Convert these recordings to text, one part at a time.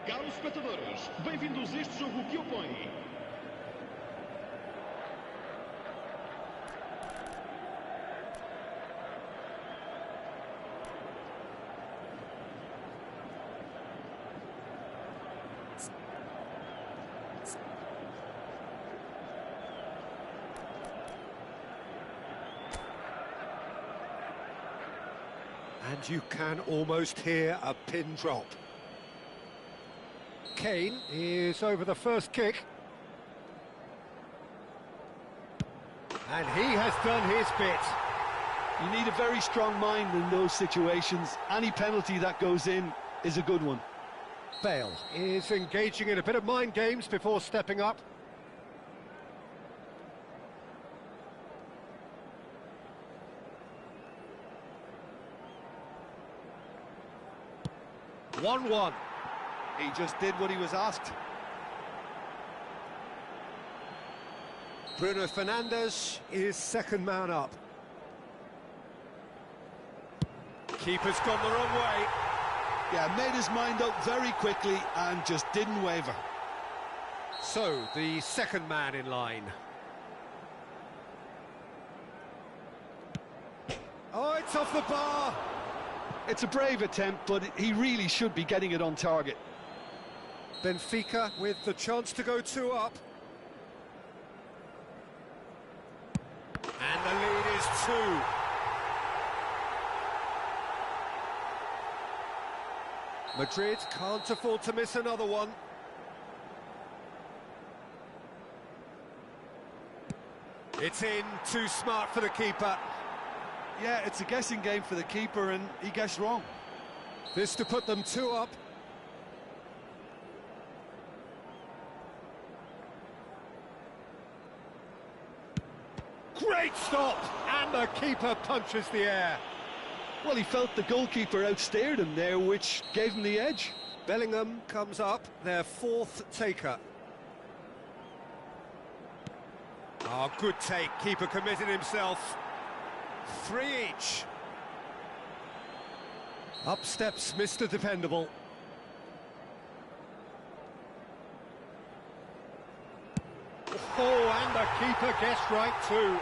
Caros espectadores, bem-vindos a este jogo que opõe And you can almost hear a pin drop. Kane is over the first kick. And he has done his bit. You need a very strong mind in those situations. Any penalty that goes in is a good one. Bale is engaging in a bit of mind games before stepping up. One-one. He just did what he was asked. Bruno Fernandes is second man up. Keeper's gone the wrong way. Yeah, made his mind up very quickly and just didn't waver. So, the second man in line. Oh, it's off the bar! It's a brave attempt, but he really should be getting it on target. Benfica with the chance to go 2 up. And the lead is 2. Madrid can't afford to miss another one. It's in, too smart for the keeper. Yeah, it's a guessing game for the keeper and he guessed wrong. This to put them 2 up. Great stop! And the keeper punches the air. Well, he felt the goalkeeper outstared him there, which gave him the edge. Bellingham comes up, their 4th taker. Oh, good take, keeper committed himself. 3 each. Up steps Mr. Dependable. Oh, and the keeper guessed right too.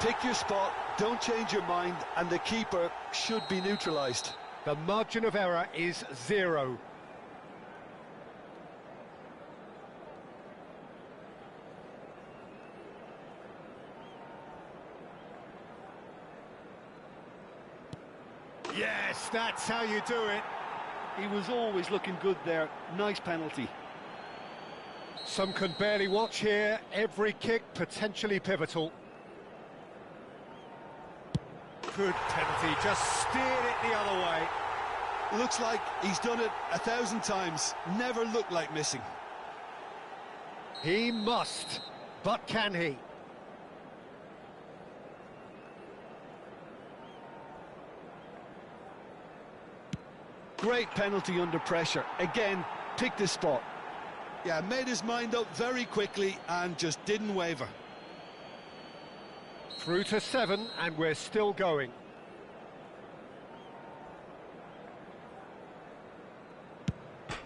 Pick your spot, don't change your mind, and the keeper should be neutralised. The margin of error is 0. Yes, that's how you do it. He was always looking good there. Nice penalty. Some can barely watch here. Every kick potentially pivotal. Good penalty, just steered it the other way. Looks like he's done it 1,000 times. Never looked like missing. He must, but can he? Great penalty under pressure. Again, picked his spot. Yeah, made his mind up very quickly and just didn't waver. Through to 7, and we're still going.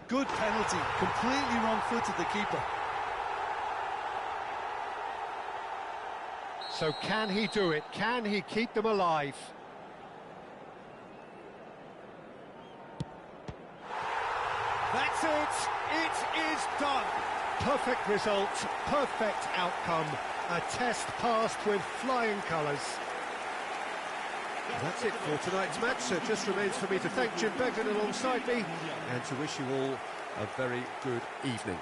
Good penalty. Completely wrong-footed the keeper. So can he do it? Can he keep them alive? That's it! It is done! Perfect result, perfect outcome. A test passed with flying colours. That's it for tonight's match, so it just remains for me to thank Jim Beglin alongside me and to wish you all a very good evening.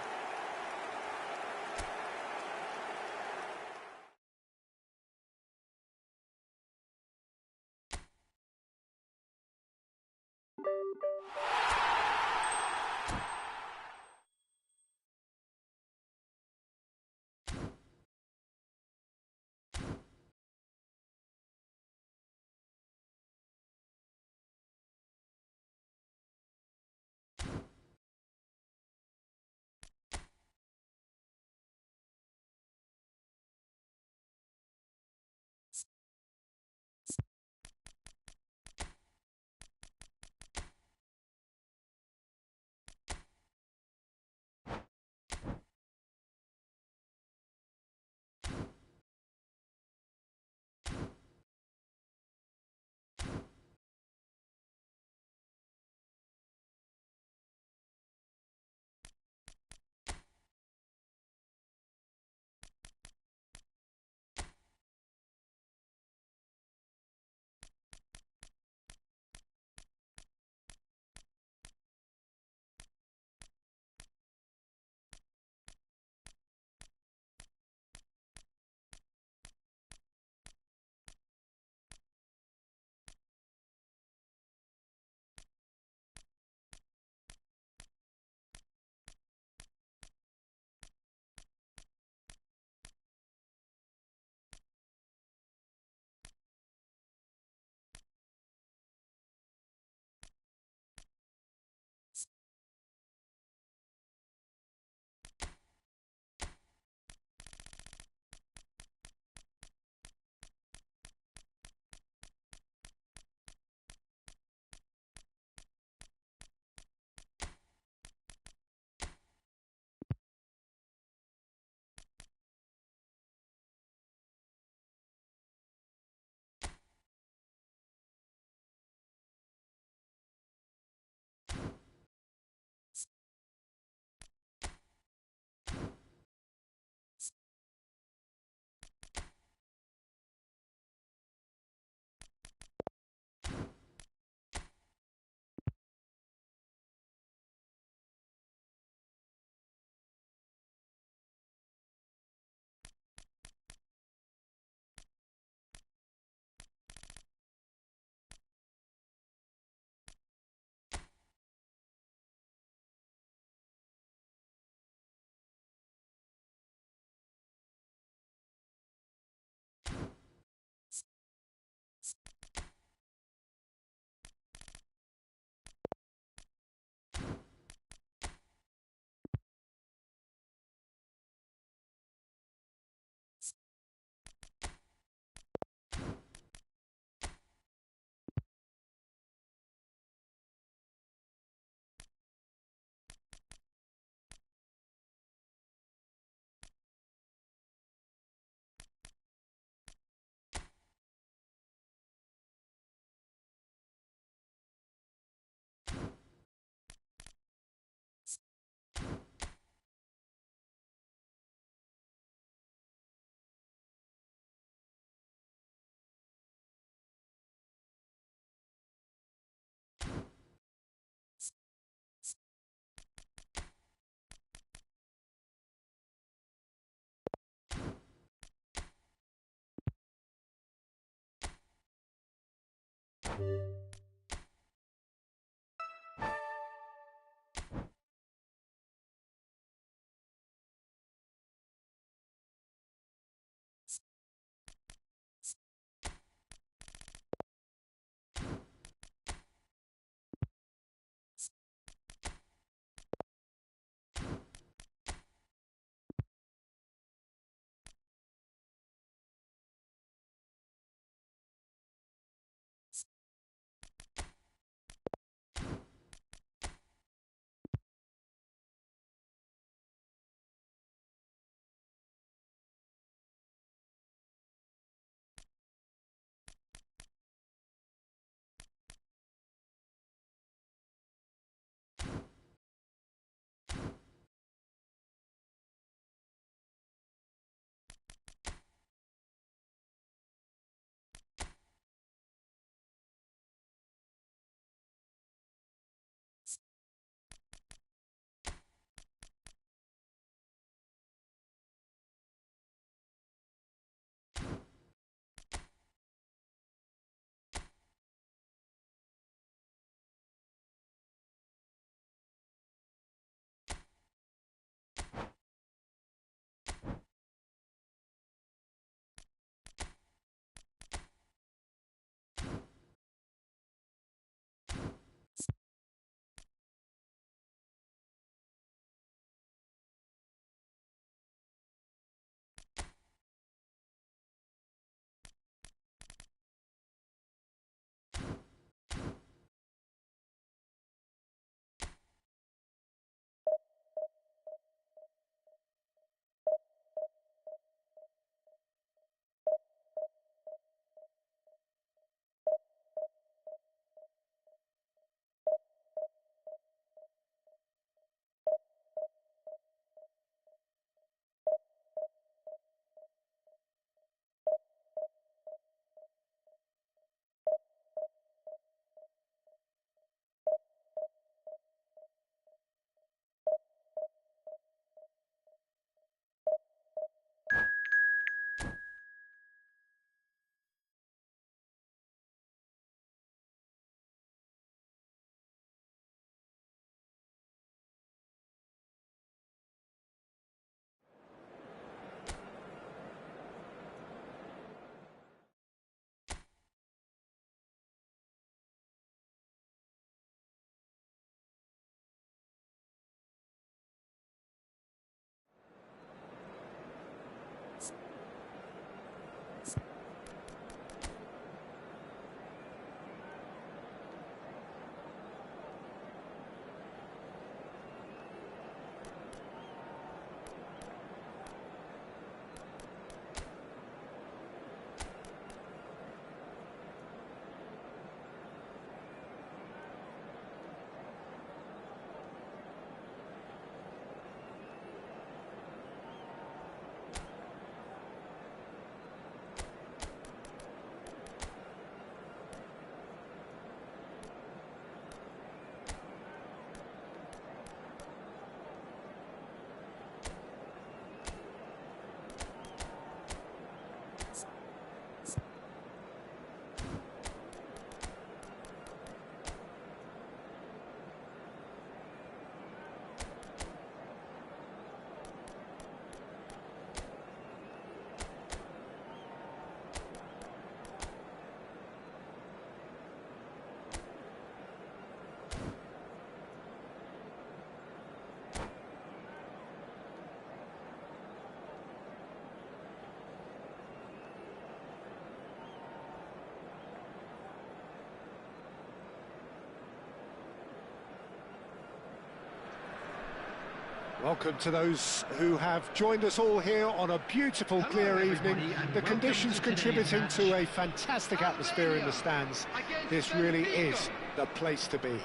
Welcome to those who have joined us all here on a beautiful, clear evening. The conditions contributing to a fantastic atmosphere in the stands. This really is the place to be.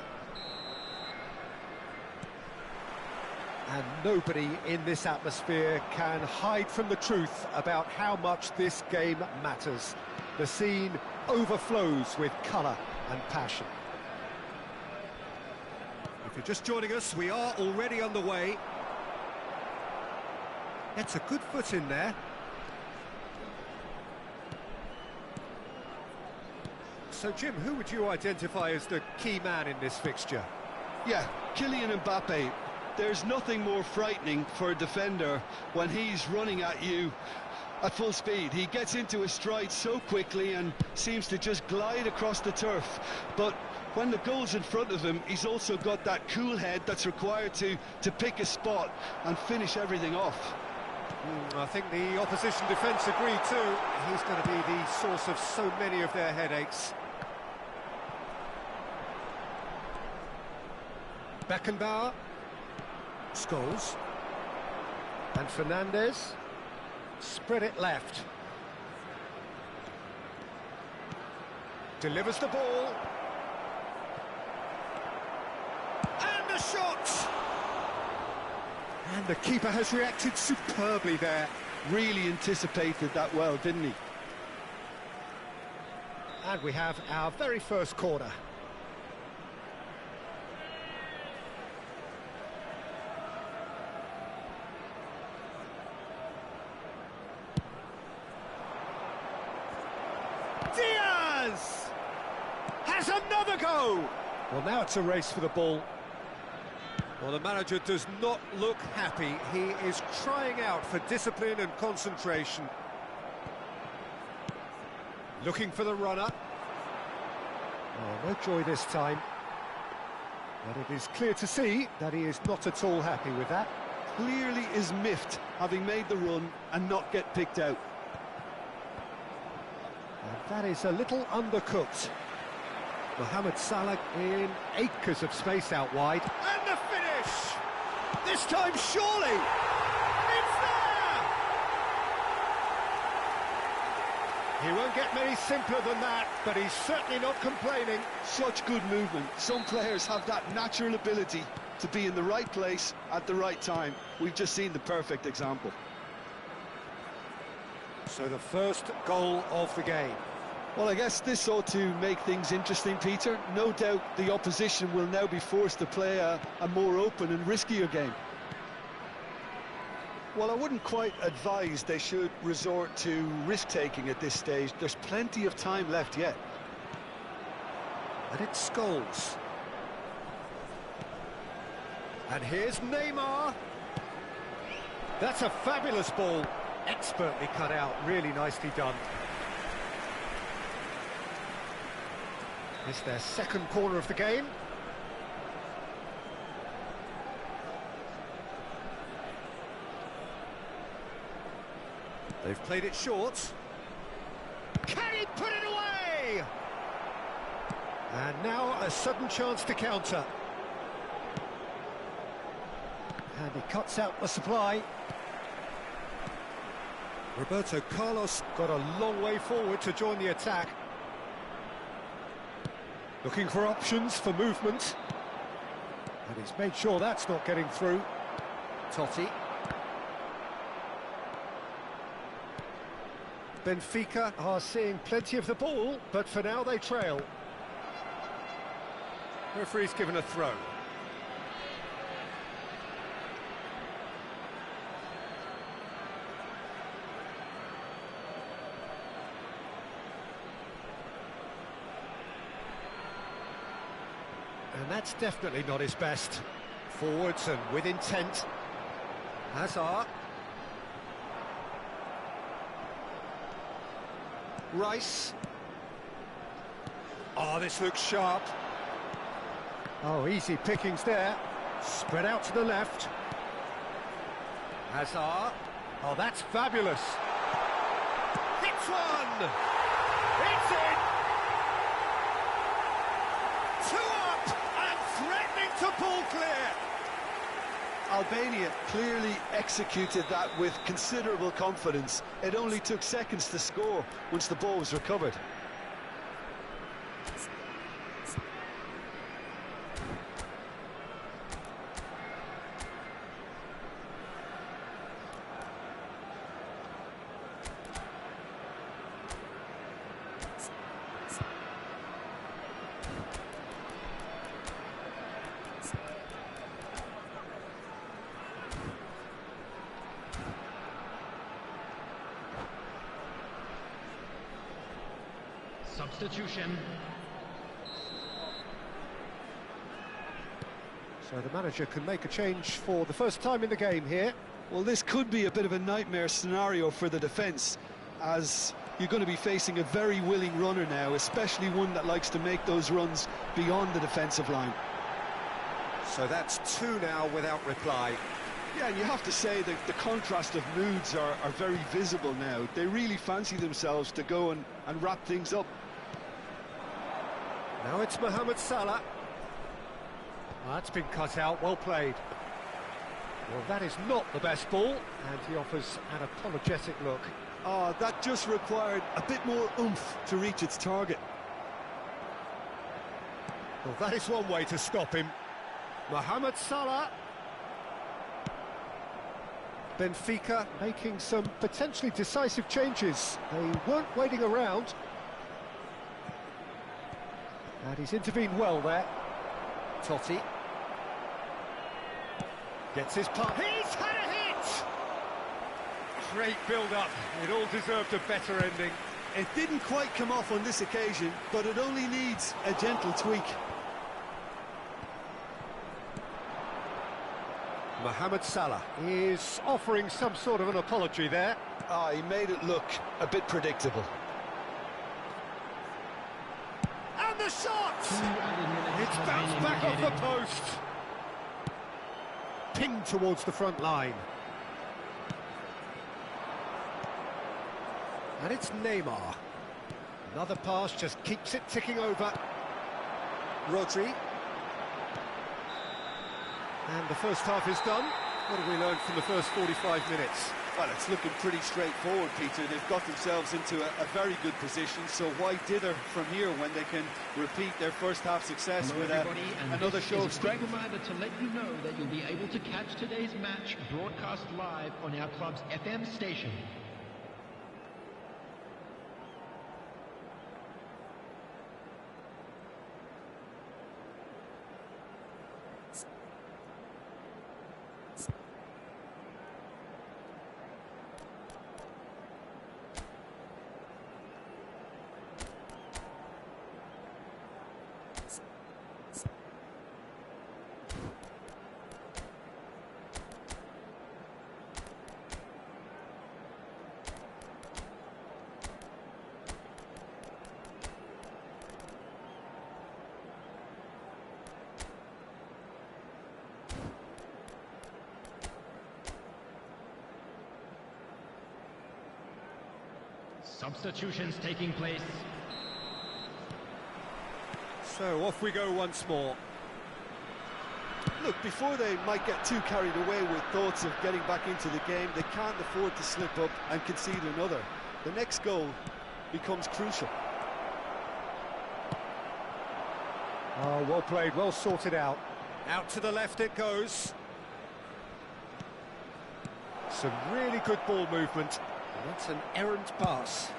And nobody in this atmosphere can hide from the truth about how much this game matters. The scene overflows with colour and passion. If you're just joining us, we are already underway. It's a good foot in there. So, Jim, who would you identify as the key man in this fixture? Yeah, Kylian Mbappe. There's nothing more frightening for a defender when he's running at you at full speed. He gets into his stride so quickly and seems to just glide across the turf. But when the goal's in front of him, he's also got that cool head that's required to pick a spot and finish everything off. I think the opposition defence agree too. He's going to be the source of so many of their headaches. Beckenbauer. Scholes. And Fernandez. Spread it left. Delivers the ball. And a shot! And the keeper has reacted superbly there. Really anticipated that well, didn't he? And we have our very first corner. Diaz has another go. Well, now it's a race for the ball. Well, the manager does not look happy. He is crying out for discipline and concentration. Looking for the runner. Oh, no joy this time. But it is clear to see that he is not at all happy with that. Clearly is miffed, having made the run and not get picked out. And that is a little undercooked. Mohamed Salah in acres of space out wide. And the finish! This time, surely! It's there! He won't get many simpler than that, but he's certainly not complaining. Such good movement. Some players have that natural ability to be in the right place at the right time. We've just seen the perfect example. So the first goal of the game. Well, I guess this ought to make things interesting, Peter. No doubt the opposition will now be forced to play a more open and riskier game. Well, I wouldn't quite advise they should resort to risk-taking at this stage. There's plenty of time left yet. And it's Scholes. And here's Neymar. That's a fabulous ball. Expertly cut out, really nicely done. It's their second corner of the game. They've played it short. Can he put it away? And now a sudden chance to counter. And he cuts out the supply. Roberto Carlos got a long way forward to join the attack. Looking for options for movement. And he's made sure that's not getting through. Totti. Benfica are seeing plenty of the ball, but for now they trail. Referee's given a throw. And that's definitely not his best. Forwards and with intent. Hazard. Rice. Oh, this looks sharp. Oh, easy pickings there. Spread out to the left. Hazard. Oh, that's fabulous. Hits one! It's in! Two up and threatening to pull clear. Albania clearly executed that with considerable confidence. It only took seconds to score once the ball was recovered. Substitution. So the manager can make a change for the first time in the game here. Well, this could be a bit of a nightmare scenario for the defence, as you're going to be facing a very willing runner now, especially one that likes to make those runs beyond the defensive line. So that's two now without reply. Yeah, and you have to say that the contrast of moods are very visible now. They really fancy themselves to go and wrap things up. Now it's Mohamed Salah. That's been cut out, well played. Well, that is not the best ball, and he offers an apologetic look. Oh, that just required a bit more oomph to reach its target. Well, that is one way to stop him. Mohamed Salah. Benfica making some potentially decisive changes. They weren't waiting around. And he's intervened well there. Totti. Gets his part. He's had a hit! Great build-up. It all deserved a better ending. It didn't quite come off on this occasion, but it only needs a gentle tweak. Mohamed Salah is offering some sort of an apology there. He made it look a bit predictable. And the shot! It's bounced back off the post. Pinged towards the front line. And it's Neymar. Another pass just keeps it ticking over. Rodri. And the first half is done. What have we learned from the first 45 minutes? Well, it's looking pretty straightforward, Peter. They've got themselves into a very good position, so why dither from here when they can repeat their first half success with another show of strength? Reminder to let you know that you'll be able to catch today's match broadcast live on our club's FM station. Substitutions taking place. So off we go once more. Look, before they might get too carried away with thoughts of getting back into the game, they can't afford to slip up and concede another. The next goal becomes crucial. Oh, well played, well sorted out. Out to the left it goes. Some really good ball movement. And that's an errant pass.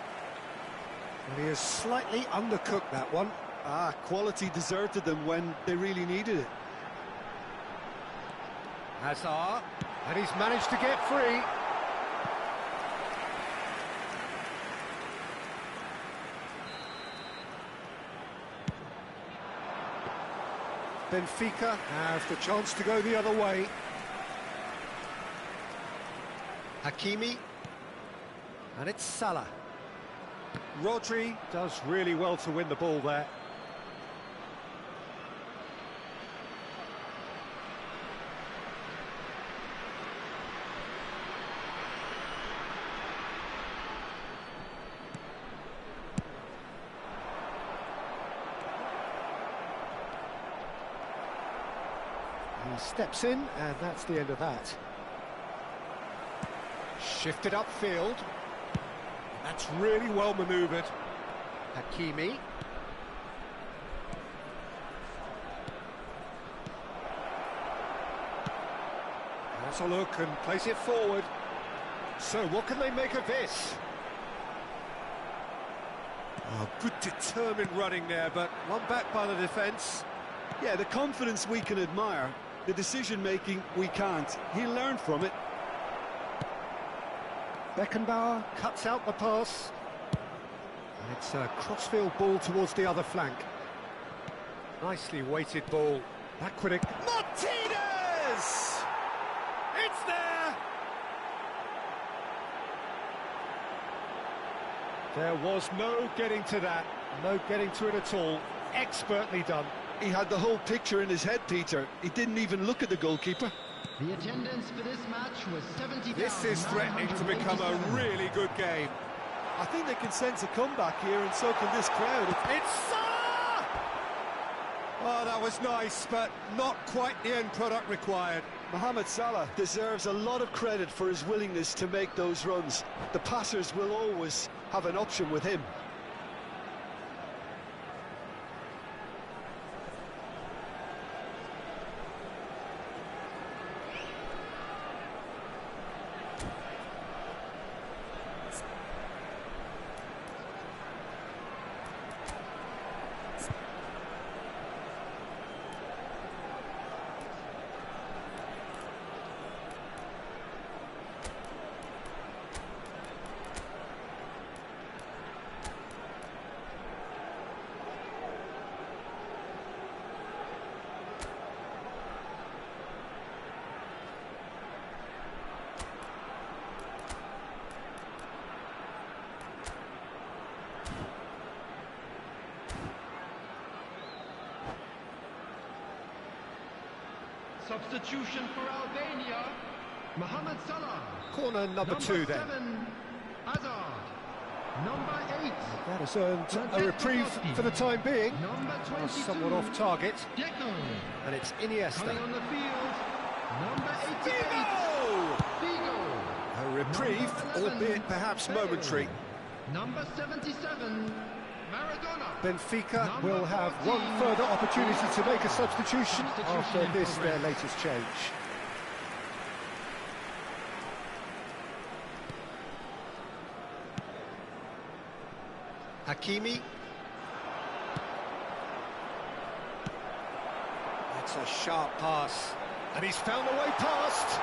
And he has slightly undercooked that one. Quality deserted them when they really needed it. Hazard, and he's managed to get free. Benfica have the chance to go the other way. Hakimi, and it's Salah. Rodri does really well to win the ball there. He steps in, and that's the end of that. Shifted upfield. That's really well manoeuvred. Hakimi. Has a look and plays it forward. So what can they make of this? Oh, good determined running there, but one back by the defence. Yeah, the confidence we can admire, the decision-making we can't. He'll learn from it. Beckenbauer cuts out the pass. And it's It's a crossfield ball towards the other flank. Nicely weighted ball. That critic. Martinez! It's there! There was no getting to that. No getting to it at all. Expertly done. He had the whole picture in his head, Peter. He didn't even look at the goalkeeper. The attendance for this match was 70,000. This is threatening to become a really good game. I think they can sense a comeback here, and so can this crowd. It's Salah! Oh, that was nice, but not quite the end product required. Mohamed Salah deserves a lot of credit for his willingness to make those runs. The passers will always have an option with him. Substitution for Albania, Mohamed Salah. Corner number 2 then. 7, Hazard. Number 8. That has earned a reprieve for the time being. Number 22. Somewhat off target. Deco. And it's Iniesta. Coming on the field, number 88. Figo. A reprieve, Number 11, albeit perhaps Bale. momentary. Number 77, Maradona. Benfica Number will have 14, one further opportunity to make a substitution after in this, their progress. latest change. Hakimi. That's a sharp pass. And he's found a way past.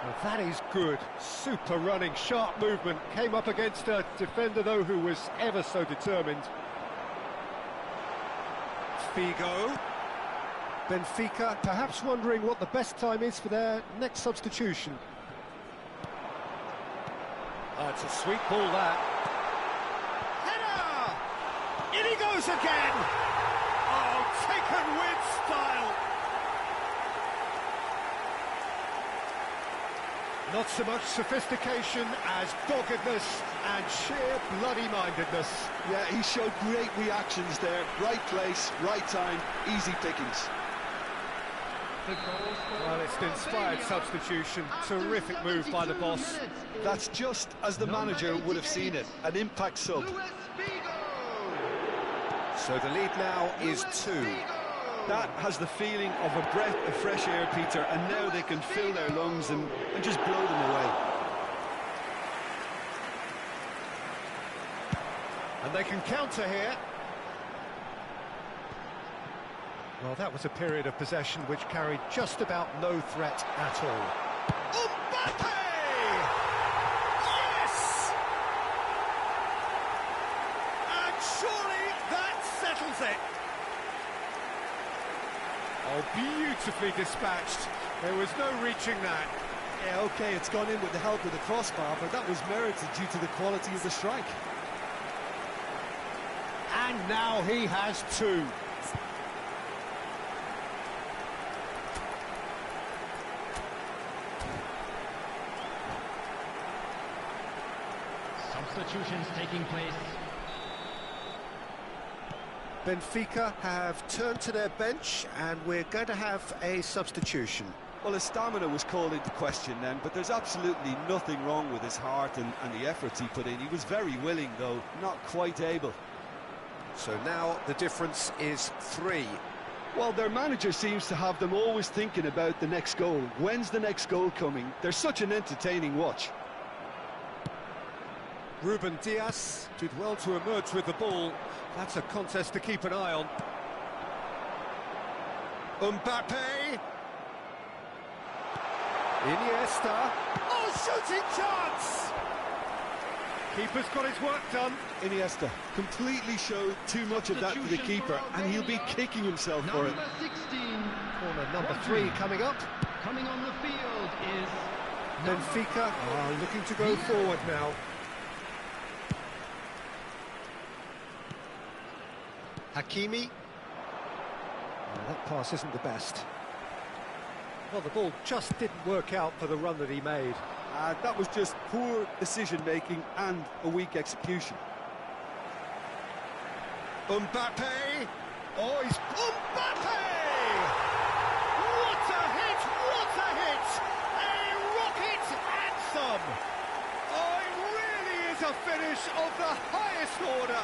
Well, that is good. Super running, sharp movement. Came up against a defender, though, who was ever so determined. Figo. Benfica perhaps wondering what the best time is for their next substitution. Oh, it's a sweet ball, that. Header! In he goes again! Oh, taken with style! Not so much sophistication as doggedness and sheer bloody-mindedness. Yeah, he showed great reactions there. Right place, right time, easy pickings. Well, it's an inspired substitution. Terrific move by the boss. That's just as the manager would have seen it. An impact sub. So the lead now is 2. That has the feeling of a breath of fresh air, Peter, and now they can fill their lungs and just blow them away. And they can counter here. Well, that was a period of possession which carried just about no threat at all. Mbappe! Yes! And surely that settles it. Oh, beautifully dispatched. There was no reaching that. Yeah, OK, it's gone in with the help of the crossbar, but that was merited due to the quality of the strike. And now he has 2. Substitutions taking place. Benfica have turned to their bench, and we're going to have a substitution. Well, his stamina was called into question then, but there's absolutely nothing wrong with his heart and the efforts he put in. He was very willing, though, not quite able. So now the difference is 3. Well, their manager seems to have them always thinking about the next goal. When's the next goal coming? They're such an entertaining watch. Ruben Dias did well to emerge with the ball. That's a contest to keep an eye on. Mbappe. Iniesta. Oh, shooting chance! Keeper's got his work done. Iniesta completely showed too much of that to the keeper, and he'll be kicking himself for it. Number 16. Corner number 3 coming up. Coming on the field is Benfica are looking to go forward now. Hakimi. That pass isn't the best. Well, the ball just didn't work out for the run that he made. That was just poor decision-making and a weak execution. Mbappe! Oh, he's... Mbappe! What a hit! What a hit! A rocket anthem! Oh, it really is a finish of the highest order.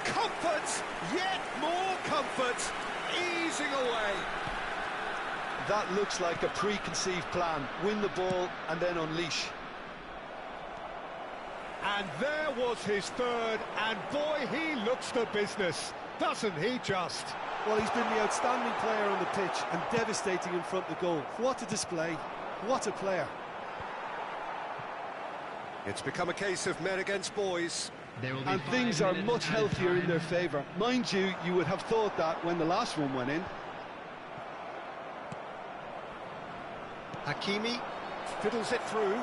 Comfort, yet more comfort, easing away. That looks like a preconceived plan. Win the ball and then unleash. And there was his third, and boy, he looks the business, doesn't he just? Well, he's been the outstanding player on the pitch and devastating in front of the goal. What a display, what a player. It's become a case of men against boys. And things are much healthier in their favour. Mind you, you would have thought that when the last one went in. Hakimi fiddles it through.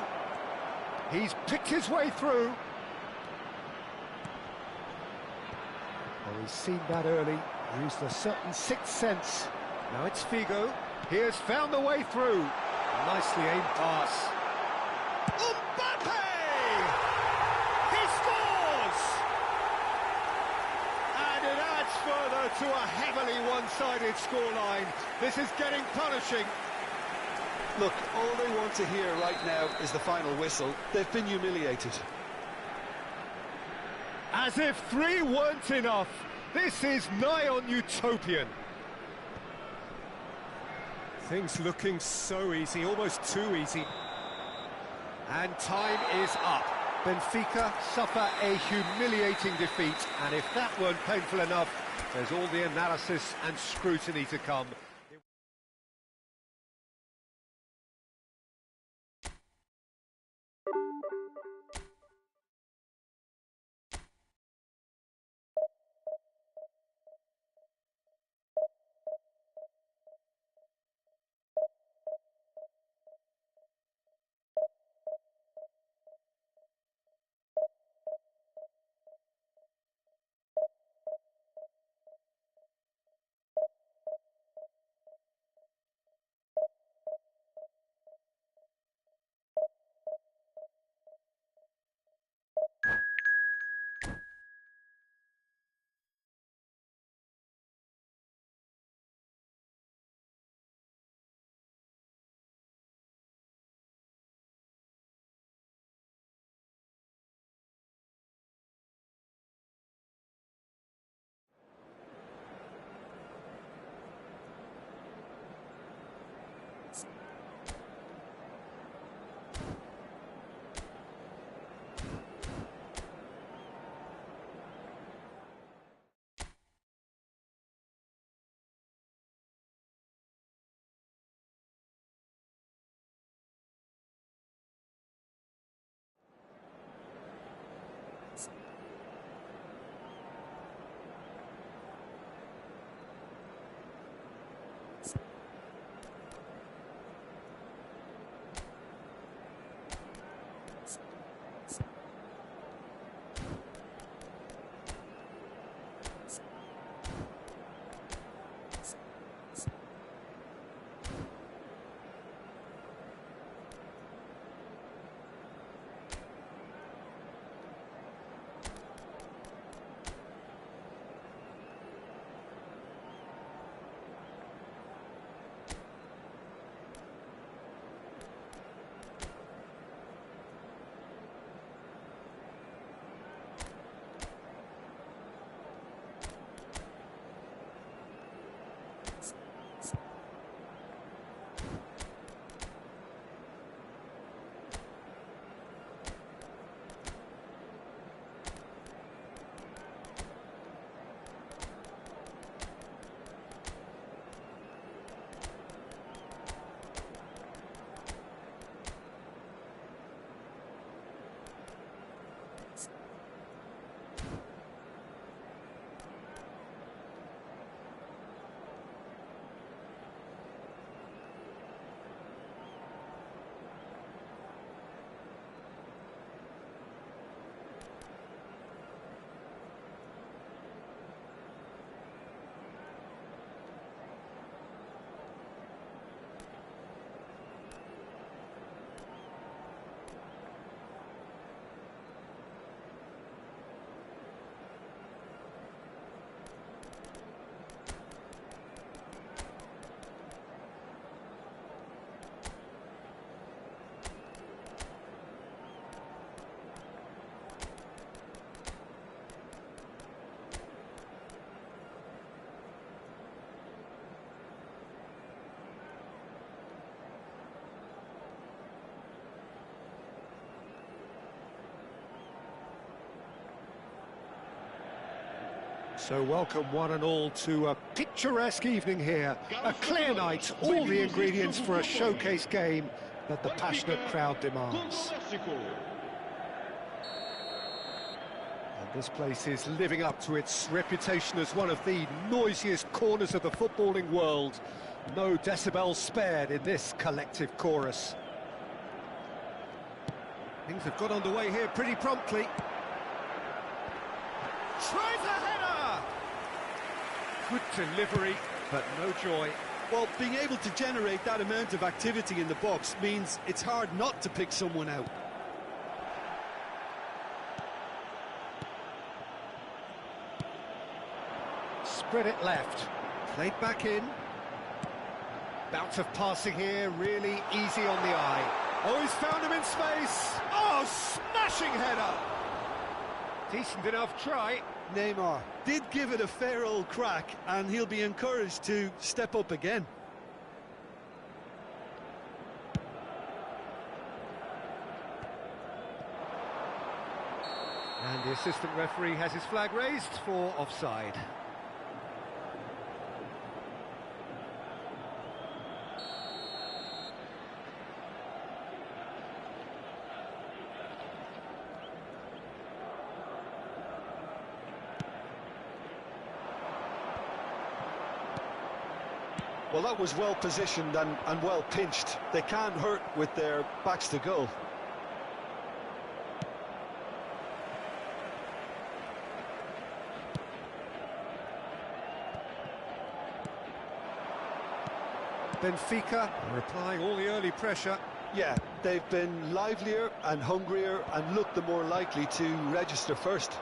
He's picked his way through. Well, he's seen that early, used a certain sixth sense. Now it's Figo. He has found the way through. Nicely aimed pass. Mbappe! He scores! And it adds further to a heavily one-sided scoreline. This is getting punishing. Look, all they want to hear right now is the final whistle. They've been humiliated. As if 3 weren't enough, this is nigh on utopian. Things looking so easy, almost too easy. And time is up. Benfica suffer a humiliating defeat, and if that weren't painful enough, there's all the analysis and scrutiny to come. So welcome one and all to a picturesque evening here. A clear night, all the ingredients for a showcase game that the passionate crowd demands. And this place is living up to its reputation as one of the noisiest corners of the footballing world. No decibels spared in this collective chorus. Things have got underway here pretty promptly. Tries a header! Good delivery, but no joy. Well, being able to generate that amount of activity in the box means it's hard not to pick someone out. Spread it left. Played back in. Bout of passing here, really easy on the eye. Oh, he's found him in space. Oh, smashing header. Decent enough try. Neymar did give it a fair old crack, and he'll be encouraged to step up again. And the assistant referee has his flag raised for offside. Well, that was well positioned and well pinched. They can't hurt with their backs to goal. Benfica are applying all the early pressure. Yeah, they've been livelier and hungrier and looked the more likely to register first.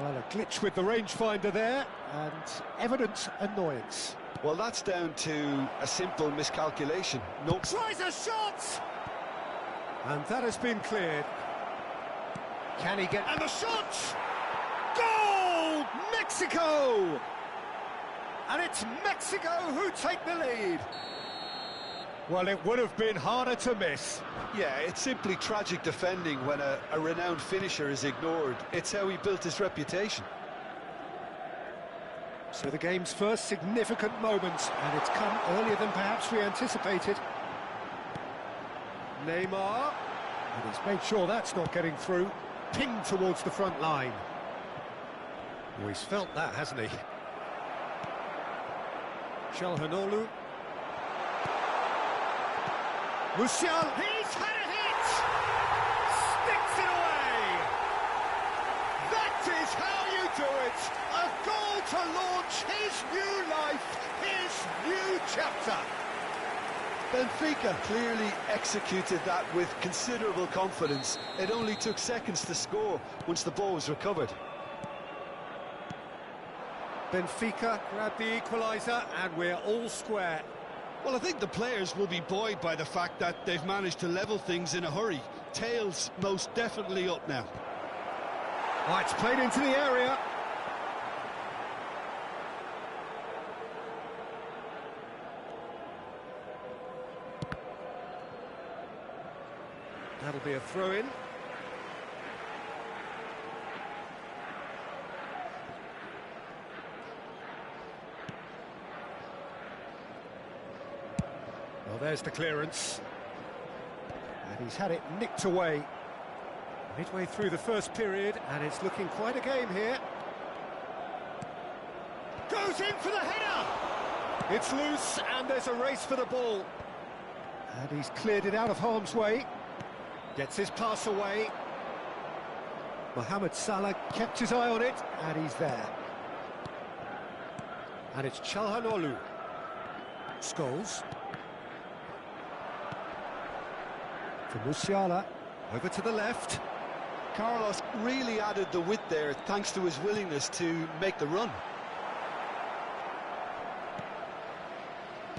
Well, a glitch with the rangefinder there, and evident annoyance. Well, that's down to a simple miscalculation. No. Tries a shot! And that has been cleared. Can he get... And the shot! Goal! Mexico! And it's Mexico who take the lead. Well, it would have been harder to miss. Yeah, it's simply tragic defending when a renowned finisher is ignored. It's how he built his reputation. So the game's first significant moment, and it's come earlier than perhaps we anticipated. Neymar, and he's made sure that's not getting through. Pinged towards the front line. Oh, he's felt that, hasn't he? Çalhanoğlu. Musiala, he's had a hit! Sticks it away! That is how you do it! A goal to launch his new life, his new chapter! Benfica clearly executed that with considerable confidence. It only took seconds to score once the ball was recovered. Benfica grabbed the equaliser, and we're all square. Well, I think the players will be buoyed by the fact that they've managed to level things in a hurry. Tails most definitely up now. Oh, it's played into the area. That'll be a throw-in. Well, there's the clearance. And he's had it nicked away. Midway through the first period, and it's looking quite a game here. Goes in for the header! It's loose, and there's a race for the ball. And he's cleared it out of harm's way. Gets his pass away. Mohamed Salah kept his eye on it, and he's there. And it's Çalhanoğlu. Scholes. For Musiala, over to the left. Carlos really added the width there thanks to his willingness to make the run.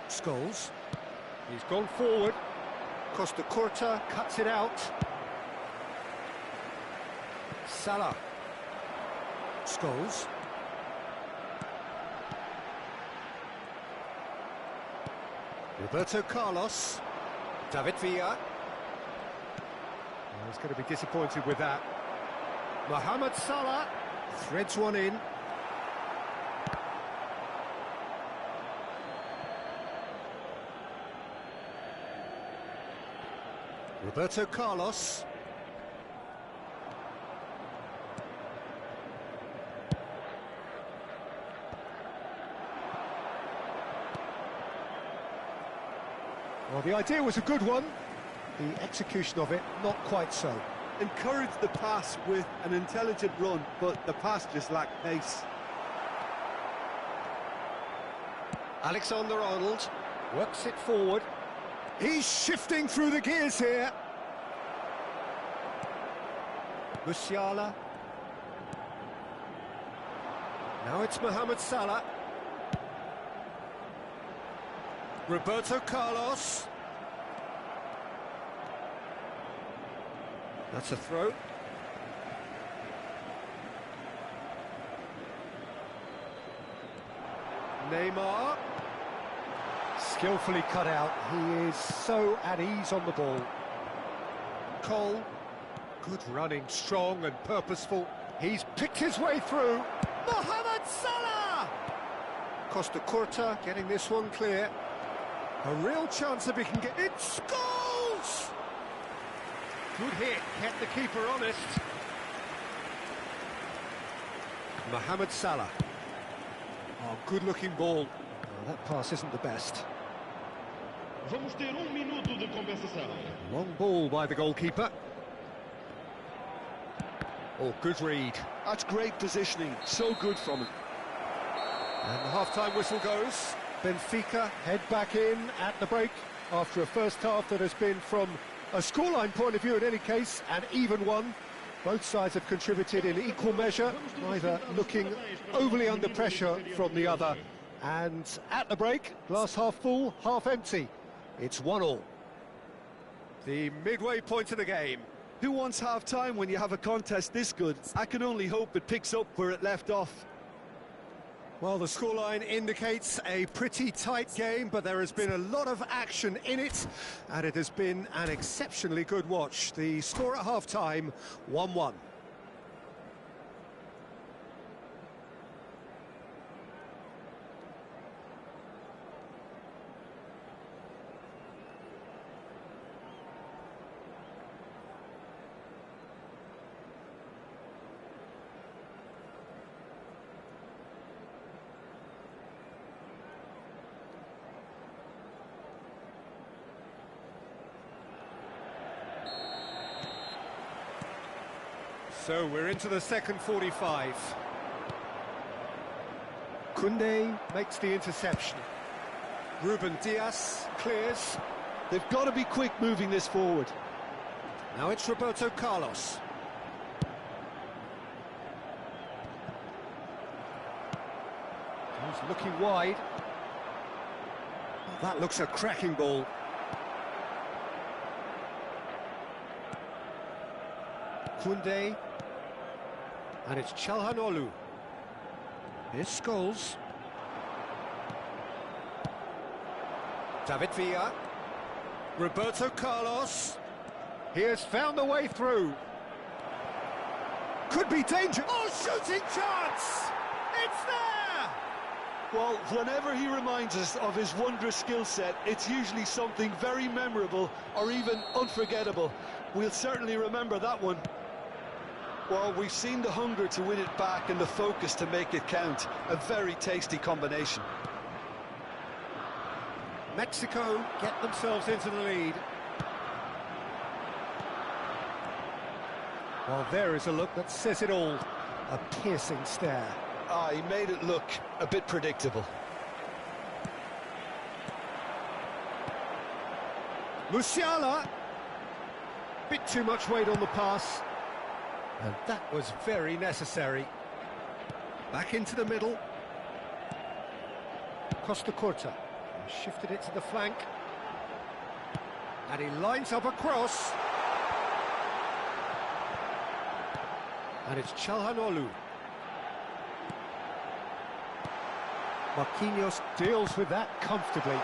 Scholes. He's gone forward. Costa Curta cuts it out. Salah. Scholes. Roberto Carlos. David Villa. He's going to be disappointed with that. Mohamed Salah. Threads one in. Roberto Carlos. Well, the idea was a good one. The execution of it, not quite so. Encouraged the pass with an intelligent run, but the pass just lacked pace. Alexander-Arnold works it forward. He's shifting through the gears here. Musiala. Now it's Mohamed Salah. Roberto Carlos. That's a throw. Neymar. Skillfully cut out. He is so at ease on the ball. Cole. Good running, strong and purposeful. He's picked his way through. Mohamed Salah! Costa Curta getting this one clear. A real chance if he can get it. Scores! Good hit, kept the keeper honest. Mohamed Salah. Oh, good-looking ball. Oh, that pass isn't the best. Vamos ter minuto de compensação. Long ball by the goalkeeper. Oh, good read. That's great positioning, so good from him. And the half-time whistle goes. Benfica head back in at the break after a first half that has been, from a scoreline point of view in any case, an even one. Both sides have contributed in equal measure, neither looking overly under pressure from the other. And at the break, glass half full, half empty. It's 1-1. The midway point of the game. Who wants half-time when you have a contest this good? I can only hope it picks up where it left off. Well, the scoreline indicates a pretty tight game, but there has been a lot of action in it, and it has been an exceptionally good watch. The score at half-time, 1-1. So we're into the second 45. Koundé makes the interception. Ruben Dias clears. They've got to be quick moving this forward. Now it's Roberto Carlos. He's looking wide. Oh, that looks a cracking ball. Koundé. And it's Çalhanoğlu. Here's Scholes. David Villa. Roberto Carlos. He has found the way through. Could be danger. Oh, shooting chance! It's there! Well, whenever he reminds us of his wondrous skill set, it's usually something very memorable or even unforgettable. We'll certainly remember that one. Well, we've seen the hunger to win it back and the focus to make it count. A very tasty combination. Mexico get themselves into the lead. Well, there is a look that says it all. A piercing stare. Ah, he made it look a bit predictable. Musiala. Bit too much weight on the pass. And that was very necessary. Back into the middle. Costa Curta shifted it to the flank. And he lines up a cross. And it's Çalhanoğlu. Marquinhos deals with that comfortably.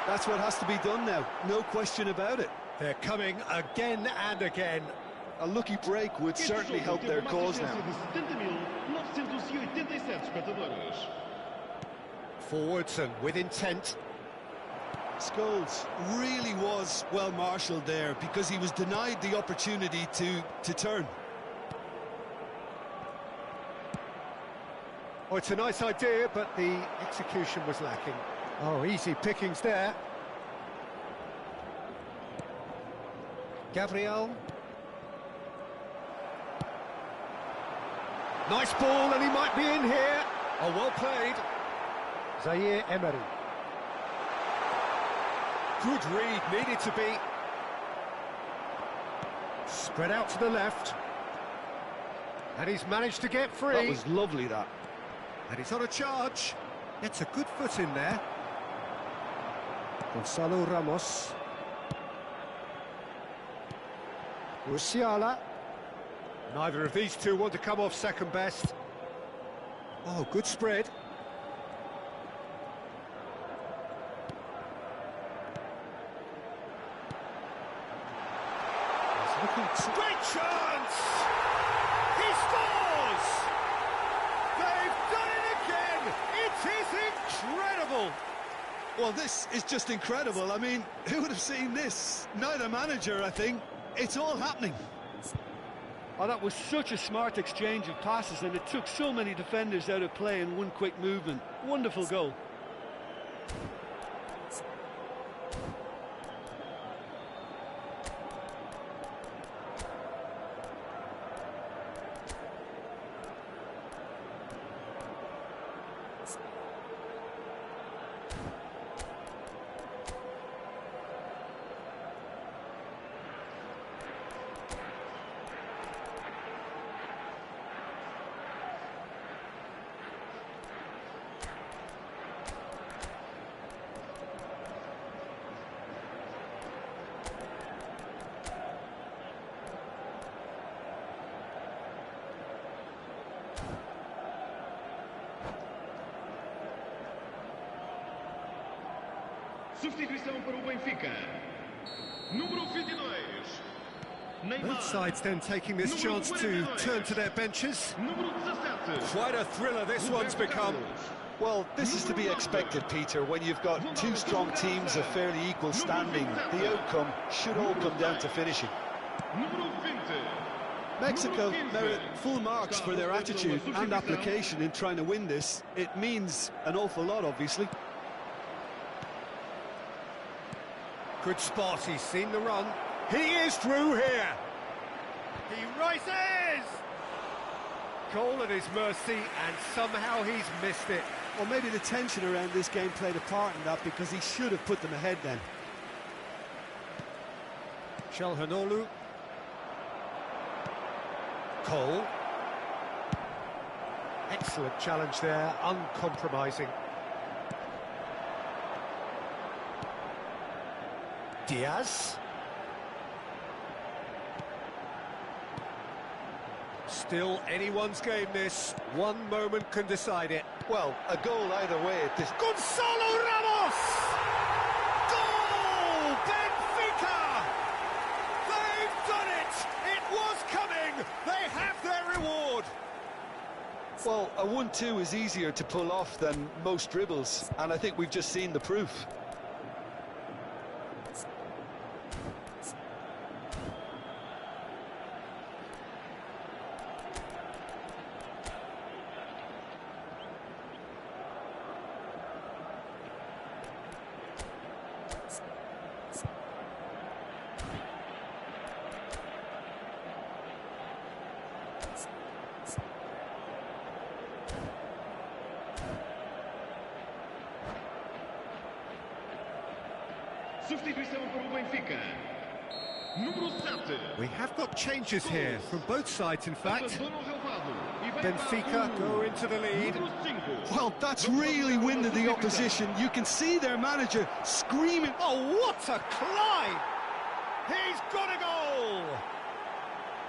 That's what has to be done now, no question about it. They're coming again and again. A lucky break would certainly help their cause now. Forwards and with intent. Scholes really was well marshalled there because he was denied the opportunity to turn. Oh, it's a nice idea, but the execution was lacking. Oh, easy pickings there. Gabriel. Nice ball, and he might be in here. Oh, well played. Zaire Emery. Good read, needed to be. Spread out to the left. And he's managed to get free. That was lovely, that. And he's on a charge. Gets a good foot in there. Gonzalo Ramos. Musiala. Neither of these two want to come off second best. Oh, good spread. He's looking to... Great chance! He scores! They've done it again! It is incredible! Well, this is just incredible. I mean, who would have seen this? Neither manager, I think. It's all happening. Oh, that was such a smart exchange of passes, and it took so many defenders out of play in one quick movement. Wonderful goal. Substituição para o Benfica. Número 22. Both sides then taking this chance to turn to their benches. Quite a thriller this one's become. Well, this is to be expected, Peter, when you've got two strong teams of fairly equal standing. The outcome should all come down to finishing. Mexico merit full marks for their attitude and application in trying to win this. It means an awful lot, obviously. Good spot, he's seen the run. He is through here. He rises! Goal at his mercy, and somehow he's missed it. Or maybe the tension around this game played a part in that, because he should have put them ahead then. Calhanoglu. Cole. Excellent challenge there, uncompromising. Diaz. Still anyone's game this. One moment can decide it. Well, a goal either way at this... Gonzalo Ramos! Goal! Benfica! They've done it! It was coming! They have their reward! Well, a 1-2 is easier to pull off than most dribbles, and I think we've just seen the proof. Substituição para o Benfica. Número 7. We have got changes here from both sides, in fact. Benfica go into the lead. Well, that's really winded the opposition. You can see their manager screaming. Oh, what a climb! He's got a goal!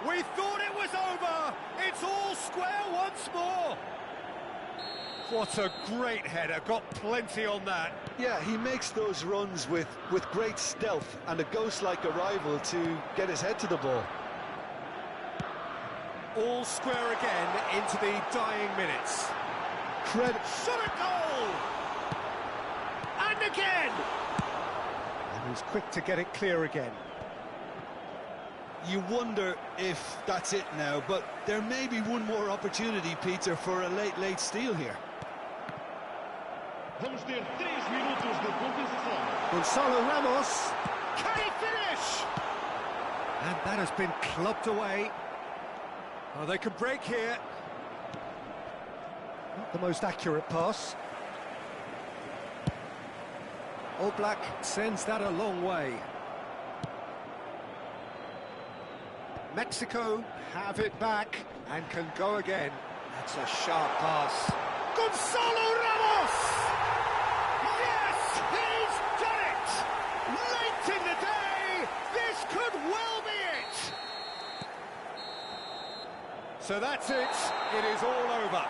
We thought it was over. It's all square once more. What a great header, got plenty on that. Yeah, he makes those runs with great stealth and a ghost-like arrival to get his head to the ball. all square again into the dying minutes. Shot at goal! And again! And he's quick to get it clear again. You wonder if that's it now, but there may be one more opportunity, Peter, for a late steal here. Vamos ter 3 minutos de compensação. Gonzalo Ramos, can he finish? And that has been clubbed away. Oh, they can break here. Not the most accurate pass. Oblak sends that a long way. Mexico have it back and can go again. That's a sharp pass. Gonzalo Ramos! Yes, he's done it! Late in the day, this could well be it! So that's it, it is all over.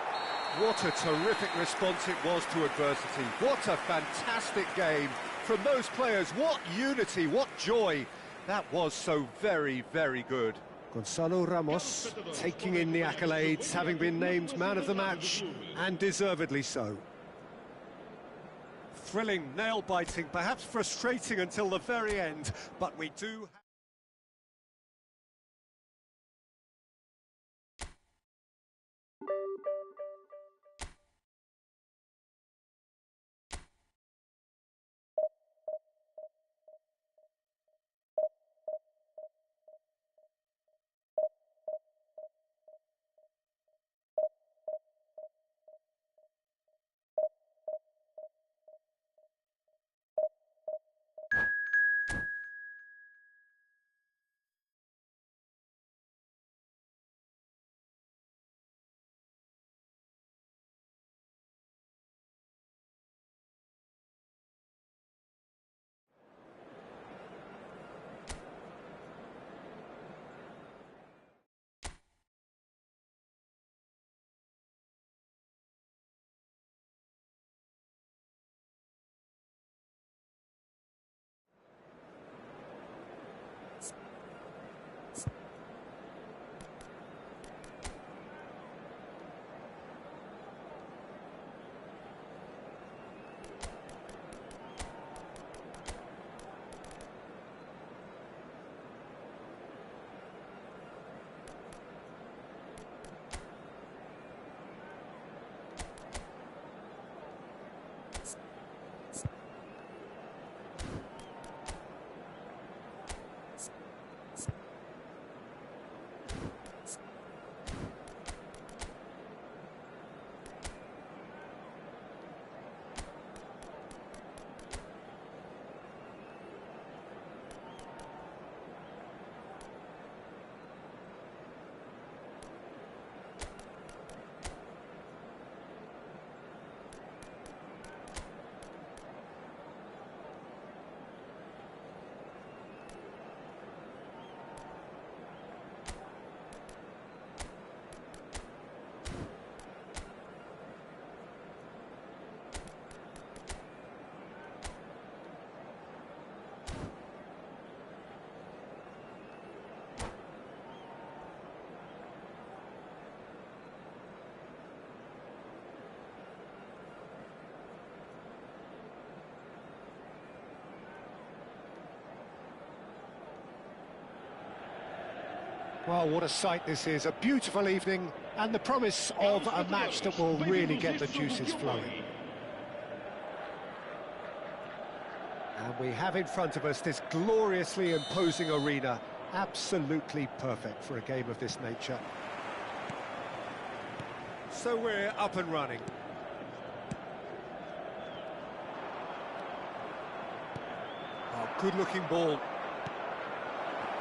What a terrific response it was to adversity. What a fantastic game from those players. What unity, what joy. That was so very, very good. Gonzalo Ramos taking in the accolades, having been named man of the match, and deservedly so. Thrilling, nail-biting, perhaps frustrating until the very end, but we do... Well, what a sight this is. A beautiful evening and the promise of a match that will really get the juices flowing. And we have in front of us this gloriously imposing arena. Absolutely perfect for a game of this nature. So we're up and running. Oh, good-looking ball.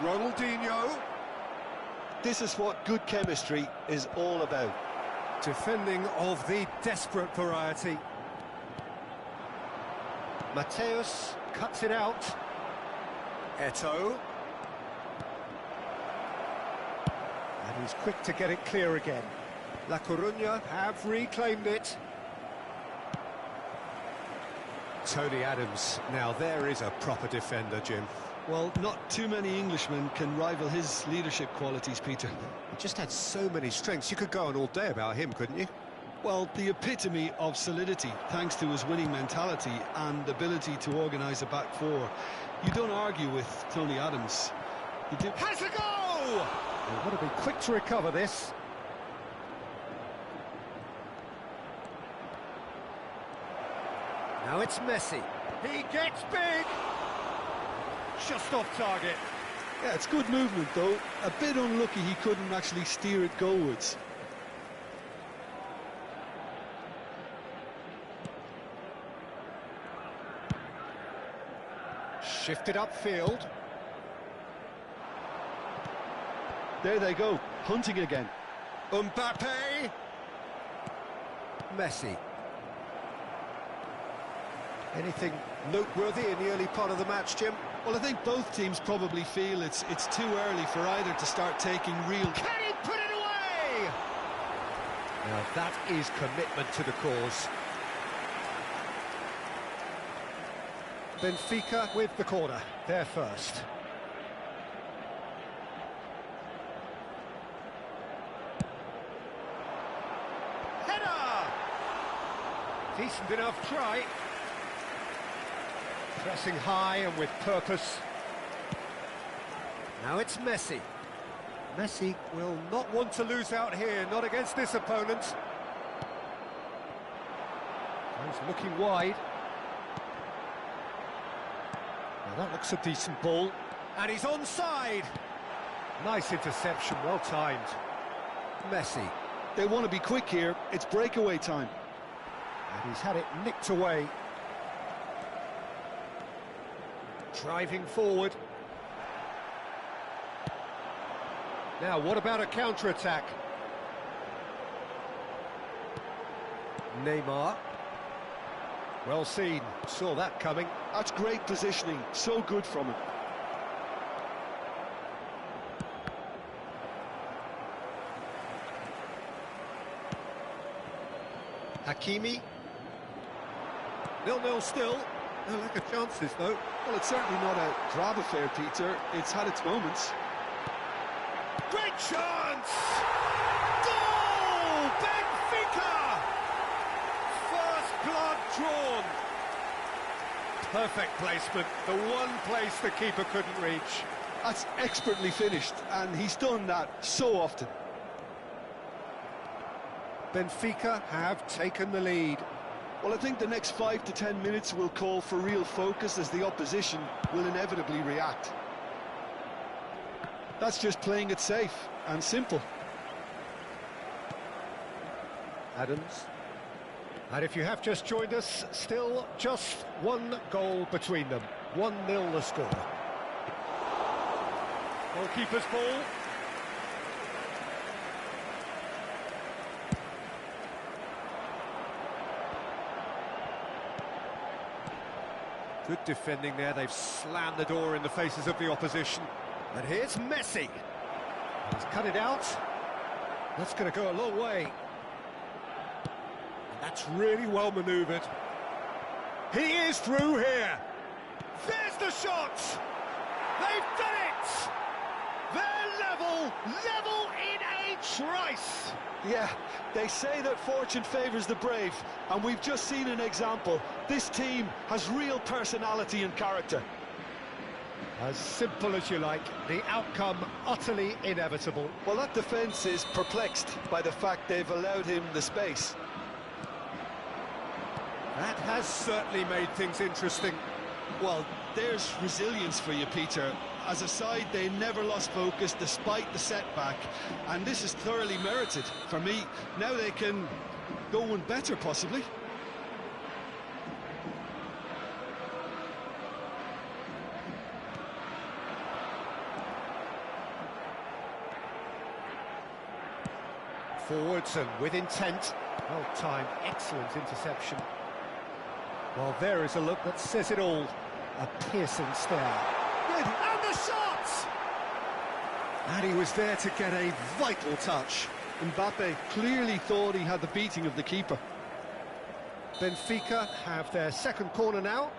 Ronaldinho. This is what good chemistry is all about. Defending of the desperate variety. Mateus cuts it out. Eto'o. And he's quick to get it clear again. La Coruña have reclaimed it. Tony Adams. Now there is a proper defender, Jim. Well, not too many Englishmen can rival his leadership qualities, Peter. He just had so many strengths. You could go on all day about him, couldn't you? Well, the epitome of solidity, thanks to his winning mentality and ability to organise a back four. You don't argue with Tony Adams. You do. Has a go! They've got to be quick to recover this. Now it's Messi. He gets big! Just off target. Yeah, it's good movement, though. A bit unlucky he couldn't actually steer it goalwards. Shifted upfield. There they go, hunting again. Mbappe. Messi. Anything noteworthy in the early part of the match, Jim? Well, I think both teams probably feel it's too early for either to start taking real... Can he put it away? Now that is commitment to the cause. Benfica with the corner, they're first. Header! Decent enough try. Pressing high and with purpose. Now it's Messi. Messi will not want to lose out here, not against this opponent. He's looking wide. Now that looks a decent ball. And he's onside. Nice interception, well timed. Messi. They want to be quick here, it's breakaway time. And he's had it nicked away. Driving forward. Now, what about a counter-attack? Neymar. Well seen, saw that coming. That's great positioning, so good from him. Hakimi. 0-0 still. No lack of chances, though. Well, it's certainly not a grab affair, Peter. It's had its moments. Great chance! Goal! Benfica! First blood drawn. Perfect placement. The one place the keeper couldn't reach. That's expertly finished, and he's done that so often. Benfica have taken the lead. Well, I think the next 5 to 10 minutes will call for real focus as the opposition will inevitably react. That's just playing it safe and simple. Adams. And if you have just joined us, still just one goal between them. 1-0 the score. Goalkeeper's ball. Good defending there, they've slammed the door in the faces of the opposition. And here's Messi. He's cut it out. That's going to go a long way. And that's really well manoeuvred. He is through here. There's the shot. They've done it. They're level in a trice. Yeah, they say that fortune favours the brave, and we've just seen an example. This team has real personality and character. As simple as you like, the outcome utterly inevitable. Well, that defence is perplexed by the fact they've allowed him the space. That has certainly made things interesting. Well, there's resilience for you, Peter. As a side, they never lost focus despite the setback, and this is thoroughly merited. For me, now they can go one better, possibly. Forwards and with intent. Well timed, excellent interception. Well, there is a look that says it all. A piercing stare. And the shot! And he was there to get a vital touch. Mbappe clearly thought he had the beating of the keeper. Benfica have their second corner now.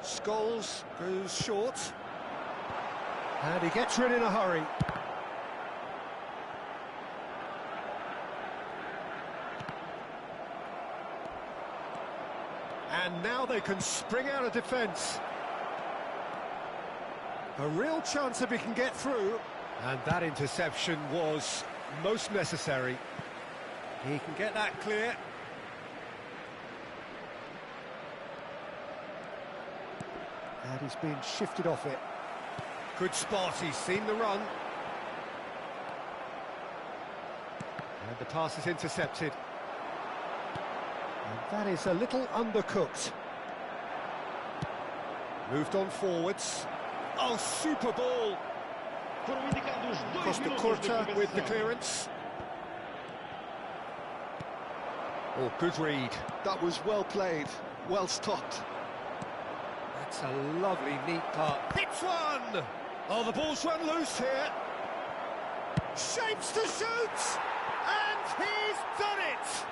Scholes goes short. And he gets rid in a hurry. And now they can spring out of defence. A real chance if he can get through. And that interception was most necessary. He can get that clear. And he's been shifted off it. Good spot, he's seen the run. And the pass is intercepted. And that is a little undercooked. Moved on forwards. Oh, super ball! Costa Curta with the clearance. Oh, good read. That was well played, well stopped. That's a lovely, neat part. Hits one! Oh, the ball's run loose here. Shapes to shoot! And he's done it!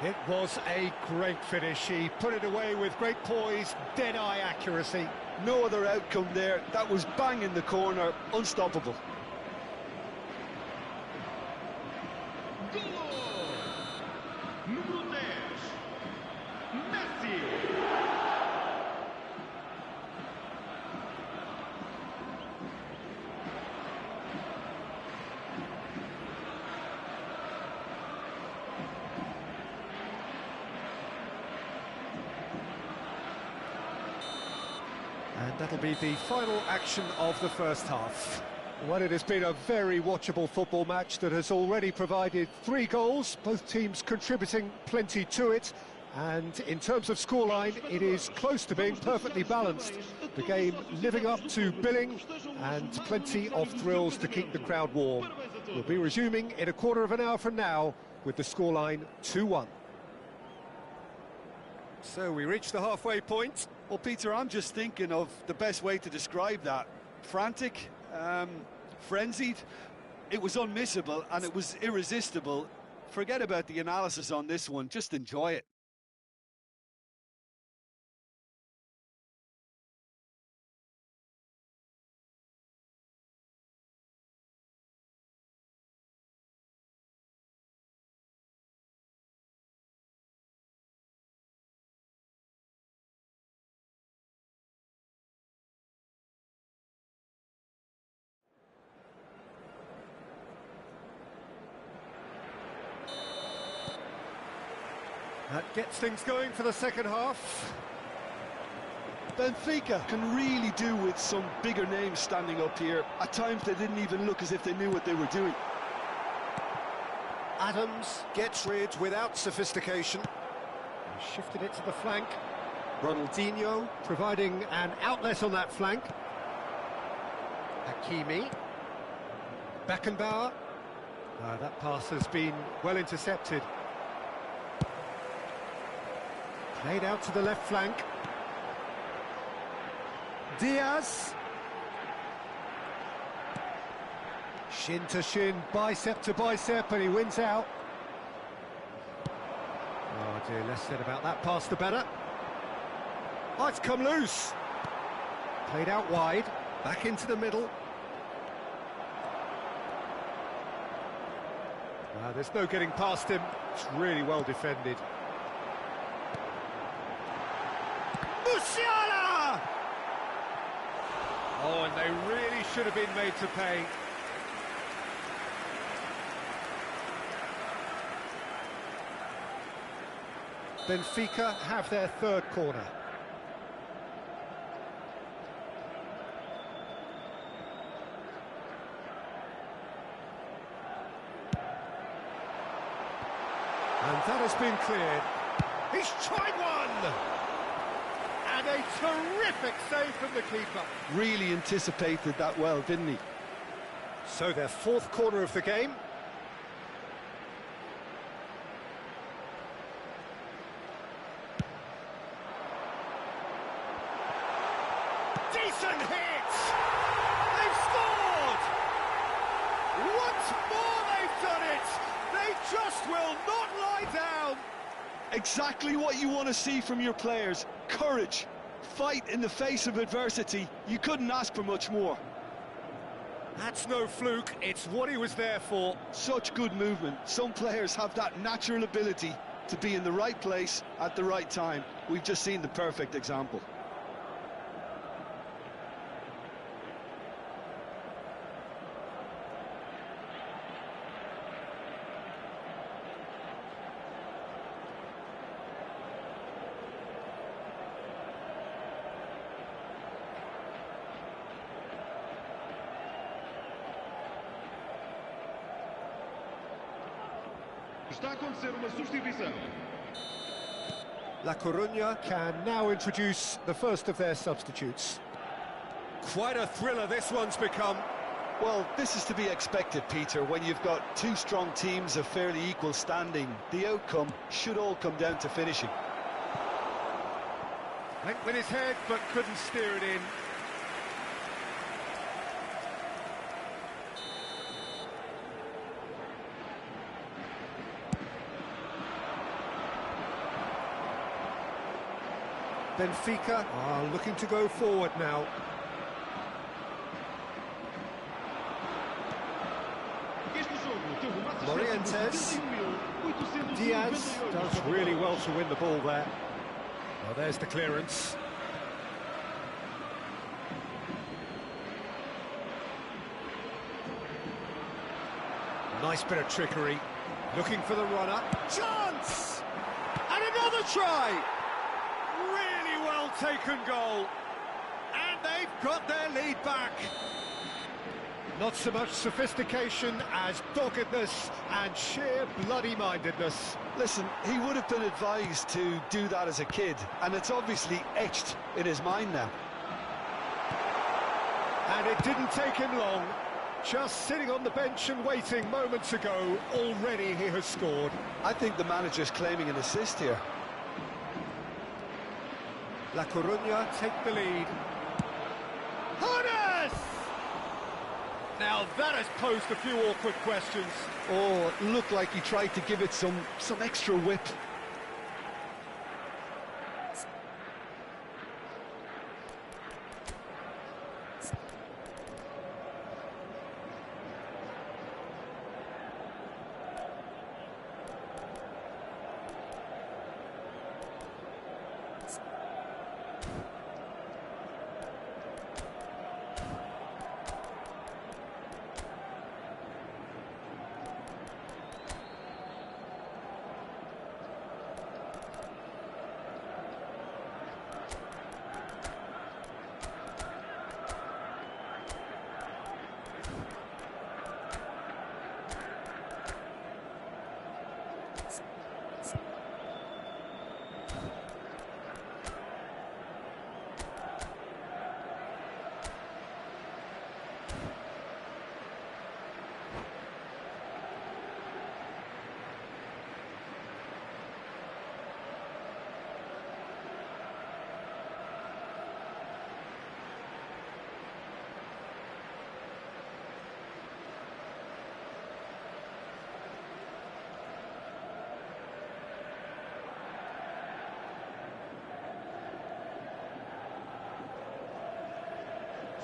It was a great finish. He put it away with great poise, dead-eye accuracy. No other outcome there. That was bang in the corner, unstoppable. Número 10, Messi. And that'll be the final action of the first half. Well, it has been a very watchable football match that has already provided 3 goals, both teams contributing plenty to it. And in terms of scoreline, it is close to being perfectly balanced. The game living up to billing and plenty of thrills to keep the crowd warm. We'll be resuming in a quarter of an hour from now with the scoreline 2-1. So we reach the halfway point. Well, Peter, I'm just thinking of the best way to describe that. Frantic, frenzied. It was unmissable and it was irresistible. Forget about the analysis on this one, just enjoy it. That gets things going for the second half. Benfica can really do with some bigger names standing up here. At times they didn't even look as if they knew what they were doing. Adams gets rid without sophistication. He shifted it to the flank. Ronaldinho providing an outlet on that flank. Hakimi. Beckenbauer. That pass has been well intercepted. Played out to the left flank. Diaz. Shin to shin, bicep to bicep, and he wins out. Oh dear, less said about that pass the better. Oh, it's come loose. Played out wide, back into the middle. There's no getting past him. It's really well defended. Musiala! Oh, and they really should have been made to pay. Benfica have their third corner. And that has been cleared. He's tried one! And a terrific save from the keeper. Really anticipated that well, didn't he? So their fourth corner of the game. Decent hit! They've scored! Once more they've done it! They just will not lie down! Exactly what you want to see from your players. Courage, fight in the face of adversity. You couldn't ask for much more. That's no fluke, it's what he was there for. Such good movement. Some players have that natural ability to be in the right place at the right time. We've just seen the perfect example. Está a acontecer uma substituição. La Coruña can now introduce the first of their substitutes. Quite a thriller this one's become. Well, this is to be expected, Peter. When you've got two strong teams of fairly equal standing, the outcome should all come down to finishing. Went with his head, but couldn't steer it in. Benfica are looking to go forward now. Morientes. Diaz does really well to win the ball there. Well, there's the clearance. Nice bit of trickery. Looking for the runner. Chance! And another try! Really well taken goal. And they've got their lead back. Not so much sophistication as doggedness and sheer bloody-mindedness. Listen, he would have been advised to do that as a kid, and it's obviously etched in his mind now. And it didn't take him long. Just sitting on the bench and waiting moments ago, already he has scored. I think the manager's claiming an assist here. La Coruña take the lead. Jonas! Now that has posed a few awkward questions. Oh, it looked like he tried to give it some extra whip.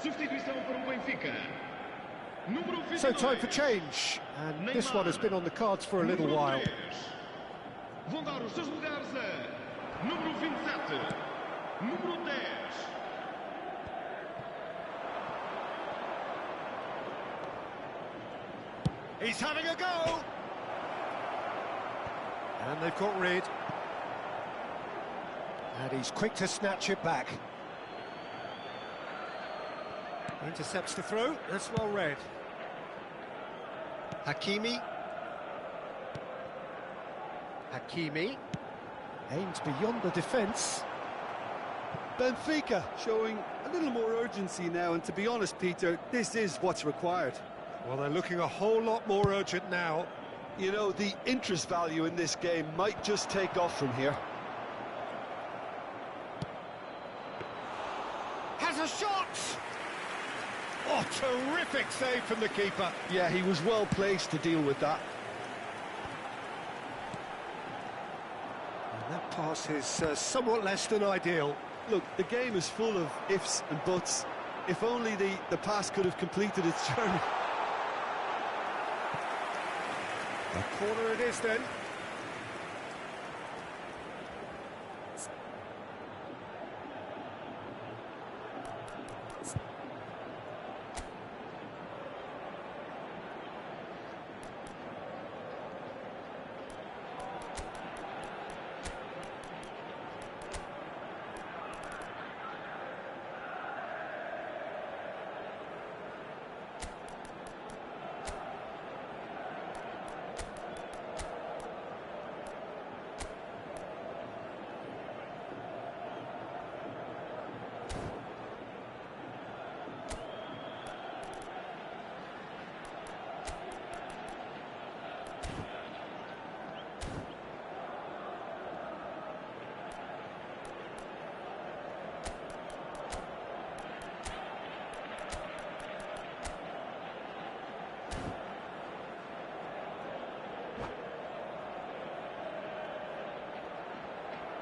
Substituição para o Benfica. Número 22. So time for change, and this one has been on the cards for a little while. Vão dar os seus lugares a número 27, número 10. He's having a go! And they've got rid. And he's quick to snatch it back. Intercepts the throw, that's well read. Hakimi. Hakimi. Aims beyond the defence. Benfica showing a little more urgency now, and to be honest, Peter, this is what's required. Well, they're looking a whole lot more urgent now. You know, the interest value in this game might just take off from here. Has a shot! Oh, terrific save from the keeper. Yeah, he was well placed to deal with that. pass is somewhat less than ideal. Look, the game is full of ifs and buts. If only the pass could have completed its journey. A corner it is then.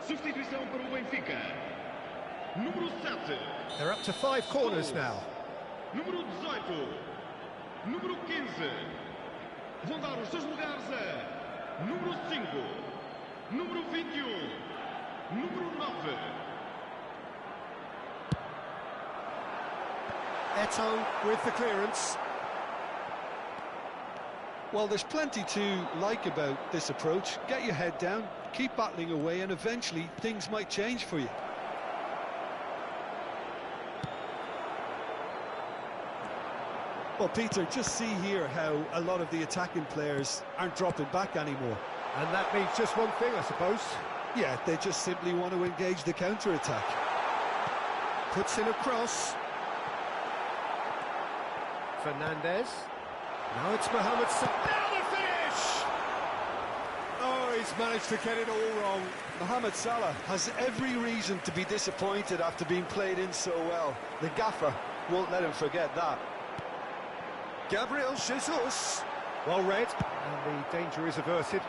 Substituição para o Benfica. Número 7. They're up to 5 corners now. Número 18. Número 15. Vão dar os seus lugares a número 5. Número 21. Número 9. Eto'o with the clearance. Well, there's plenty to like about this approach. Get your head down, keep battling away, and eventually things might change for you. Well, Peter, just see here how a lot of the attacking players aren't dropping back anymore. And that means just one thing, I suppose. Yeah, they just simply want to engage the counter-attack. Puts in a cross. Fernandez. Now it's Mohamed Salah. Now the finish! Oh, he's managed to get it all wrong. Mohamed Salah has every reason to be disappointed after being played in so well. The gaffer won't let him forget that. Gabriel Jesus. Well read, and the danger is averted.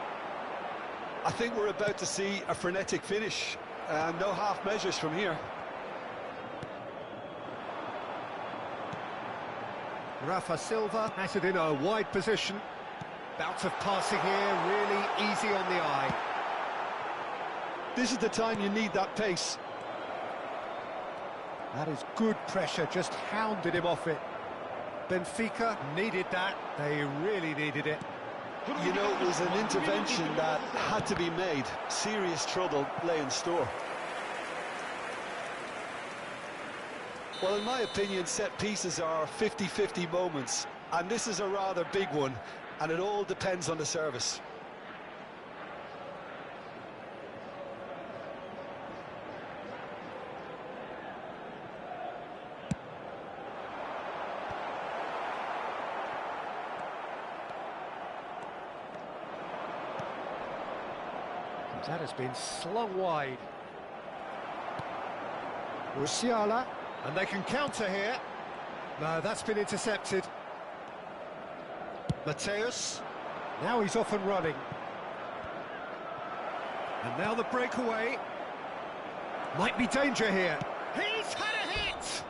I think we're about to see a frenetic finish. No half measures from here. Rafa Silva has it in a wide position. Bout of passing here, really easy on the eye. This is the time you need that pace. That is good pressure, just hounded him off it. Benfica needed that, they really needed it. You know, it was an intervention that had to be made. Serious trouble lay in store. Well, in my opinion, set pieces are 50-50 moments, and this is a rather big one, and it all depends on the service. That has been slung wide. Musiala. And they can counter here. No, that's been intercepted. Mateus. Now he's off and running. And now the breakaway. Might be danger here. He's had a hit!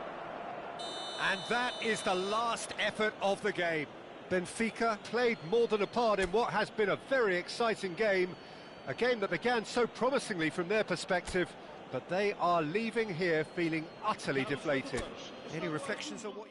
And that is the last effort of the game. Benfica played more than a part in what has been a very exciting game. A game that began so promisingly from their perspective, but they are leaving here feeling utterly deflated. Any reflections on what...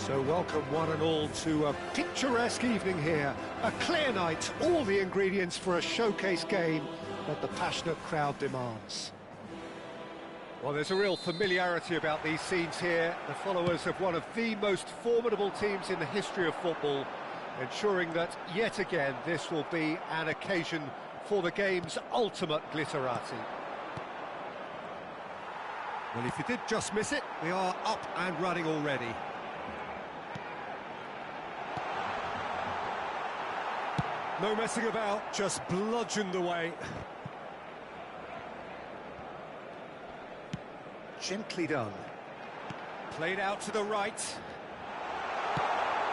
So welcome one and all to a picturesque evening here. A clear night, all the ingredients for a showcase game that the passionate crowd demands. Well, there's a real familiarity about these scenes here. The followers of one of the most formidable teams in the history of football, ensuring that, yet again, this will be an occasion for the game's ultimate glitterati. Well, if you did just miss it, we are up and running already. No messing about, just bludgeoned away. Gently done. Played out to the right.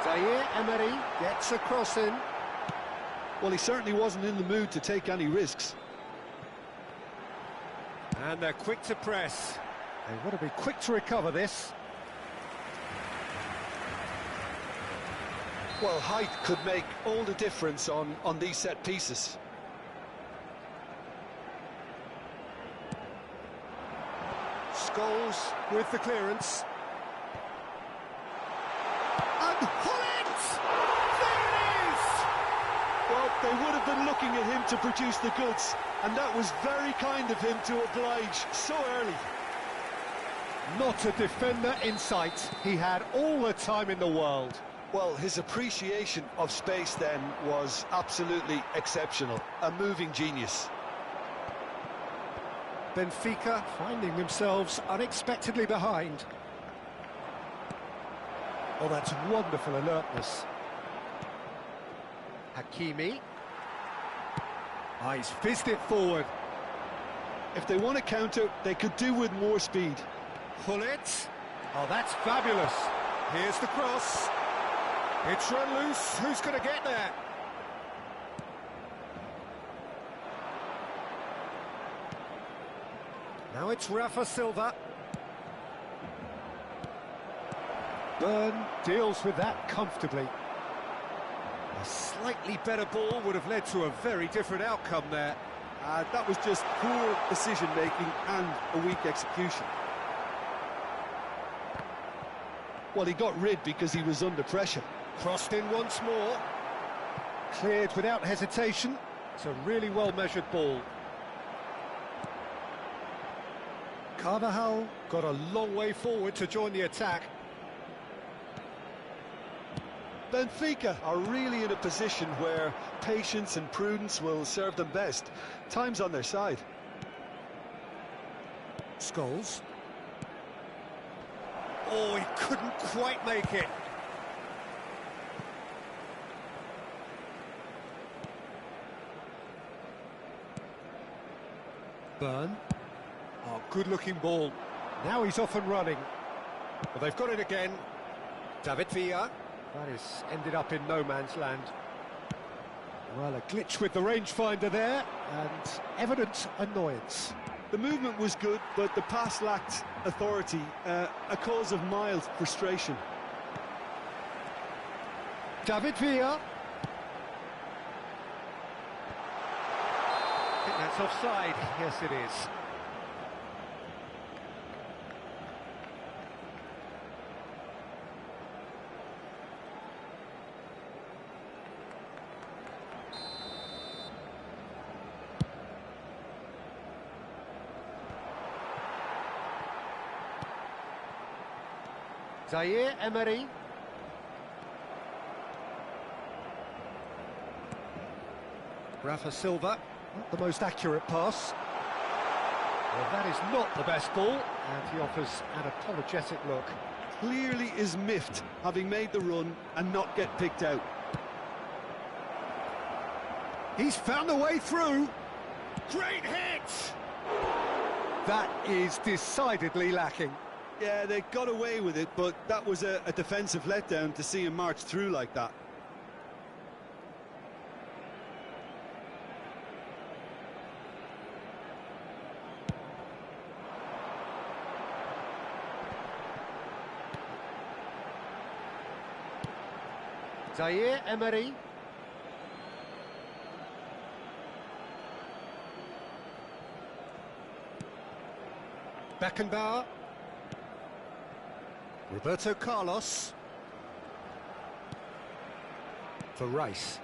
Zaire Emery gets a cross in. Well, he certainly wasn't in the mood to take any risks. And they're quick to press. They want to be quick to recover this. Well, height could make all the difference on these set pieces. Scholes with the clearance. And Hullet! There it is! Well, they would have been looking at him to produce the goods, and that was very kind of him to oblige so early. Not a defender in sight. He had all the time in the world. Well, his appreciation of space then was absolutely exceptional. A moving genius. Benfica finding themselves unexpectedly behind. Oh, that's wonderful alertness. Hakimi. Ah, he's fizzed it forward. If they want to counter, they could do with more speed. Hullet. Oh, that's fabulous. Here's the cross. It's run loose. Who's going to get there? Now it's Rafa Silva. Byrne deals with that comfortably. A slightly better ball would have led to a very different outcome there. That was just poor decision-making and a weak execution. Well, he got rid because he was under pressure. Crossed in once more. Cleared without hesitation. It's a really well-measured ball. Carvajal got a long way forward to join the attack. Benfica are really in a position where patience and prudence will serve them best. Time's on their side. Scholes. Oh, he couldn't quite make it. Byrne. Oh, good-looking ball. Now he's off and running. Well, they've got it again. David Villa. That is ended up in no man's land. Well, a glitch with the rangefinder there, and evident annoyance. The movement was good, but the pass lacked authority, a cause of mild frustration. David Villa. I think that's offside. Yes, it is. Zaire Emery. Rafa Silva, not the most accurate pass. Well, that is not the best ball, and he offers an apologetic look. Clearly is miffed, having made the run and not get picked out. He's found a way through. Great hit! That is decidedly lacking. Yeah, they got away with it, but that was a defensive letdown to see him march through like that. Zaire Emery. Beckenbauer. Roberto Carlos. for Rice.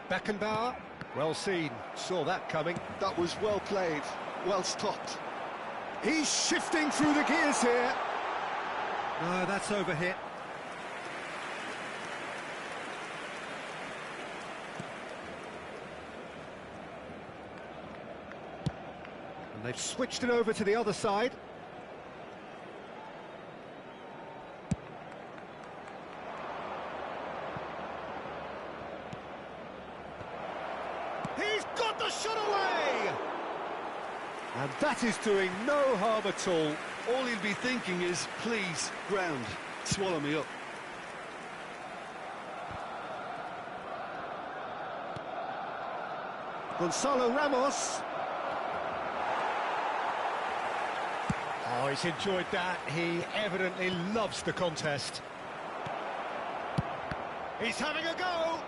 Beckenbauer, well seen, saw that coming. That was well played, well stopped. He's shifting through the gears here. No, that's overhit. And they've switched it over to the other side. He's got the shot away! And that is doing no harm at all. All he'll be thinking is, please, ground, swallow me up. Gonzalo Ramos. Oh, he's enjoyed that. He evidently loves the contest. He's having a go.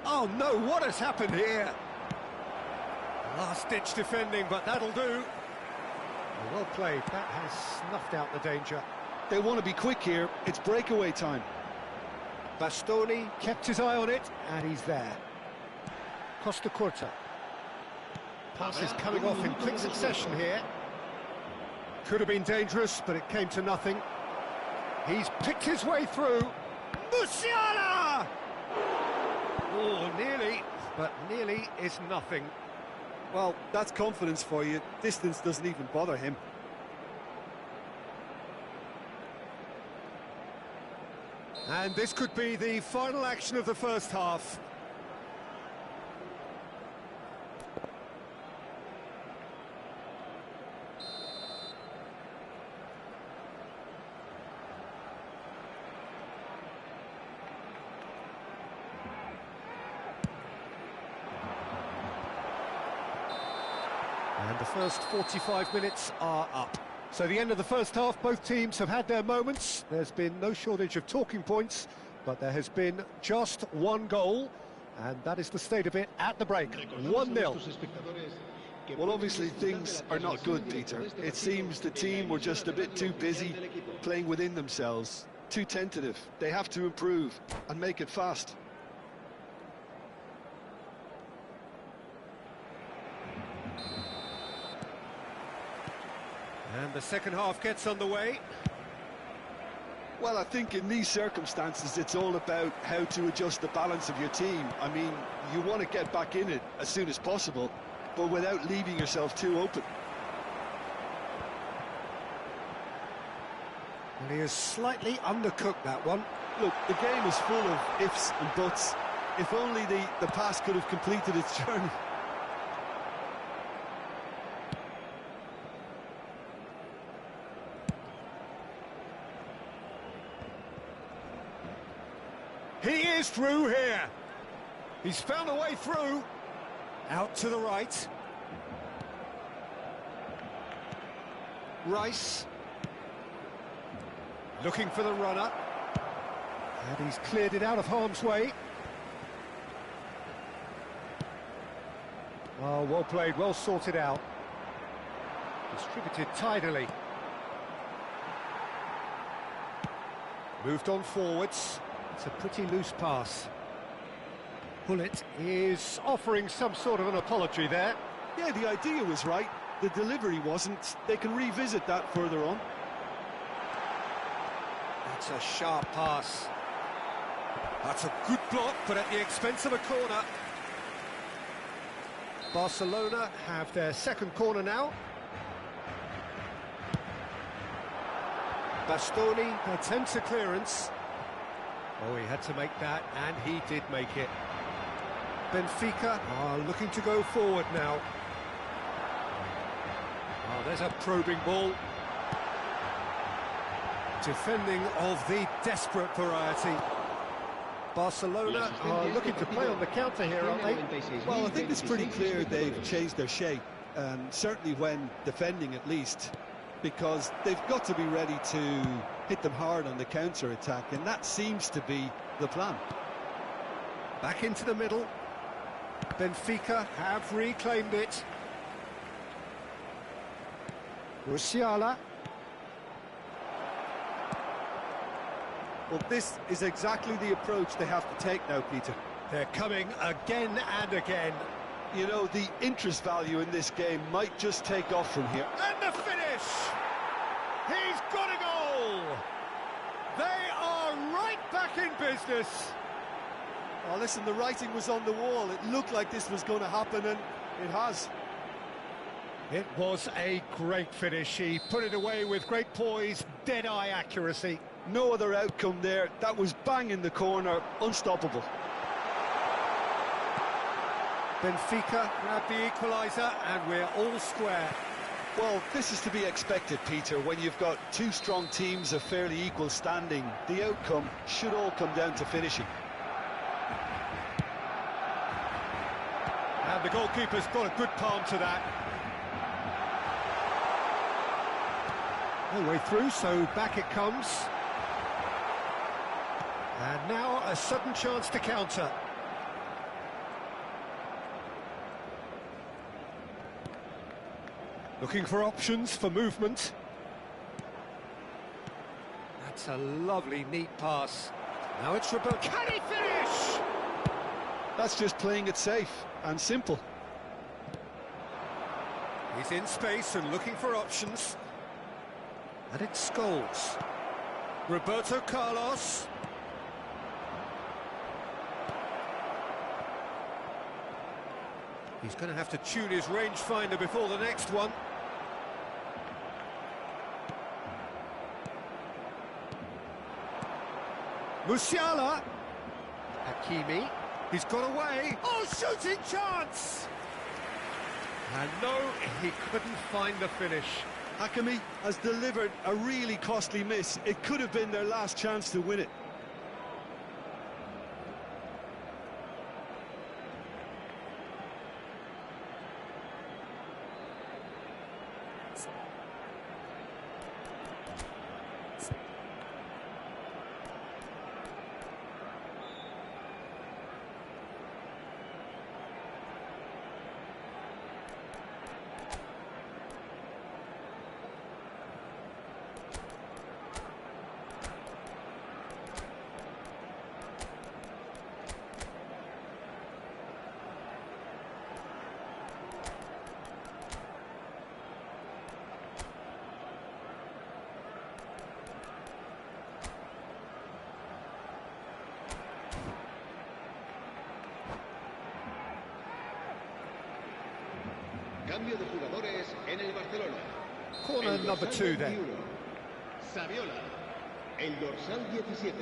Oh no, what has happened here? Last-ditch defending, but that'll do. Well played, that has snuffed out the danger. They want to be quick here, it's breakaway time. Bastoni kept his eye on it, and he's there. Costa Curta. Passes coming off in quick succession here. Could have been dangerous, but it came to nothing. He's picked his way through. Musiala! Oh, nearly, but nearly is nothing. Well, that's confidence for you. Distance doesn't even bother him. And this could be the final action of the first half. And the first 45 minutes are up. So the end of the first half, both teams have had their moments. There's been no shortage of talking points, but there has been just one goal, and that is the state of it at the break. 1-0. Well, obviously things are not good, Peter. It seems the team were just a bit too busy playing within themselves, too tentative. They have to improve and make it fast. And the second half gets underway. Well, I think in these circumstances, it's all about how to adjust the balance of your team. I mean, you want to get back in it as soon as possible, but without leaving yourself too open. And he has slightly undercooked that one. Look, the game is full of ifs and buts. If only the pass could have completed its journey. He is through here. He's found a way through. Out to the right. Rice. Looking for the runner. And he's cleared it out of harm's way. Oh, well played, well sorted out. Distributed tidily. Moved on forwards. It's a pretty loose pass. Bullet is offering some sort of an apology there. Yeah, the idea was right. The delivery wasn't. They can revisit that further on. That's a sharp pass. That's a good block, but at the expense of a corner. Barcelona have their second corner now. Bastoni attempts a clearance. Oh, he had to make that, and he did make it. Benfica are looking to go forward now. Oh, there's a probing ball. Defending of the desperate variety. Barcelona are looking to play on the counter here, aren't they? Well, I think it's pretty clear they've changed their shape, certainly when defending at least, because they've got to be ready to hit them hard on the counter-attack, and that seems to be the plan. Back into the middle. Benfica have reclaimed it. Musiala. Well, this is exactly the approach they have to take now, Peter. They're coming again and again. You know, the interest value in this game might just take off from here. And the finish! He's got a goal! They are right back in business. Oh, listen, the writing was on the wall. It looked like this was going to happen, and it has. It was a great finish. He put it away with great poise, dead-eye accuracy. No other outcome there. That was bang in the corner, unstoppable. Benfica grab the equaliser, and we're all square. Well, this is to be expected, Peter. When you've got two strong teams of fairly equal standing, the outcome should all come down to finishing. And the goalkeeper's got a good palm to that. No way through, so back it comes. And now a sudden chance to counter. Looking for options for movement. That's a lovely, neat pass. Now it's Roberto. Can he finish? That's just playing it safe and simple. He's in space and looking for options. And it's Scholes. Roberto Carlos. He's going to have to tune his rangefinder before the next one. Musiala. Hakimi. He's got away. Oh, shooting chance! And no, he couldn't find the finish. Hakimi has delivered a really costly miss. It could have been their last chance to win it. Cambio de jugadores en el Barcelona. Corner number 2 then. Saviola. El dorsal 17.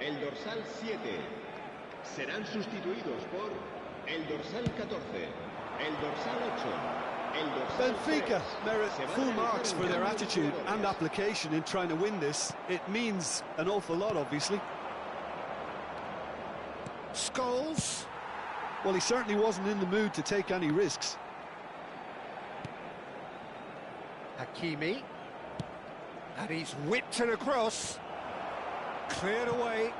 El dorsal 7. Serán sustituidos por el dorsal 14. El dorsal 8. El dorsal Benfica 3. merit Se va a full realizar marks un for their cambio de attitude jugadores. and application in trying to win this. It means an awful lot, obviously. Scholes. Well, he certainly wasn't in the mood to take any risks. Hakimi. And he's whipped it across. Cleared away.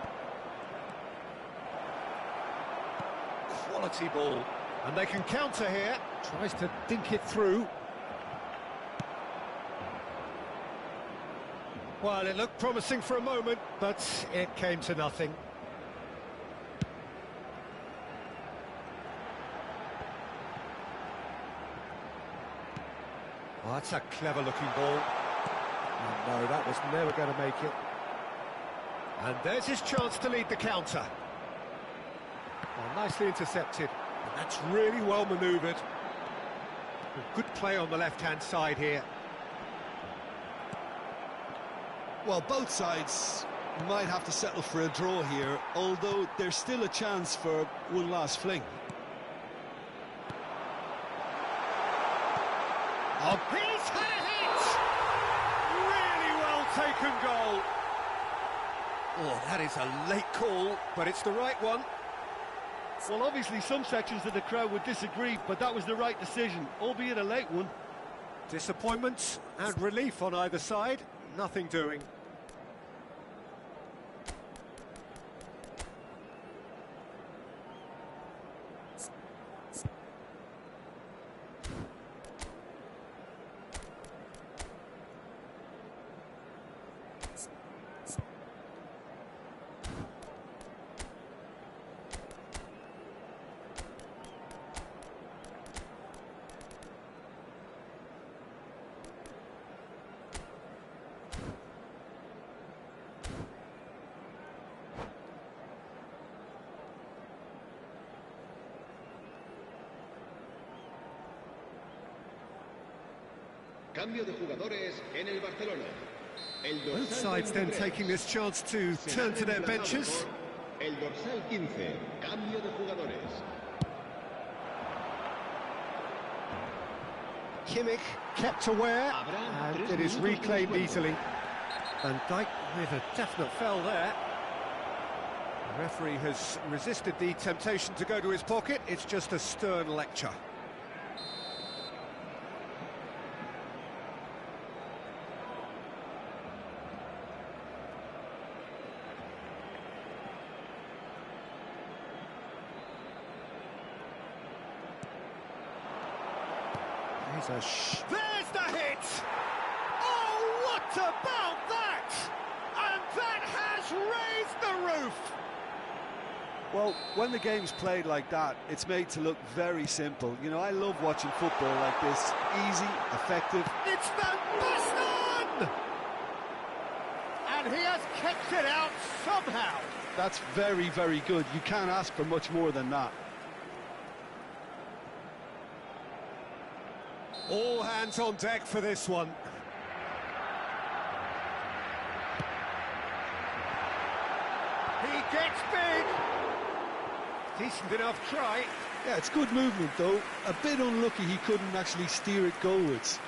Quality ball. And they can counter here. Tries to dink it through. Well, it looked promising for a moment, but it came to nothing. Oh, that's a clever-looking ball. Oh, no, that was never going to make it. And there's his chance to lead the counter. Oh, nicely intercepted. And that's really well manoeuvred. Good play on the left-hand side here. Well, both sides might have to settle for a draw here, although there's still a chance for one last fling. Oh, he's had a hit! Really well taken goal. Oh, that is a late call, but it's the right one. Well, obviously some sections of the crowd would disagree, but that was the right decision, albeit a late one. Disappointment and relief on either side. Nothing doing. Cambio de jugadores en el Barcelona. Both sides then taking this chance to turn to their benches. El dorsal 15, cambio de jugadores. Kimmich kept aware, and it is reclaimed easily. Van Dijk with a definite foul there. The referee has resisted the temptation to go to his pocket. It's just a stern lecture. There's the hit! Oh, what about that? And that has raised the roof! Well, when the game's played like that, it's made to look very simple. You know, I love watching football like this. Easy, effective. It's the Baston! And he has kept it out somehow. That's very, very good. You can't ask for much more than that. All hands on deck for this one. He gets big. Decent enough try. Yeah, it's good movement, though. A bit unlucky he couldn't actually steer it goalwards.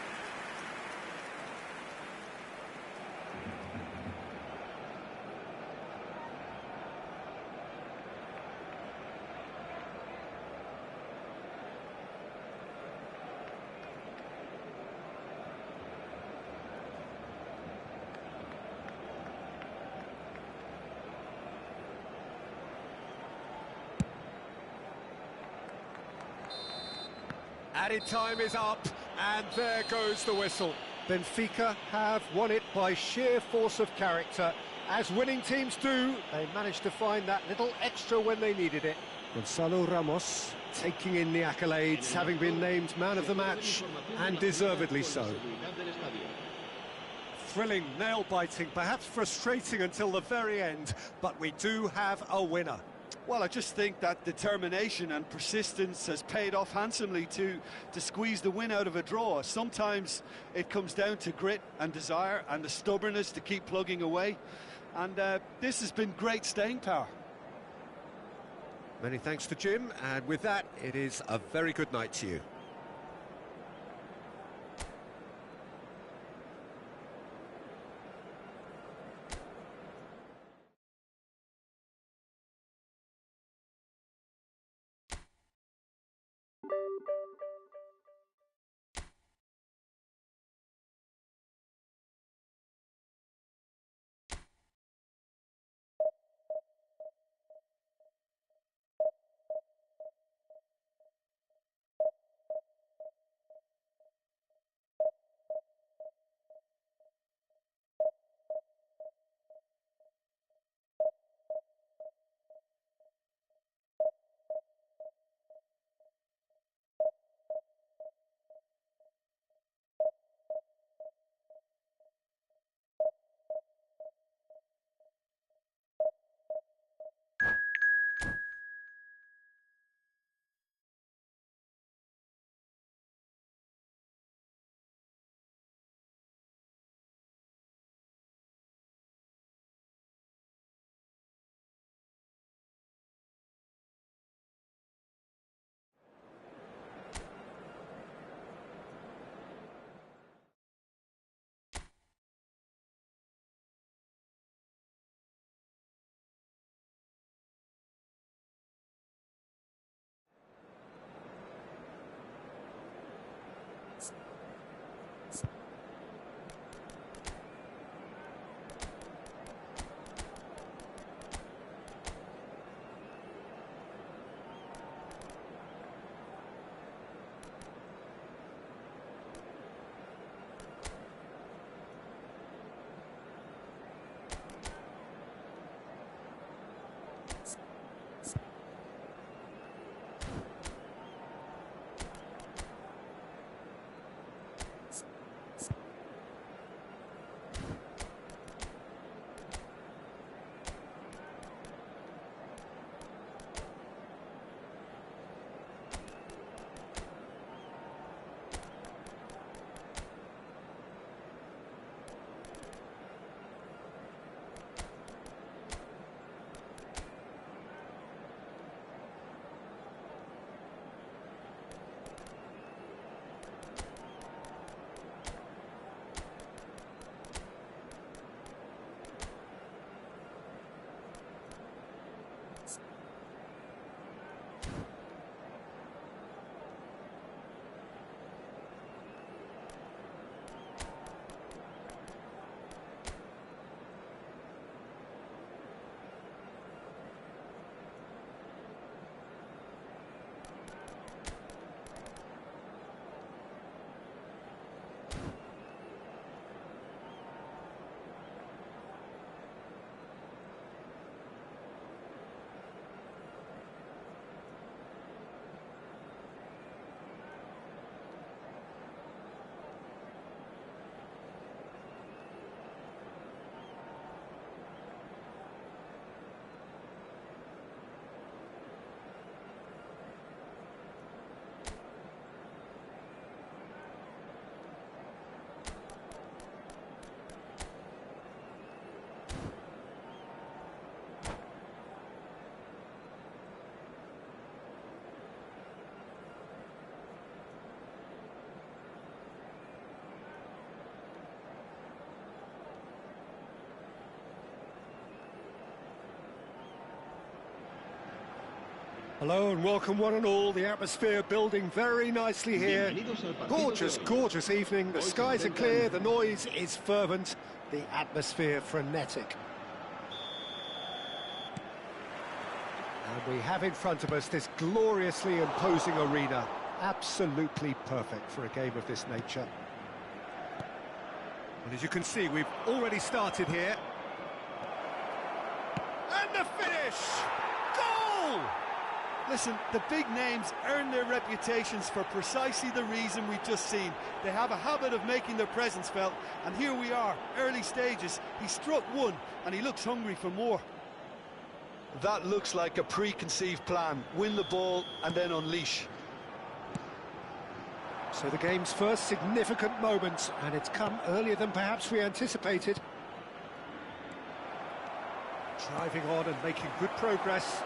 Added time is up, and there goes the whistle. Benfica have won it by sheer force of character. As winning teams do, they managed to find that little extra when they needed it. Gonzalo Ramos taking in the accolades, having been named man of the match, and deservedly so. Thrilling, nail-biting, perhaps frustrating until the very end, but we do have a winner. Well, I just think that determination and persistence has paid off handsomely to squeeze the win out of a draw. Sometimes it comes down to grit and desire and the stubbornness to keep plugging away. And this has been great staying power. Many thanks to Jim, and with that, it is a very good night to you. Hello and welcome one and all. The atmosphere building very nicely here. Gorgeous, gorgeous evening. The skies are clear, the noise is fervent, the atmosphere frenetic. And we have in front of us this gloriously imposing arena. Absolutely perfect for a game of this nature. And as you can see, we've already started here. And the finish! Goal! Listen, the big names earn their reputations for precisely the reason we've just seen. They have a habit of making their presence felt, and here we are, early stages. He struck one, and he looks hungry for more. That looks like a preconceived plan. Win the ball, and then unleash. So the game's first significant moment, and it's come earlier than perhaps we anticipated. Driving on and making good progress.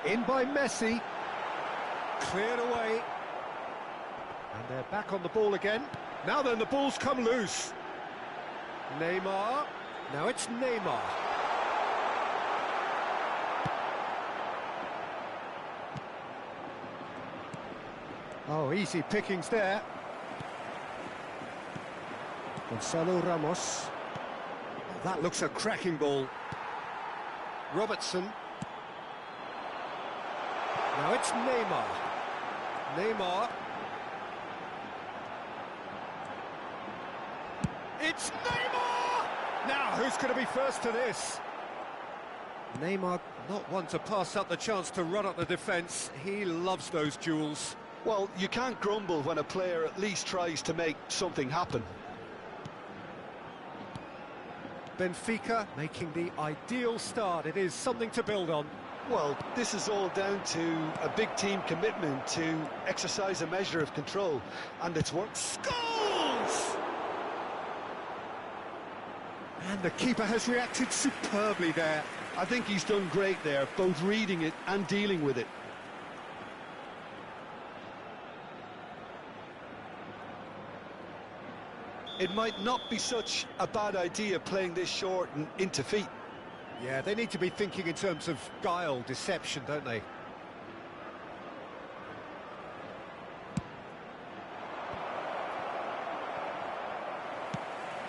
In by Messi. Cleared away. And they're back on the ball again. Now then, the ball's come loose. Neymar. Now it's Neymar. Oh, easy pickings there. Gonzalo Ramos. Oh, that looks a cracking ball. Robertson. Now it's Neymar. Neymar. It's Neymar! Now, who's going to be first to this? Neymar, not one to pass up the chance to run up the defence. He loves those duels. Well, you can't grumble when a player at least tries to make something happen. Benfica making the ideal start. It is something to build on. Well, this is all down to a big team commitment to exercise a measure of control, and it's worked. Scores! And the keeper has reacted superbly there. I think he's done great there, both reading it and dealing with it. It might not be such a bad idea playing this short and into feet. Yeah, they need to be thinking in terms of guile, deception, don't they?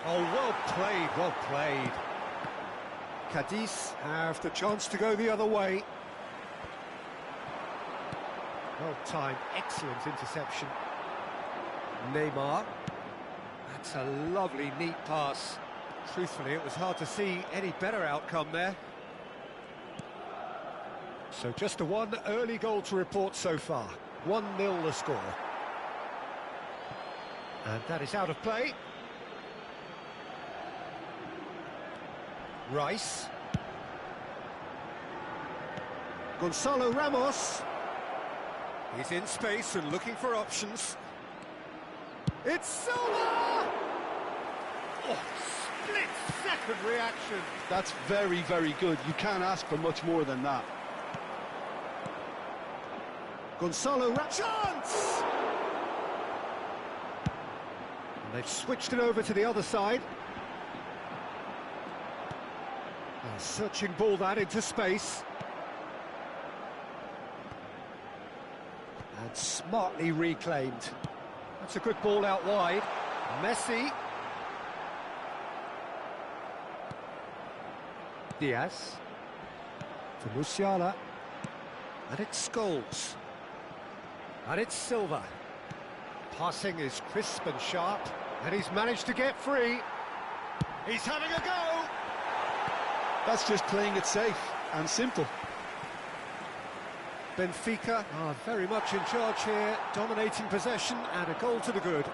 Oh, well played, well played. Cadiz have the chance to go the other way. Well timed, excellent interception. Neymar. That's a lovely, neat pass. Truthfully, it was hard to see any better outcome there. So just the one early goal to report so far. 1-0 the score. And that is out of play. Rice. Gonzalo Ramos. He's in space and looking for options. It's Silva! Oh, split-second reaction. That's very, very good. You can't ask for much more than that. Gonzalo Ramos. Chance! And they've switched it over to the other side. A searching ball that into space. And smartly reclaimed. That's a good ball out wide. Messi. Diaz. To Musiala. And it's Scholes. And it's Silva. Passing is crisp and sharp. And he's managed to get free. He's having a go. That's just playing it safe and simple. Benfica are very much in charge here, dominating possession and a goal to the good.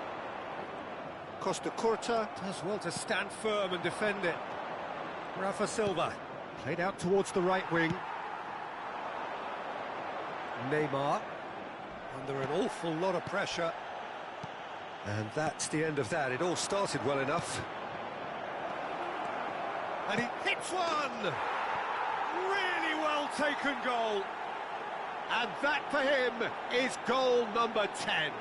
Costa Curta does well to stand firm and defend it. Rafa Silva played out towards the right wing. Neymar under an awful lot of pressure. And that's the end of that. It all started well enough. And he hits one! Really well taken goal. And that for him is goal number 10.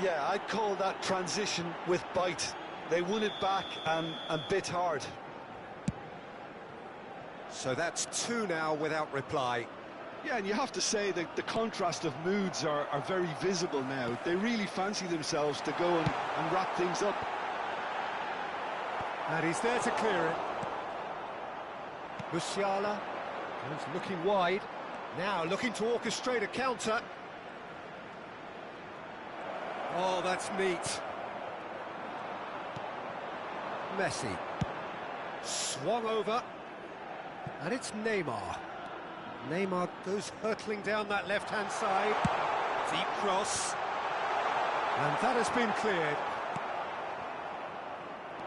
Yeah, I'd call that transition with bite. They won it back and bit hard. So that's two now without reply. Yeah, and you have to say that the contrast of moods are very visible now. They really fancy themselves to go and wrap things up. And he's there to clear it. Musiala is looking wide. Now looking to orchestrate a counter. Oh, that's neat. Messi. Swung over. And it's Neymar. Neymar goes hurtling down that left-hand side. Deep cross. And that has been cleared.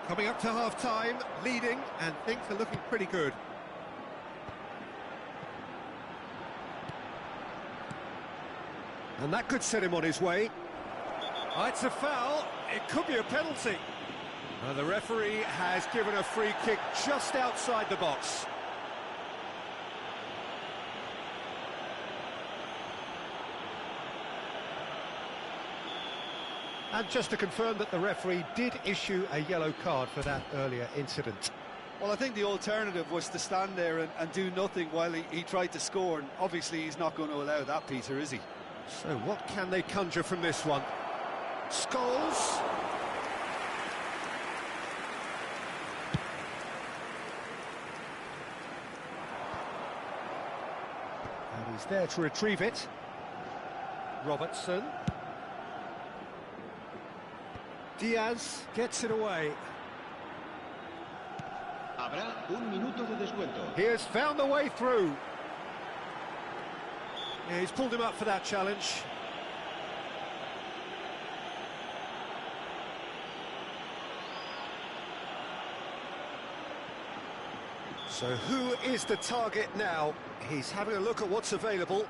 Coming up to half-time, leading, and things are looking pretty good. And that could set him on his way. Oh, it's a foul. It could be a penalty. The referee has given a free kick just outside the box. And just to confirm that the referee did issue a yellow card for that earlier incident. Well, I think the alternative was to stand there and do nothing while he tried to score, and obviously he's not going to allow that, Peter, is he? So what can they conjure from this one? Scholes. And he's there to retrieve it. Robertson. Diaz gets it away. Habrá un minuto de descuento. He has found the way through. Yeah, he's pulled him up for that challenge. So who is the target now? He's having a look at what's available.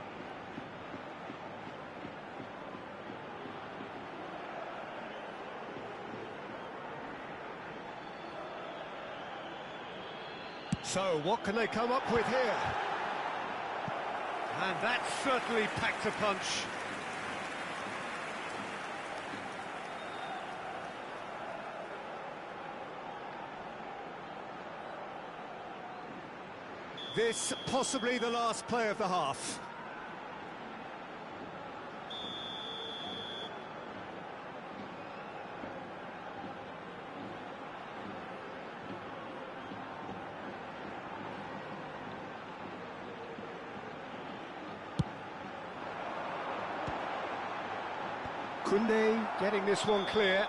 So, what can they come up with here? And that certainly packed a punch. This possibly the last play of the half. Koundé getting this one clear.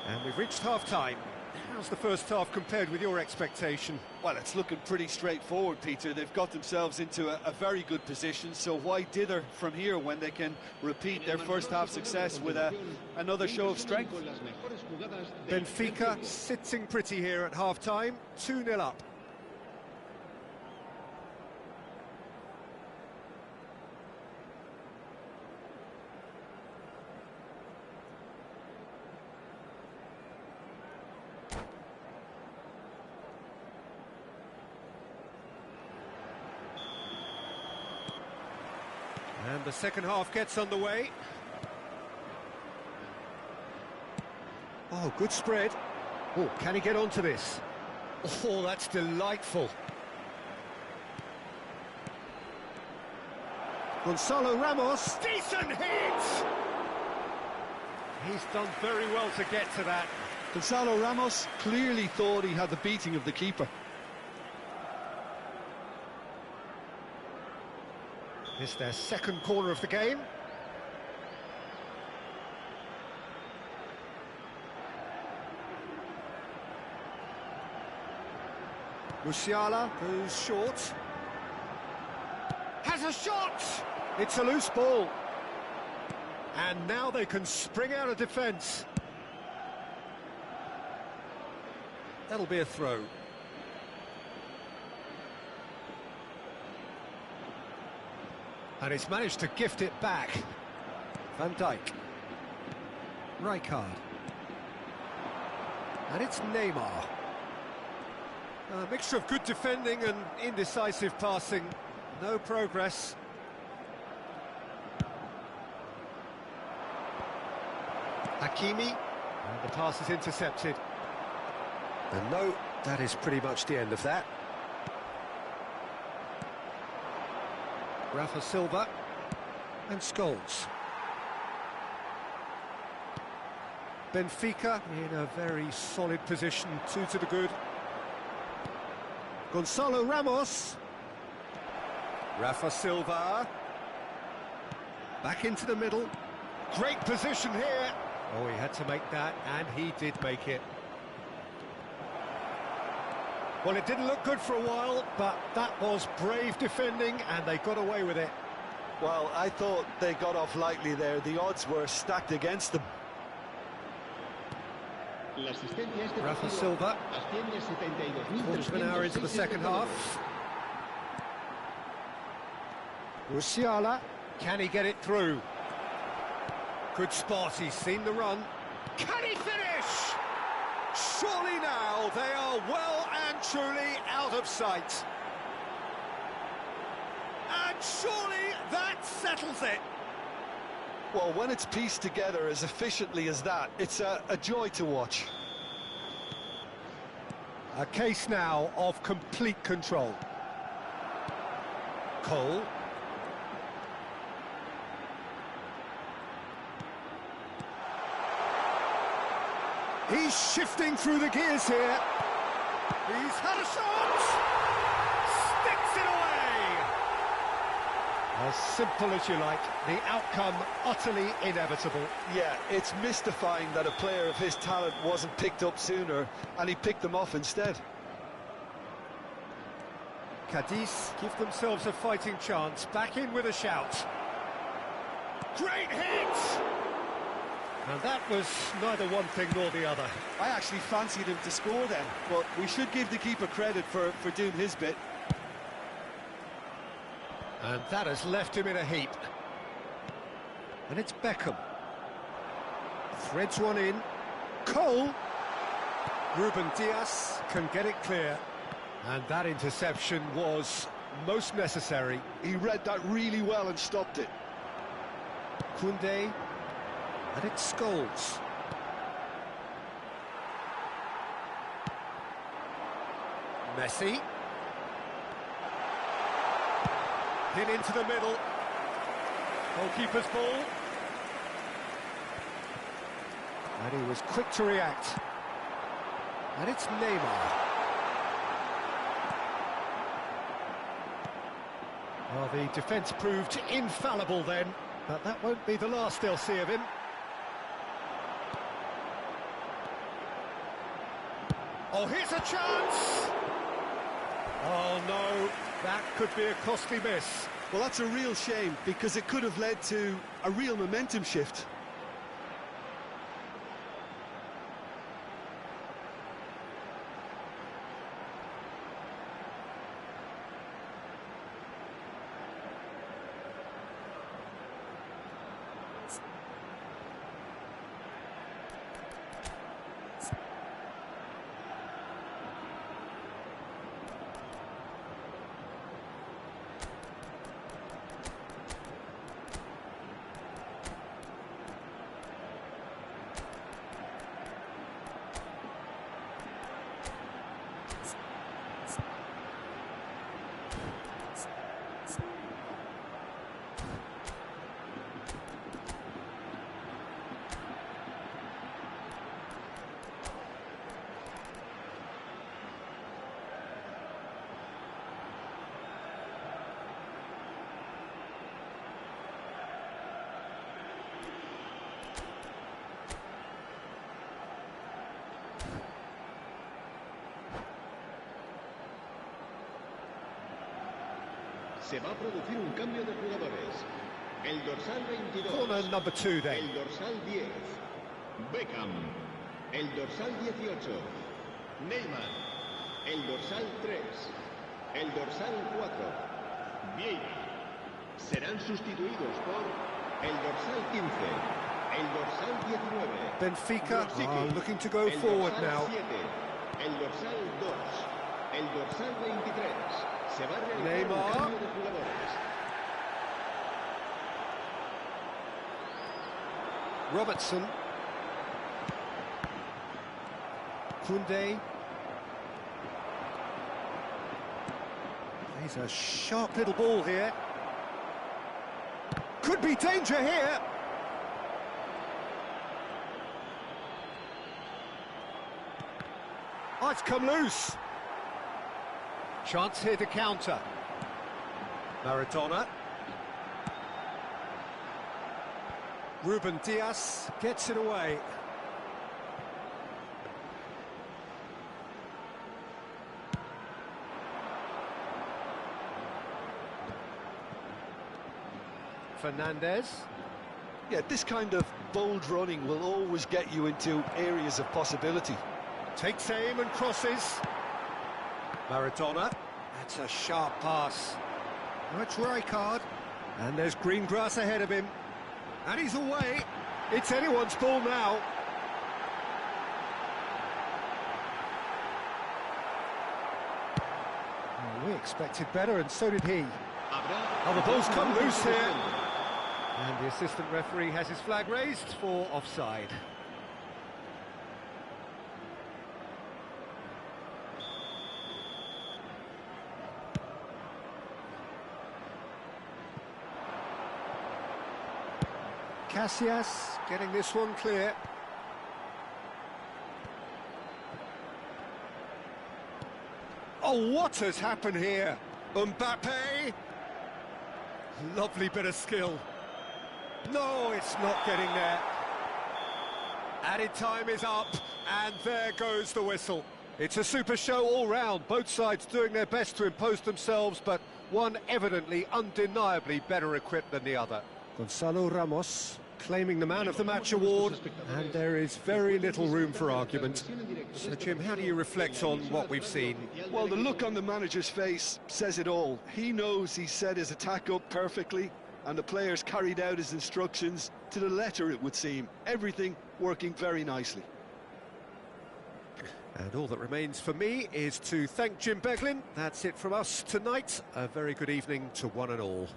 And we've reached half-time. How's the first half compared with your expectation? Well, it's looking pretty straightforward, Peter. They've got themselves into a very good position, so why dither from here when they can repeat their first half success with another show of strength? Benfica sitting pretty here at half-time, 2-0 up. And the second half gets underway. Oh, good spread. Oh, can he get onto this? Oh, that's delightful. Gonzalo Ramos, decent hit! He's done very well to get to that. Gonzalo Ramos clearly thought he had the beating of the keeper. It's their second corner of the game. Musiala goes short. Has a shot! It's a loose ball. And now they can spring out of defence. That'll be a throw. And he's managed to gift it back. Van Dijk. Rijkaard. And it's Neymar. A mixture of good defending and indecisive passing. No progress. Hakimi. And the pass is intercepted. And no, that is pretty much the end of that. Rafa Silva and Scholes. Benfica in a very solid position, 2 to the good. Gonzalo Ramos. Rafa Silva. Back into the middle. Great position here. Oh, he had to make that, and he did make it. Well, it didn't look good for a while, but that was brave defending, and they got away with it. Well, I thought they got off lightly there. The odds were stacked against them. Rafa Silva. Quarter of an hour into the second half. Musiala. Can he get it through? Good spot, he's seen the run. Can he finish? Surely now they are well and truly out of sight. And surely that settles it. Well, when it's pieced together as efficiently as that, it's a joy to watch. A case now of complete control. Cole. He's shifting through the gears here. He's had a shot! Sticks it away! As simple as you like, the outcome utterly inevitable. Yeah, it's mystifying that a player of his talent wasn't picked up sooner, and he picked them off instead. Cadiz give themselves a fighting chance, back in with a shout. Great hit! And that was neither one thing nor the other. I actually fancied him to score then, but we should give the keeper credit for doing his bit. And that has left him in a heap. And it's Beckham. Threads one in. Cole. Ruben Dias can get it clear. And that interception was most necessary. He read that really well and stopped it. Koundé. And it's Scholes. Messi. Hit into the middle. Goalkeeper's ball. And he was quick to react. And it's Neymar. Well, the defence proved infallible then, but that won't be the last they'll see of him. Oh, here's a chance! Oh, no, that could be a costly miss. Well, that's a real shame, because it could have led to a real momentum shift. Se va a producir un cambio de jugadores. El dorsal 22. Corner number 2 then. El dorsal 10. Beckham. El dorsal 18. Neymar. El dorsal 3. El dorsal 4. Vieira. Serán sustituidos por el dorsal 15. El dorsal 19. Benfica are looking to go el forward dorsal now. 7. El dorsal 2. El dorsal 23. Se va a realizar Neymar. un cambio de jugadores. Robertson. Koundé. He's a sharp little ball here. Could be danger here. Oh, it's come loose. Chance here to counter. Maradona. Ruben Diaz gets it away. Fernandez. Yeah, this kind of bold running will always get you into areas of possibility. Takes aim and crosses. Maradona. That's a sharp pass. That's right card. And there's green grass ahead of him. And he's away. It's anyone's ball now. Oh, we expected better, and so did he. Oh, the ball's come loose here. And the assistant referee has his flag raised for offside. Casillas getting this one clear. Oh, what has happened here? Mbappe! Lovely bit of skill. No, it's not getting there. Added time is up, and there goes the whistle. It's a super show all round, both sides doing their best to impose themselves, but one evidently, undeniably better equipped than the other. Gonzalo Ramos claiming the Man of the Match award, and there is very little room for argument. So, Jim, how do you reflect on what we've seen? Well, the look on the manager's face says it all. He knows he set his attack up perfectly, and the players carried out his instructions to the letter, it would seem. Everything working very nicely. And all that remains for me is to thank Jim Beglin. That's it from us tonight. A very good evening to one and all.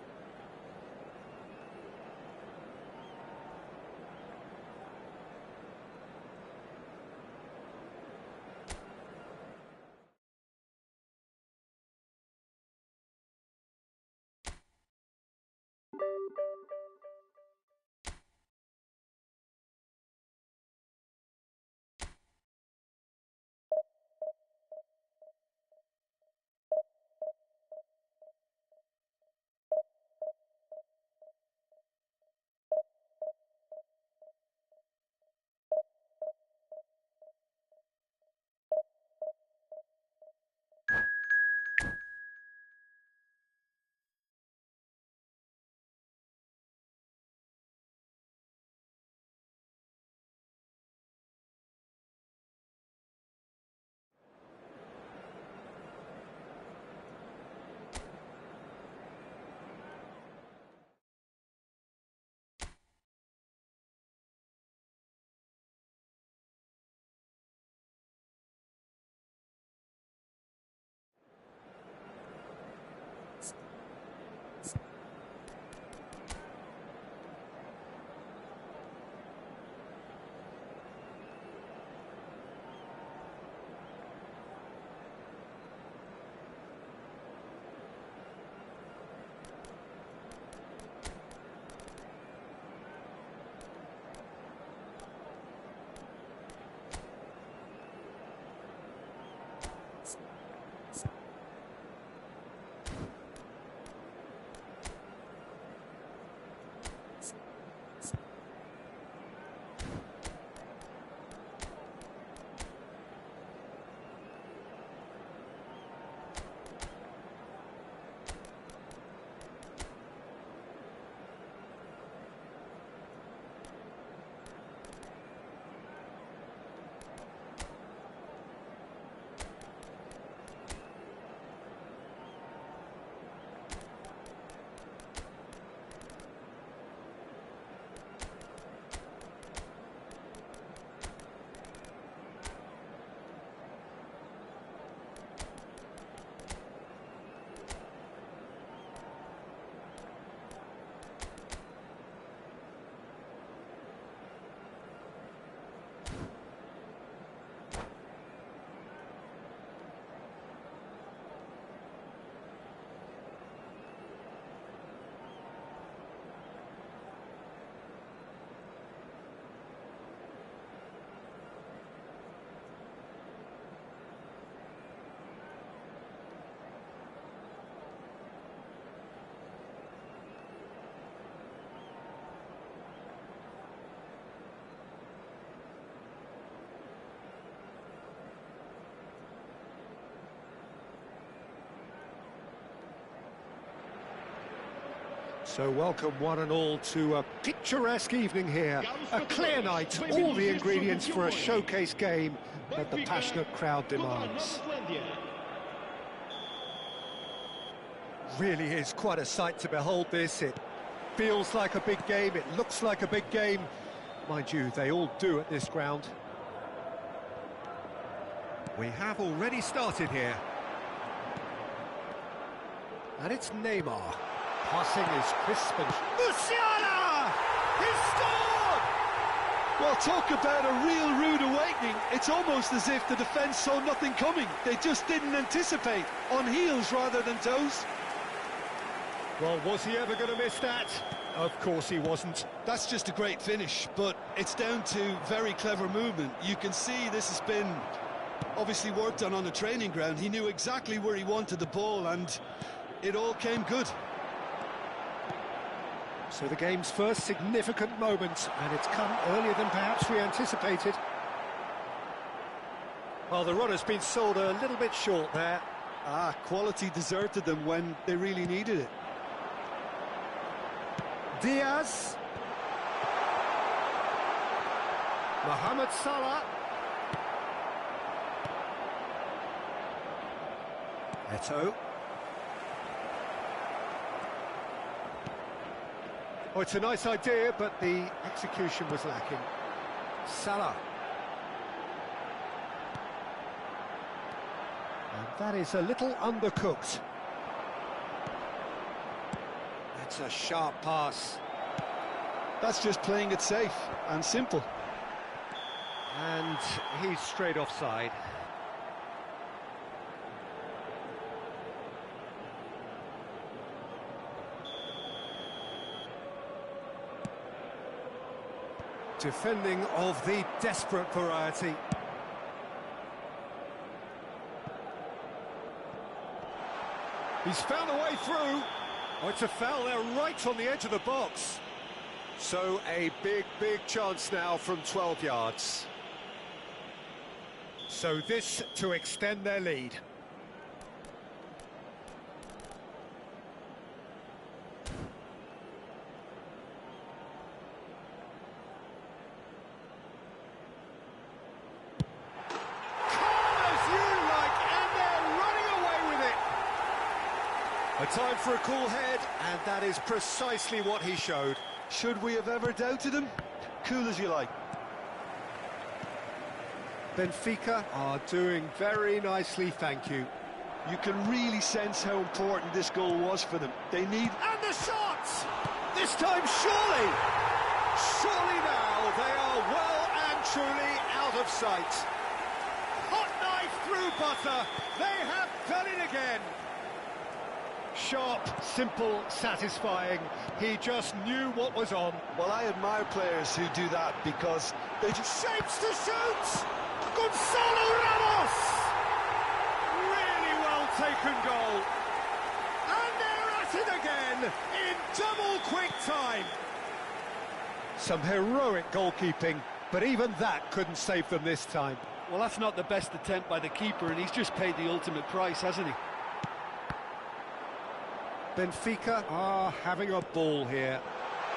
So welcome one and all to a picturesque evening here. A clear night, all the ingredients for a showcase game that the passionate crowd demands. Really is quite a sight to behold this. It feels like a big game, it looks like a big game. Mind you, they all do at this ground. We have already started here. And it's Neymar. Passing is crisp and... Musiala! He's scored! Well, talk about a real rude awakening. It's almost as if the defence saw nothing coming. They just didn't anticipate, on heels rather than toes. Well, was he ever going to miss that? Of course he wasn't. That's just a great finish, but it's down to very clever movement. You can see this has been obviously worked on the training ground. He knew exactly where he wanted the ball, and it all came good. So the game's first significant moment, and it's come earlier than perhaps we anticipated. Well, the run has been sold a little bit short there. Quality deserted them when they really needed it. Diaz. Mohamed Salah. Eto'o. Oh, it's a nice idea, but the execution was lacking. Salah. And that is a little undercooked. That's a sharp pass. That's just playing it safe and simple. And he's straight offside. Defending of the desperate variety. He's found a way through. Oh, it's a foul there right on the edge of the box. So a big chance now from 12 yards. So this to extend their lead. A time for a cool head, and that is precisely what he showed. Should we have ever doubted him? Cool as you like. Benfica are doing very nicely, thank you. You can really sense how important this goal was for them. They need... And the shot! This time, surely! Surely now, they are well and truly out of sight. Hot knife through butter. They have done it again. Sharp, simple, satisfying. He just knew what was on. Well, I admire players who do that because they just... Shapes to shoot! Gonzalo Ramos! Really well taken goal. And they're at it again in double quick time. Some heroic goalkeeping, but even that couldn't save them this time. Well, that's not the best attempt by the keeper, and he's just paid the ultimate price, hasn't he? Benfica are having a ball here.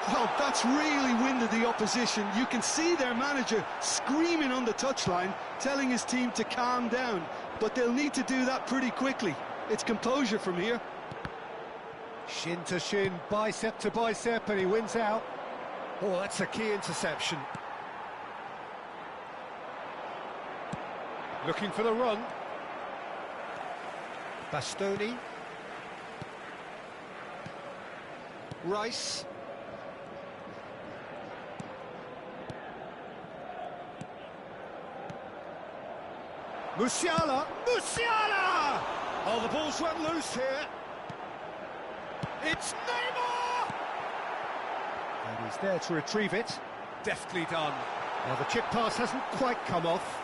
Well, that's really winded the opposition. You can see their manager screaming on the touchline, telling his team to calm down. But they'll need to do that pretty quickly. It's composure from here. Shin to shin, bicep to bicep, and he wins out. Oh, that's a key interception. Looking for the run. Bastoni. Rice. Musiala! Musiala! Oh, the ball's run loose here. It's Neymar! And he's there to retrieve it. Deftly done. Now the chip pass hasn't quite come off.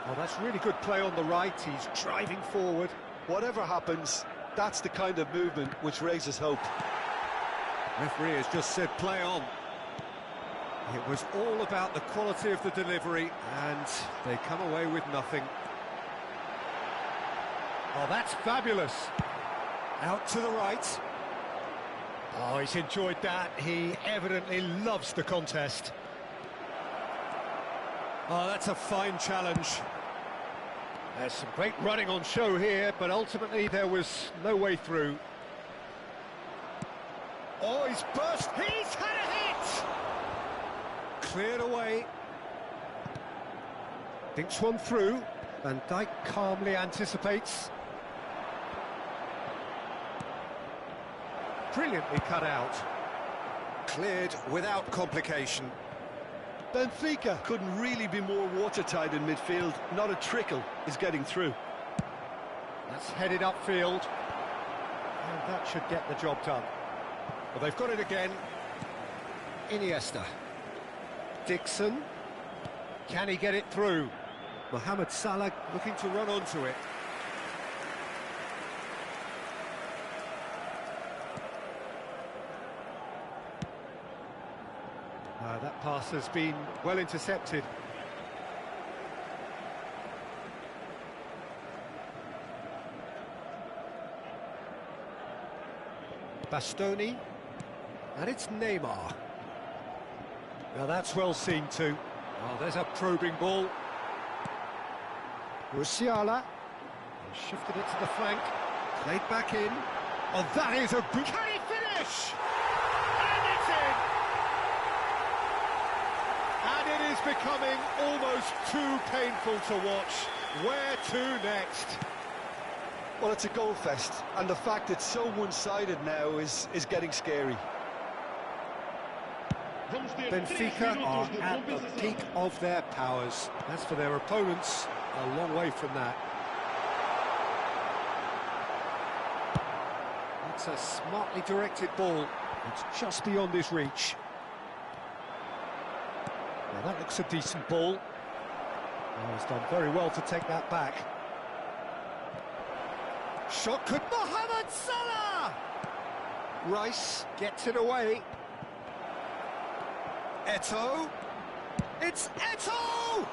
Oh, that's really good play on the right. He's driving forward. Whatever happens, that's the kind of movement which raises hope. Referee has just said play on. It was all about the quality of the delivery, and they come away with nothing. Oh, that's fabulous. Out to the right. Oh, he's enjoyed that. He evidently loves the contest. Oh, that's a fine challenge. There's some great running on show here, but ultimately there was no way through. Oh, he's burst. He's had a hit! Cleared away. Thinks one through. Van Dijk calmly anticipates. Brilliantly cut out. Cleared without complication. Benfica couldn't really be more watertight in midfield. Not a trickle is getting through. That's headed upfield. And that should get the job done. Well, they've got it again. Iniesta. Dixon. Can he get it through? Mohamed Salah looking to run onto it. That pass has been well intercepted. Bastoni. And it's Neymar. Now that's well seen too. Oh, there's a probing ball. Musiala. Shifted it to the flank. Played back in. Oh, that is a... Can he finish? And it's in! And it is becoming almost too painful to watch. Where to next? Well, it's a goal fest, and the fact it's so one-sided now is getting scary. Benfica are at the peak of their powers. As for their opponents, a long way from that. It's a smartly directed ball. It's just beyond his reach. Now that looks a decent ball. Oh, he's done very well to take that back. Shot could... Mohamed Salah! Rice gets it away. Eto'o. It's Eto'o!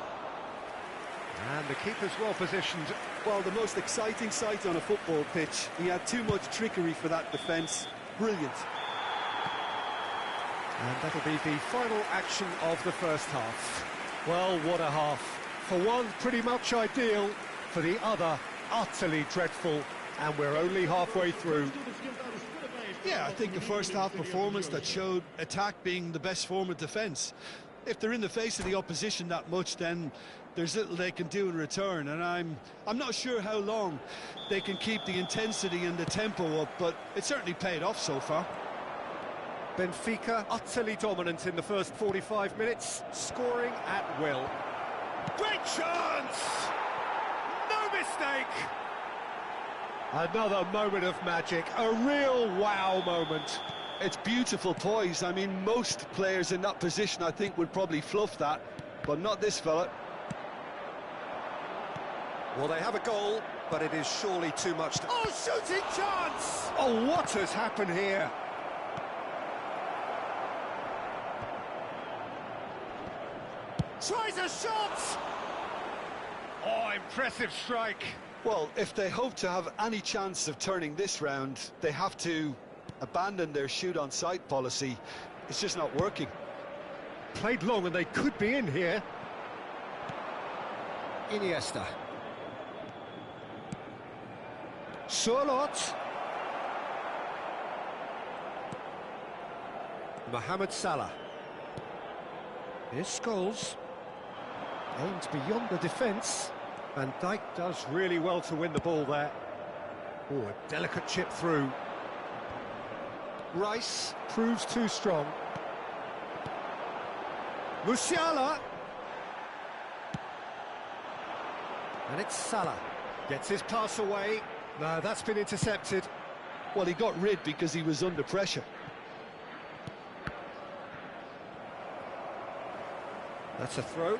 And the keeper's well positioned. Well, the most exciting sight on a football pitch. He had too much trickery for that defence. Brilliant. And that'll be the final action of the first half. Well, what a half. For one, pretty much ideal. For the other, utterly dreadful. And we're only halfway through. Yeah, I think a first-half performance that showed attack being the best form of defence. If they're in the face of the opposition that much, then there's little they can do in return, and I'm not sure how long they can keep the intensity and the tempo up, but it certainly paid off so far. Benfica utterly dominant in the first 45 minutes, scoring at will. Great chance! No mistake! Another moment of magic, a real wow moment. It's beautiful poise. I mean, most players in that position, I think, would probably fluff that, but not this fella. Well, they have a goal, but it is surely too much to... Oh, shooting chance! Oh, what has happened here? Tries a shot! Oh, impressive strike. Well, if they hope to have any chance of turning this round, they have to abandon their shoot-on-sight policy. It's just not working. Played long and they could be in here. Iniesta. Surlot. Mohamed Salah. Here's Scholes. Aims beyond the defence. Van Dijk does really well to win the ball there. Oh, a delicate chip through. Rice proves too strong. Musiala. And it's Salah. Gets his pass away. No, that's been intercepted. Well, he got rid because he was under pressure. That's a throw.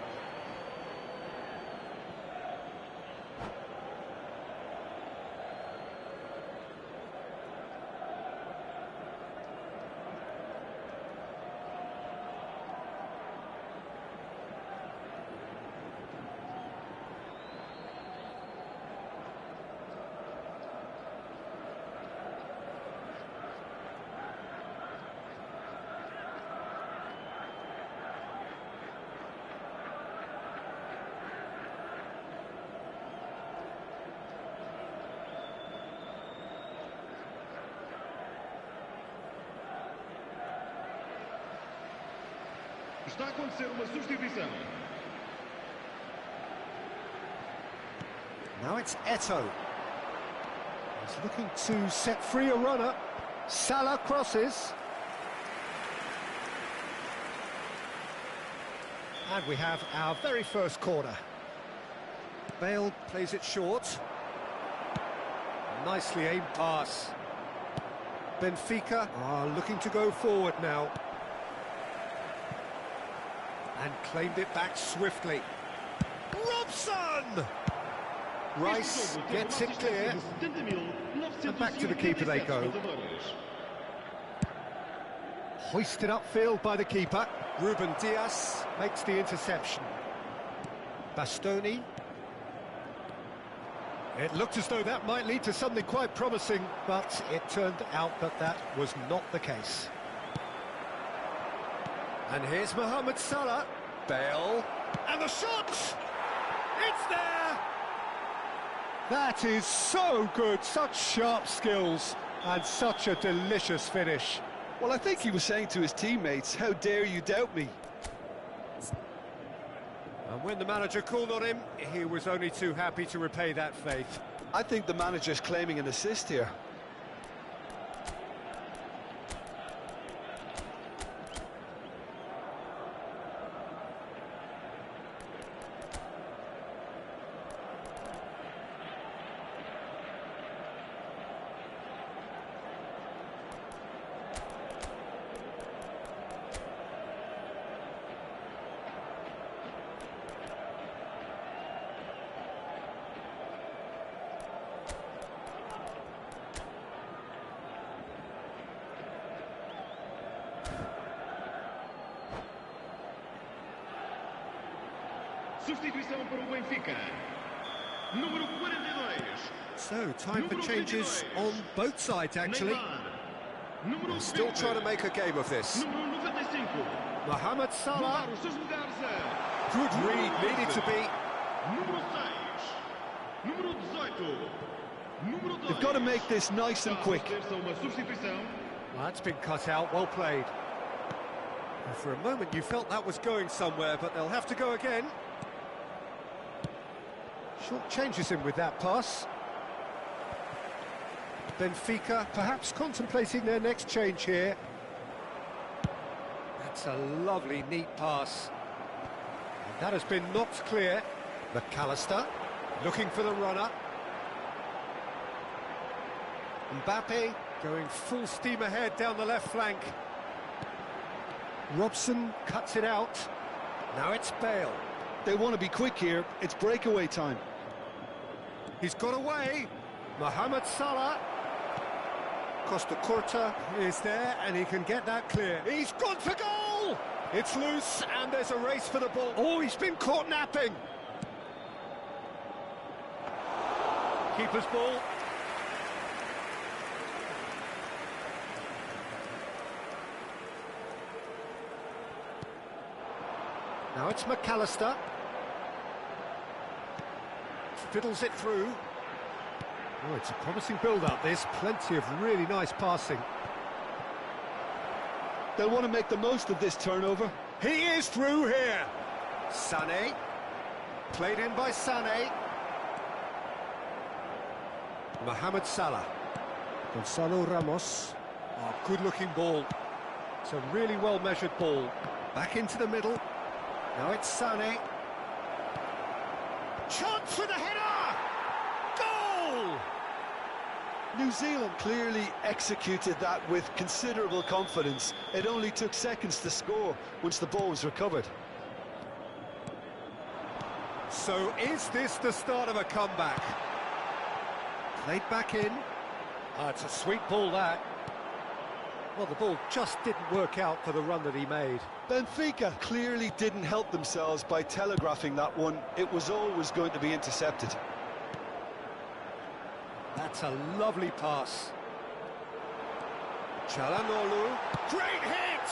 Está a acontecer uma substituição. Now it's Eto'o. He's looking to set free a runner. Salah crosses. And we have our very first corner. Bale plays it short. Nicely aimed pass. Benfica are looking to go forward now. And claimed it back swiftly. Robson! Rice gets it clear. And back to the keeper they go. Hoisted upfield by the keeper. Ruben Dias makes the interception. Bastoni. It looked as though that might lead to something quite promising, but it turned out that that was not the case. And here's Mohamed Salah. Bale. And the shot! It's there! That is so good, such sharp skills, and such a delicious finish. Well, I think he was saying to his teammates, how dare you doubt me? And when the manager called on him, he was only too happy to repay that faith. I think the manager's claiming an assist here. Substituição para o Benfica. Número 42. So, time for changes on both sides, actually. Número Still trying to make a game of this. Número 95. Mohamed Salah. Mudar os seus lugares a Good read, needed to be. número 6. Número 18. Número 2. They've got to make this nice and quick. Uma substituição. Well, that's been cut out, well played. And for a moment you felt that was going somewhere, but they'll have to go again. Short changes him with that pass. Benfica perhaps contemplating their next change here. That's a lovely, neat pass. And that has been knocked clear. McAllister looking for the runner. Mbappe going full steam ahead down the left flank. Robson cuts it out. Now it's Bale. They want to be quick here. It's breakaway time. He's got away. Mohamed Salah. Costa Curta is there and he can get that clear. He's gone for goal! It's loose and there's a race for the ball. Oh, he's been caught napping. Keeper's ball. Now it's McAllister. Fiddles it through. Oh, it's a promising build-up, this. Plenty of really nice passing. They'll want to make the most of this turnover. He is through here. Sané. Played in by Sané. Mohamed Salah. Gonzalo Ramos. Oh, good-looking ball. It's a really well-measured ball. Back into the middle. Now it's Sané. Chance for the header! Goal! New Zealand clearly executed that with considerable confidence. It only took seconds to score once the ball was recovered. So is this the start of a comeback? Played back in. It's a sweet ball, that. Well, the ball just didn't work out for the run that he made. Benfica clearly didn't help themselves by telegraphing that one. It was always going to be intercepted. That's a lovely pass. Çalhanoğlu. Great hit!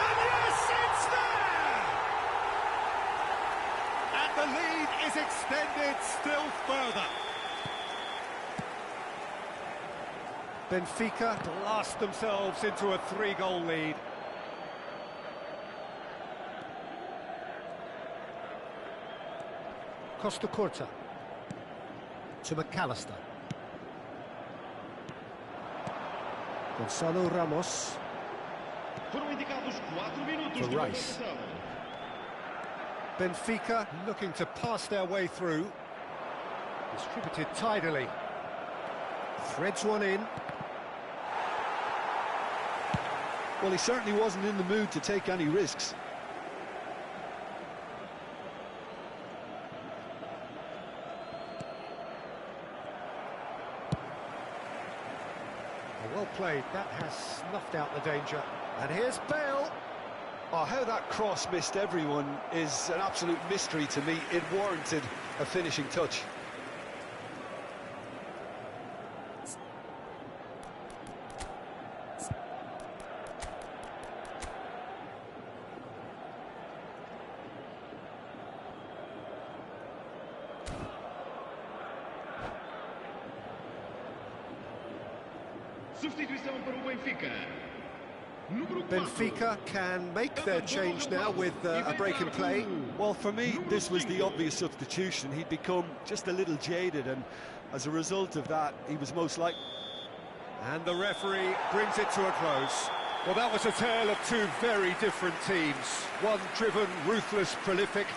And yes, it's there! And the lead is extended still further. Benfica blast themselves into a 3-goal lead. Costa Curta. To McAllister. Gonzalo Ramos. Foram indicados 4 minutos For de Rice. compensação. Benfica looking to pass their way through. Distributed tidily. Threads one in. Well, he certainly wasn't in the mood to take any risks. Well played, that has snuffed out the danger. And here's Bale. Oh, how that cross missed everyone is an absolute mystery to me. It warranted a finishing touch. Substituição para o Benfica. Número 4. Benfica can make their change now with a break in play. Well, for me, this was the obvious substitution. He'd become just a little jaded, and as a result of that, he was most likely... And the referee brings it to a close. Well, that was a tale of two very different teams. One driven, ruthless, prolific.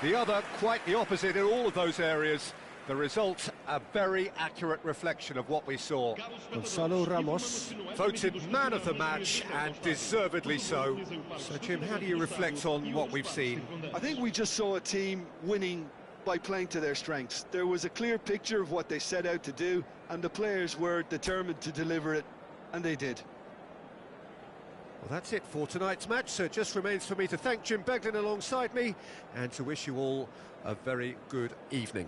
The other quite the opposite in all of those areas. The result, a very accurate reflection of what we saw. Gonzalo Ramos voted man of the match, and deservedly so. So, Jim, how do you reflect on what we've seen? I think we just saw a team winning by playing to their strengths. There was a clear picture of what they set out to do, and the players were determined to deliver it, and they did. Well, that's it for tonight's match, so it just remains for me to thank Jim Beglin alongside me, and to wish you all a very good evening.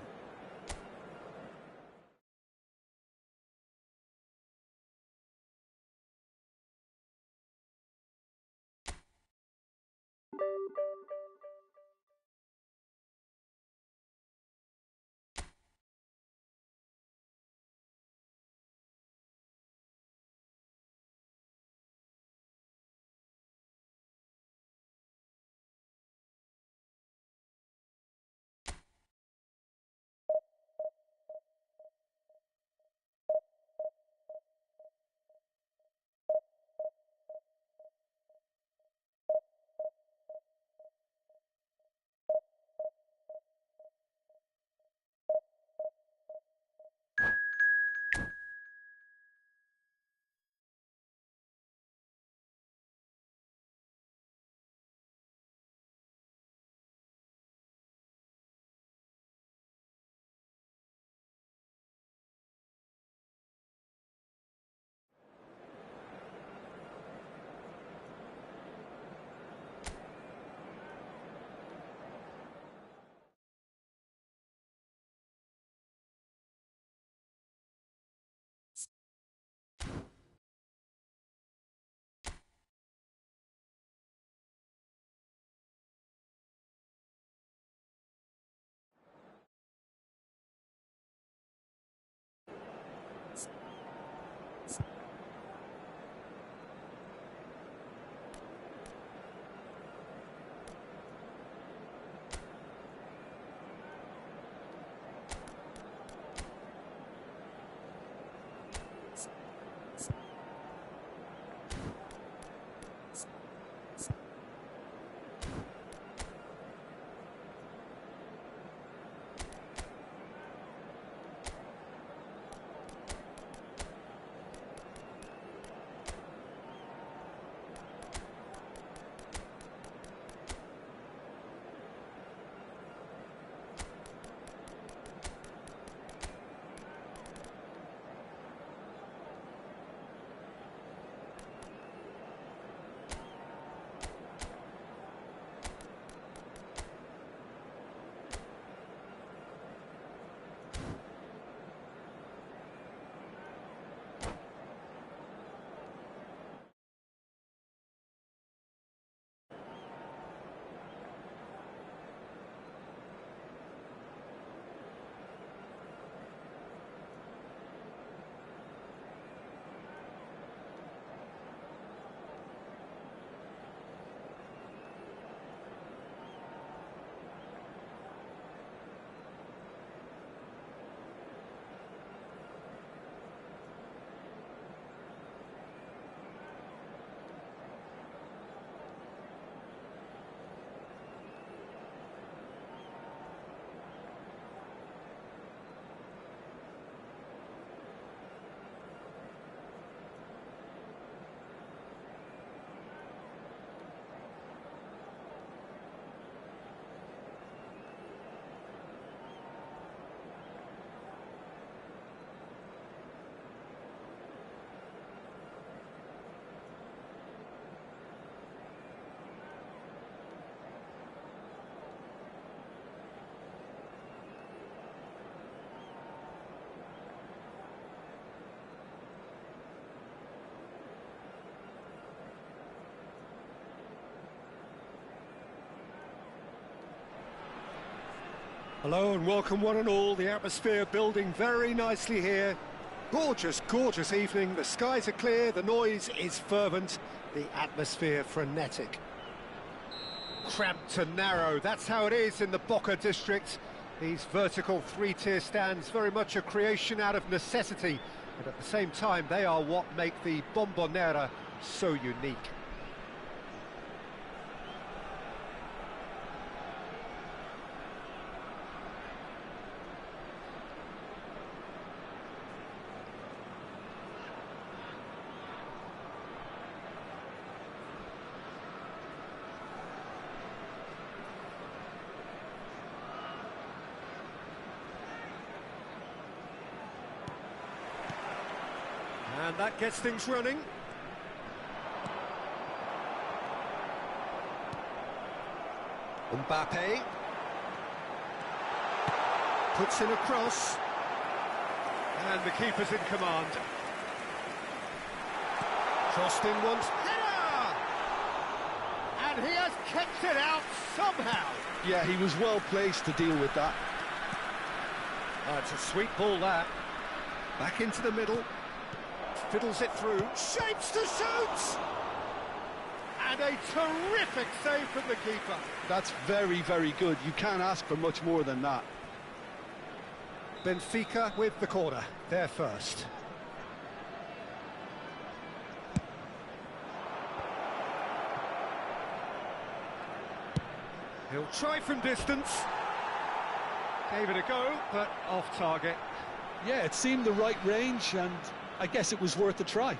Hello and welcome one and all. The atmosphere building very nicely here. Gorgeous, gorgeous evening. The skies are clear, the noise is fervent, the atmosphere frenetic. Cramped and narrow, that's how it is in the Boca district. These vertical three-tier stands, very much a creation out of necessity, and at the same time they are what make the Bombonera so unique. And that gets things running. Mbappe puts in a cross, and the keeper's in command. Crossed in once, header! And he has kept it out somehow. Yeah, he was well placed to deal with that. Oh, it's a sweet ball, that. Back into the middle. Fiddles it through, shapes to shoot! And a terrific save from the keeper. That's very, very good. You can't ask for much more than that. Benfica with the corner, they're first. He'll try from distance. Gave it a go, but off target. Yeah, it seemed the right range, and I guess it was worth a try.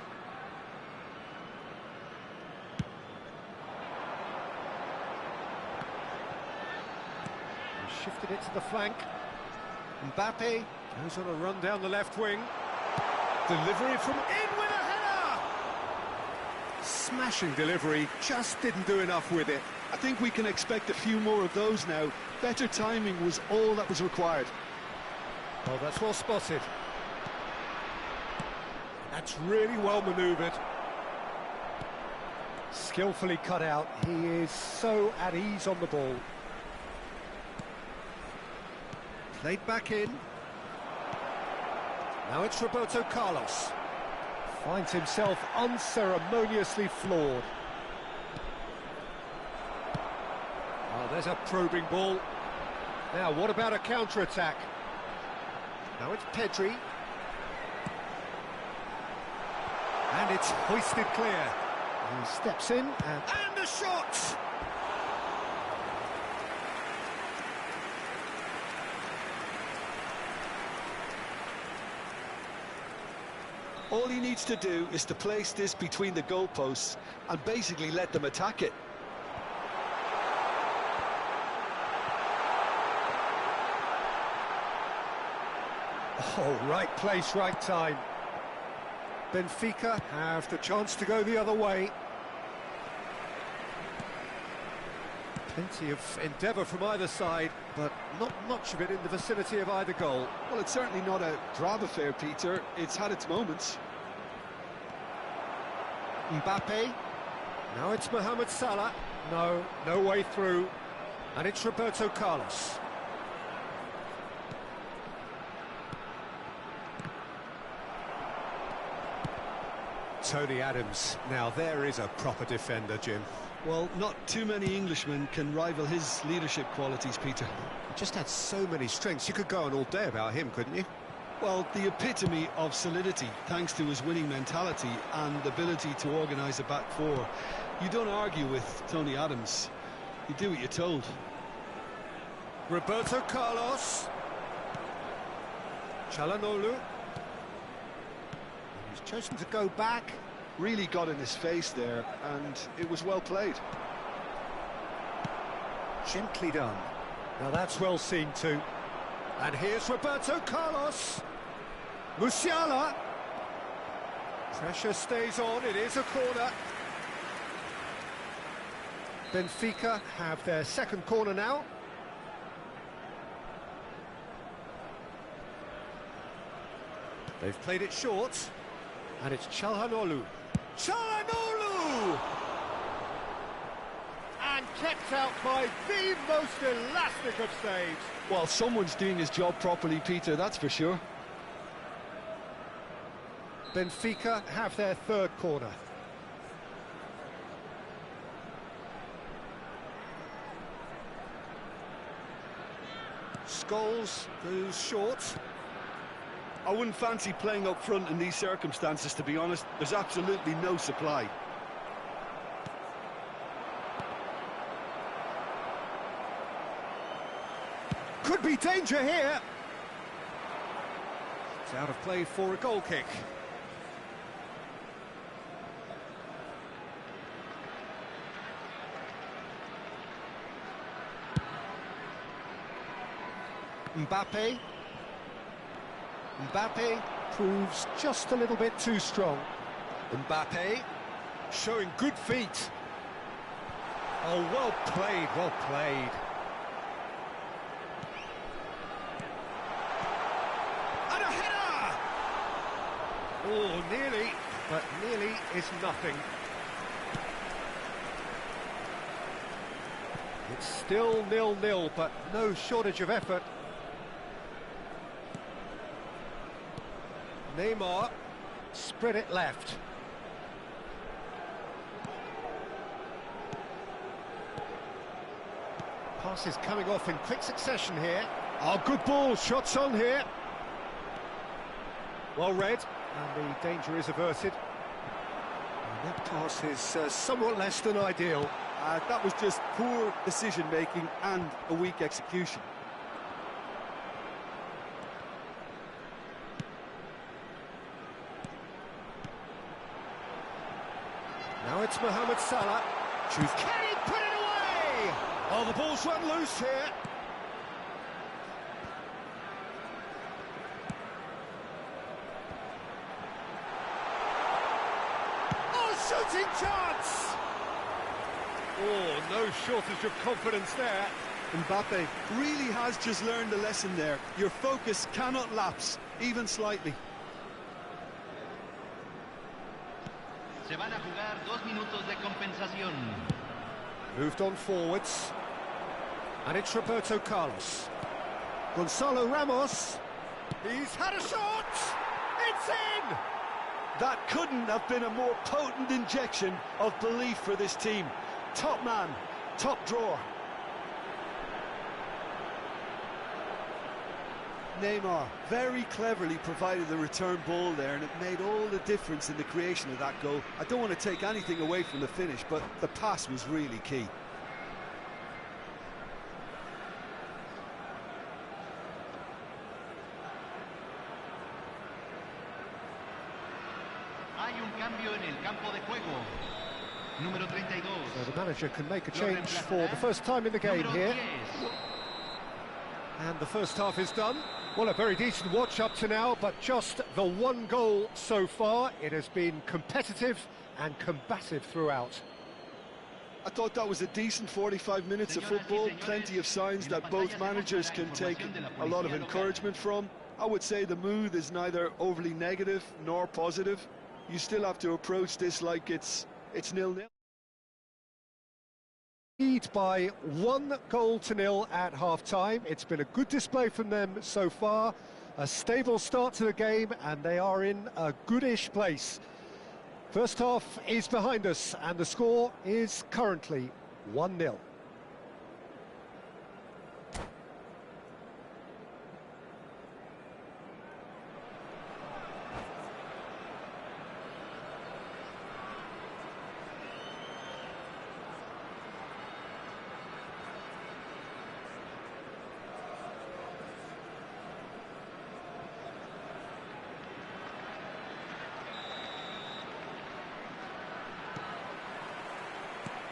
He shifted it to the flank. Mbappe goes on a run down the left wing. Delivery from in with a header! Smashing delivery, just didn't do enough with it. I think we can expect a few more of those now. Better timing was all that was required. Well, that's well spotted. That's really well manoeuvred. Skillfully cut out. He is so at ease on the ball. Played back in. Now it's Roberto Carlos. Finds himself unceremoniously floored. Oh, there's a probing ball. Now, what about a counter-attack? Now it's Pedri. And it's hoisted clear. He steps in and a shot! All he needs to do is to place this between the goalposts and basically let them attack it. Oh, right place, right time. Benfica have the chance to go the other way. Plenty of endeavour from either side, but not much of it in the vicinity of either goal. Well, it's certainly not a drab affair, Peter. It's had its moments. Mbappe. Now it's Mohamed Salah. No way through. And it's Roberto Carlos. Tony Adams. Now there is a proper defender, Jim. Well, not too many Englishmen can rival his leadership qualities, Peter. Just had so many strengths. You could go on all day about him, couldn't you? Well, the epitome of solidity, thanks to his winning mentality and ability to organise a back four. You don't argue with Tony Adams. You do what you're told. Roberto Carlos. Çalhanoğlu. He's chosen to go back. Really got in his face there, and it was well played. Gently done. Now that's well seen too. And here's Roberto Carlos. Musiala. Pressure stays on, it is a corner. Benfica have their second corner now. They've played it short. And it's Çalhanoğlu. Çalhanoğlu! And kept out by the most elastic of saves. Well, someone's doing his job properly, Peter, that's for sure. Benfica have their third corner. Scholes goes short. I wouldn't fancy playing up front in these circumstances, to be honest. There's absolutely no supply. Could be danger here. It's out of play for a goal kick. Mbappe. Mbappe proves just a little bit too strong. Mbappe showing good feet. Oh, well played, well played. And a header! Oh, nearly, but nearly is nothing. It's still 0-0, but no shortage of effort. Neymar spread it left. Passes coming off in quick succession here. Oh, good ball, shots on here. Well read, and the danger is averted. And that pass is somewhat less than ideal. That was just poor decision-making and a weak execution. Now it's Mohamed Salah. Can he put it away? Oh, the ball's run loose here. Oh, shooting chance! Oh, no shortage of confidence there. Mbappe really has just learned a lesson there. Your focus cannot lapse, even slightly. Se van a jugar 2 minutos de compensación. Moved on forwards. And it's Roberto Carlos. Gonzalo Ramos. He's had a shot! It's in! That couldn't have been a more potent injection of belief for this team. Top man, top drawer. Neymar very cleverly provided the return ball there, and it made all the difference in the creation of that goal. I don't want to take anything away from the finish, but the pass was really key. Hay un cambio en el campo de juego. Número 32. So the manager can make a change for the first time in the game here. And the first half is done. Well, a very decent watch up to now, but just the one goal so far. It has been competitive and combative throughout. I thought that was a decent 45 minutes of football. Plenty of signs that both managers can take a lot of encouragement from. I would say the mood is neither overly negative nor positive. You still have to approach this like it's 0-0. Lead by 1-0 at half-time. It's been a good display from them so far. A stable start to the game, and they are in a goodish place. First half is behind us, and the score is currently 1-0.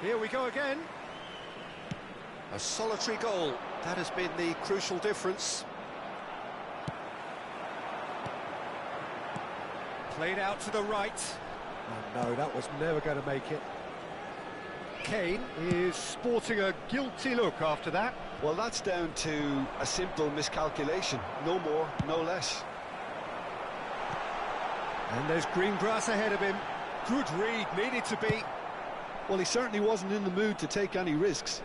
Here we go again. A solitary goal. That has been the crucial difference. Played out to the right. Oh no, that was never going to make it. Kane is sporting a guilty look after that. Well, that's down to a simple miscalculation. No more, no less. And there's green grass ahead of him. Good read, needed to be. Well, he certainly wasn't in the mood to take any risks.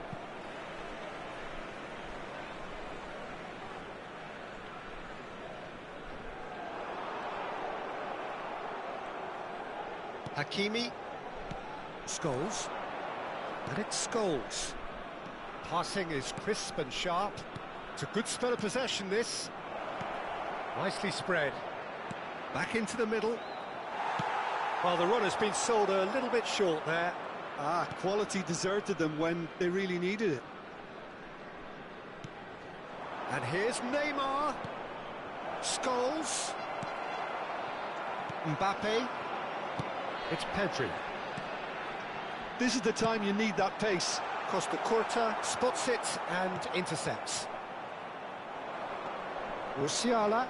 Hakimi. Scholes. And it's Scholes. Passing is crisp and sharp. It's a good spell of possession, this. Nicely spread. Back into the middle. Well, the run has been sold a little bit short there. Quality deserted them when they really needed it. And here's Neymar. Scholes. Mbappe. It's Pedri. This is the time you need that pace. Costa Curta spots it and intercepts. Musiala.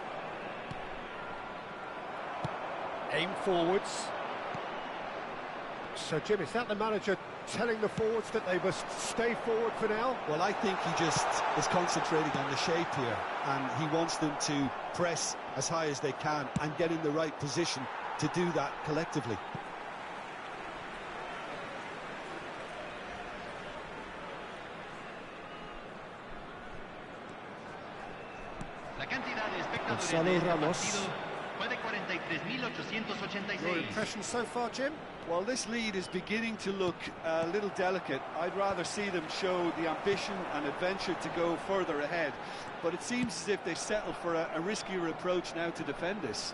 Aim forwards. So, Jim, is that the manager telling the forwards that they must stay forward for now? Well, I think he just is concentrating on the shape here, and he wants them to press as high as they can and get in the right position to do that collectively. Gonzalo Ramos. Your impression so far, Jim? Well, this lead is beginning to look a little delicate. I'd rather see them show the ambition and adventure to go further ahead. But it seems as if they settle for a riskier approach now to defend this.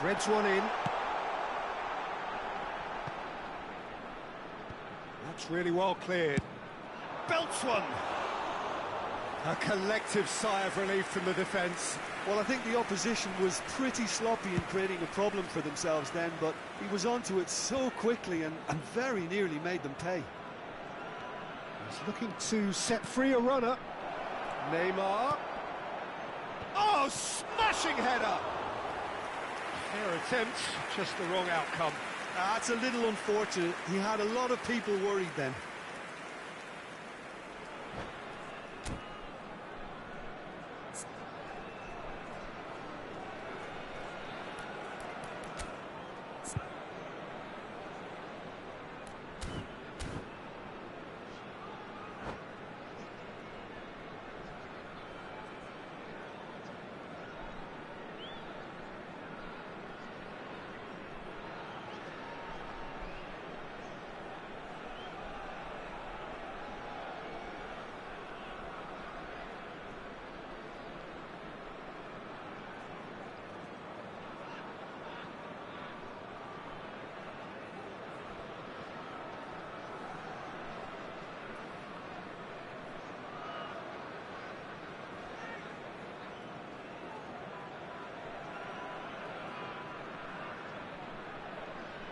Threads one in. That's really well cleared. Belts one. A collective sigh of relief from the defence. Well, I think the opposition was pretty sloppy in creating a problem for themselves then, but he was onto it so quickly and very nearly made them pay. He's looking to set free a runner. Neymar. Oh, smashing header! Fair attempt, just the wrong outcome. That's a little unfortunate. He had a lot of people worried then.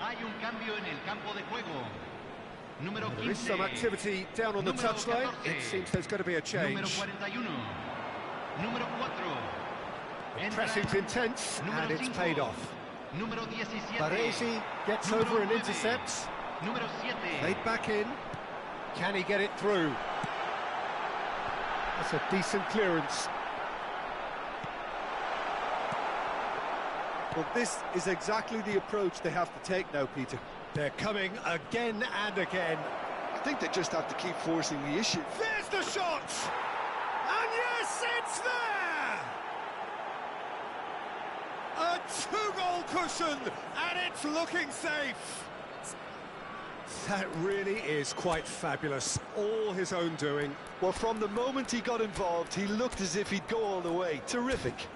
Hay un cambio en el campo de juego. Número 15. There is some activity down on the touchline. It seems there's going to be a change. Número 41. Número 4. The pressing's intense and it's paid off. Número 17. Baresi gets over and intercepts. Número 7. Played back in. Can he get it through? That's a decent clearance. Well, this is exactly the approach they have to take now, Peter. They're coming again and again. I think they just have to keep forcing the issue. There's the shot! And yes, it's there! A two-goal cushion, and it's looking safe. That really is quite fabulous. All his own doing. Well, from the moment he got involved, he looked as if he'd go all the way. Terrific.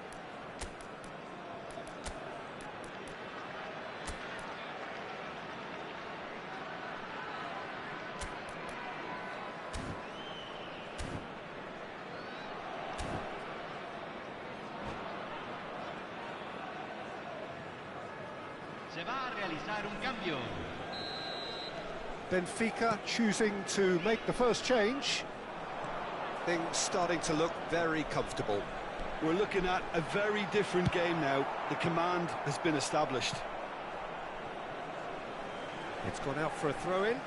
Se va a realizar un cambio. Benfica choosing to make the first change. Things starting to look very comfortable. We're looking at a very different game now. The command has been established. It's gone out for a throw-in.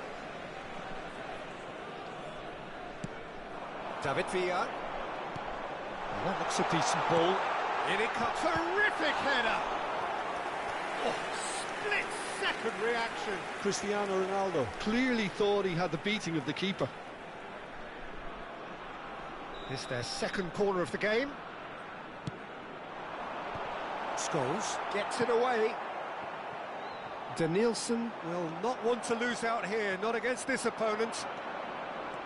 David Villa. Well, that looks a decent ball. In it comes, terrific header! Oh, split-second reaction. Cristiano Ronaldo clearly thought he had the beating of the keeper. It's their second corner of the game. Scholes gets it away. Danielson will not want to lose out here, not against this opponent.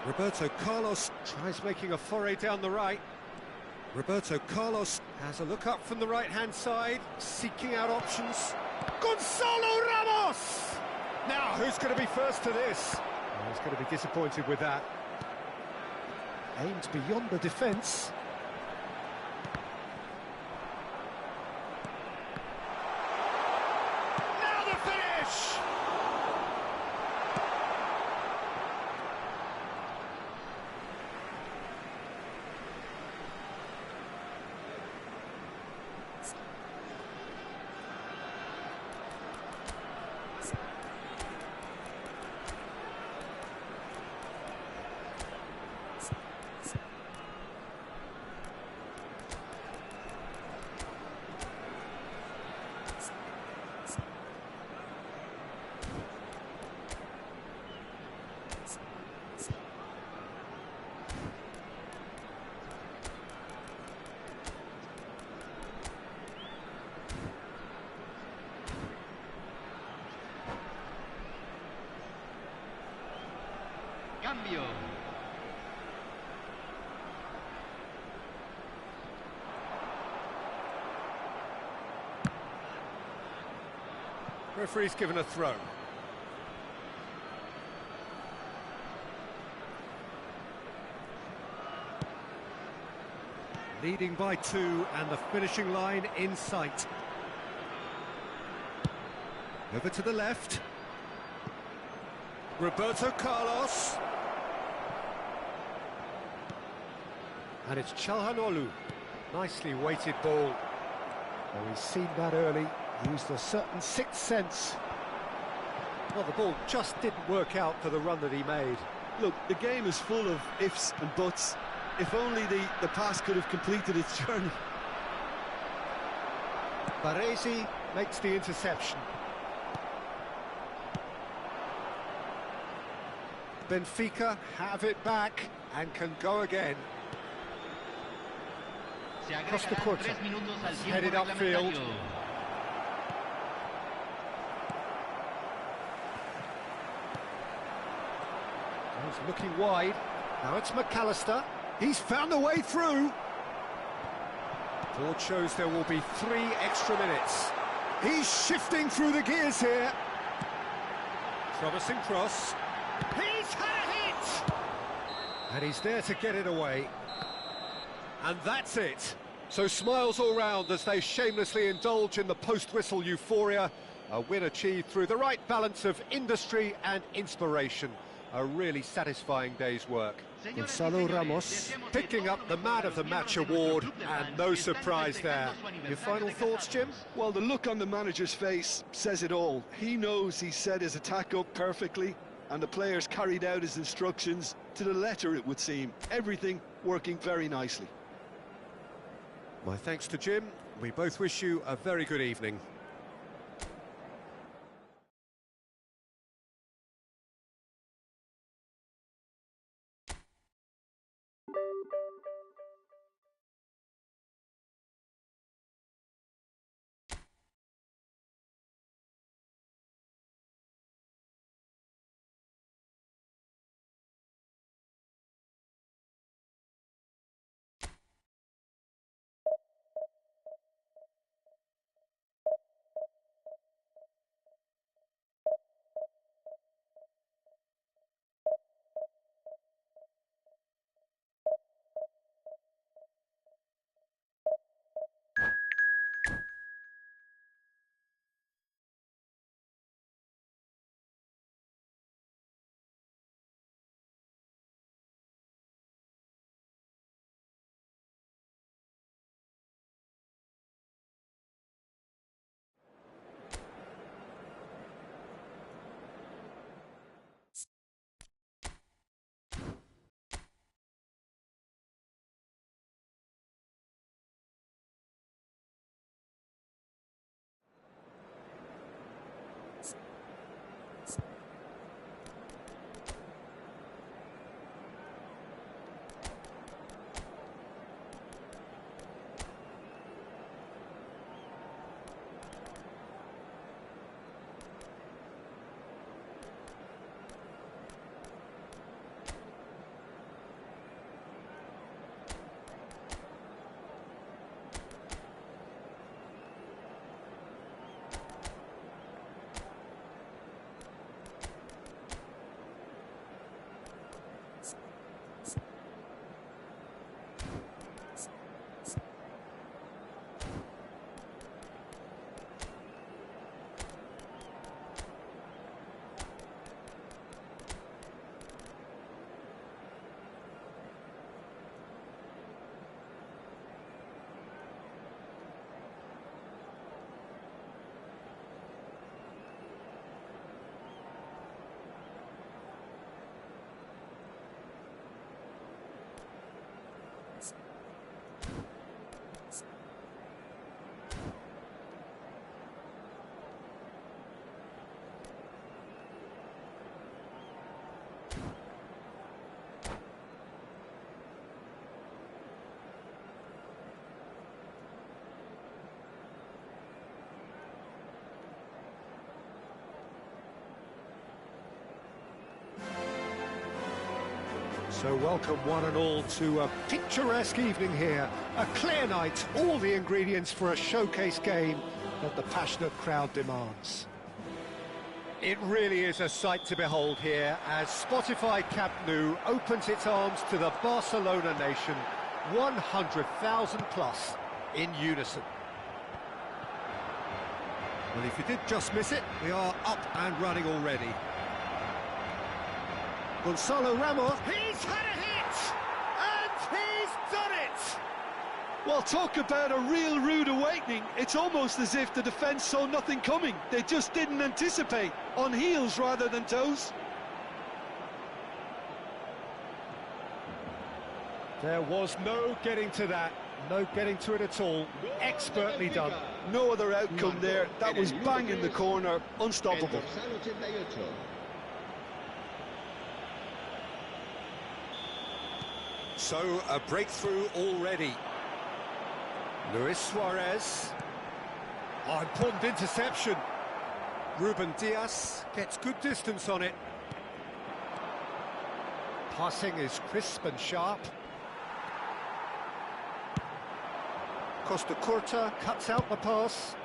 Roberto Carlos tries making a foray down the right. Roberto Carlos has a look up from the right-hand side, seeking out options. Gonzalo Ramos! Now, who's going to be first to this? Oh, he's going to be disappointed with that. Aimed beyond the defence. Now the finish! Cambio. Referee's given a throw. Leading by 2 and the finishing line in sight. Over to the left. Roberto Carlos. And it's Çalhanoğlu. Nicely weighted ball. Oh, he's seen that early. Used a certain sixth sense. Well, the ball just didn't work out for the run that he made. Look, the game is full of ifs and buts. If only the pass could have completed its journey. Baresi makes the interception. Benfica have it back and can go again. Costa Curta headed upfield. He's looking wide. Now it's McAllister. He's found a way through. Board shows there will be 3 extra minutes. He's shifting through the gears here. Promising cross. He's had a hit! And he's there to get it away. And that's it. So smiles all round as they shamelessly indulge in the post-whistle euphoria. A win achieved through the right balance of industry and inspiration. A really satisfying day's work. Gonzalo Ramos picking up the Man of the Match award, and no surprise there. Your final thoughts, Jim? Well, the look on the manager's face says it all. He knows he set his attack up perfectly, and the players carried out his instructions to the letter, it would seem. Everything working very nicely. My thanks to Jim. We both wish you a very good evening. So welcome one and all to a picturesque evening here. A clear night, all the ingredients for a showcase game that the passionate crowd demands. It really is a sight to behold here as Spotify Camp Nou opens its arms to the Barcelona nation, 100,000 plus in unison. Well, if you did just miss it, we are up and running already. Gonzalo Ramos, he's had a hit, and he's done it! Well, talk about a real rude awakening. It's almost as if the defence saw nothing coming. They just didn't anticipate, on heels rather than toes. There was no getting to that, no getting to it at all. Expertly done. No other outcome there. That was bang in the corner, unstoppable. So, a breakthrough already. Luis Suarez. Oh, important interception. Ruben Diaz gets good distance on it. Passing is crisp and sharp. Costa Curta cuts out the pass.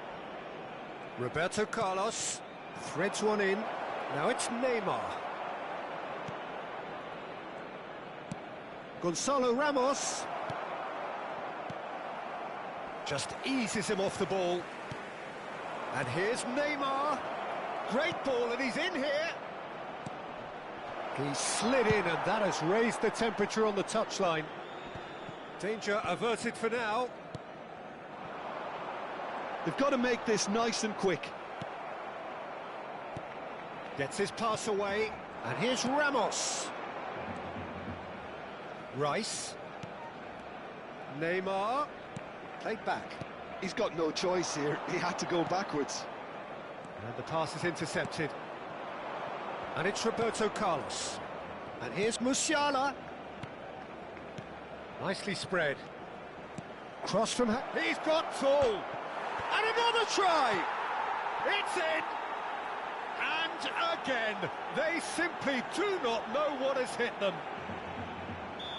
Roberto Carlos threads one in. Now it's Neymar. Gonzalo Ramos just eases him off the ball. And here's Neymar. Great ball, and he's in here. He slid in, and that has raised the temperature on the touchline. Danger averted for now. They've got to make this nice and quick. Gets his pass away, and here's Ramos. Rice. Neymar. Played back. He's got no choice here. He had to go backwards. And the pass is intercepted. And it's Roberto Carlos. And here's Musiala. Nicely spread. Cross from... He's got full. And another try. It's in. And again, they simply do not know what has hit them.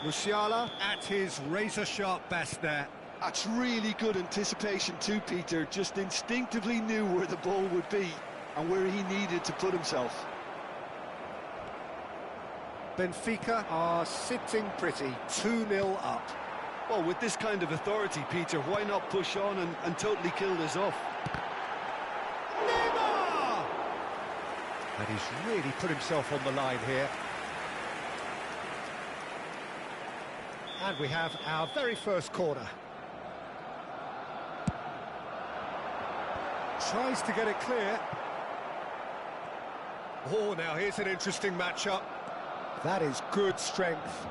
Musiala at his razor-sharp best there. That's really good anticipation too, Peter. Just instinctively knew where the ball would be and where he needed to put himself. Benfica are sitting pretty, 2-0 up. Well, with this kind of authority, Peter, why not push on and totally kill this off? Neymar! And he's really put himself on the line here. And we have our very first corner. Tries to get it clear. Oh, now here's an interesting matchup. That is good strength.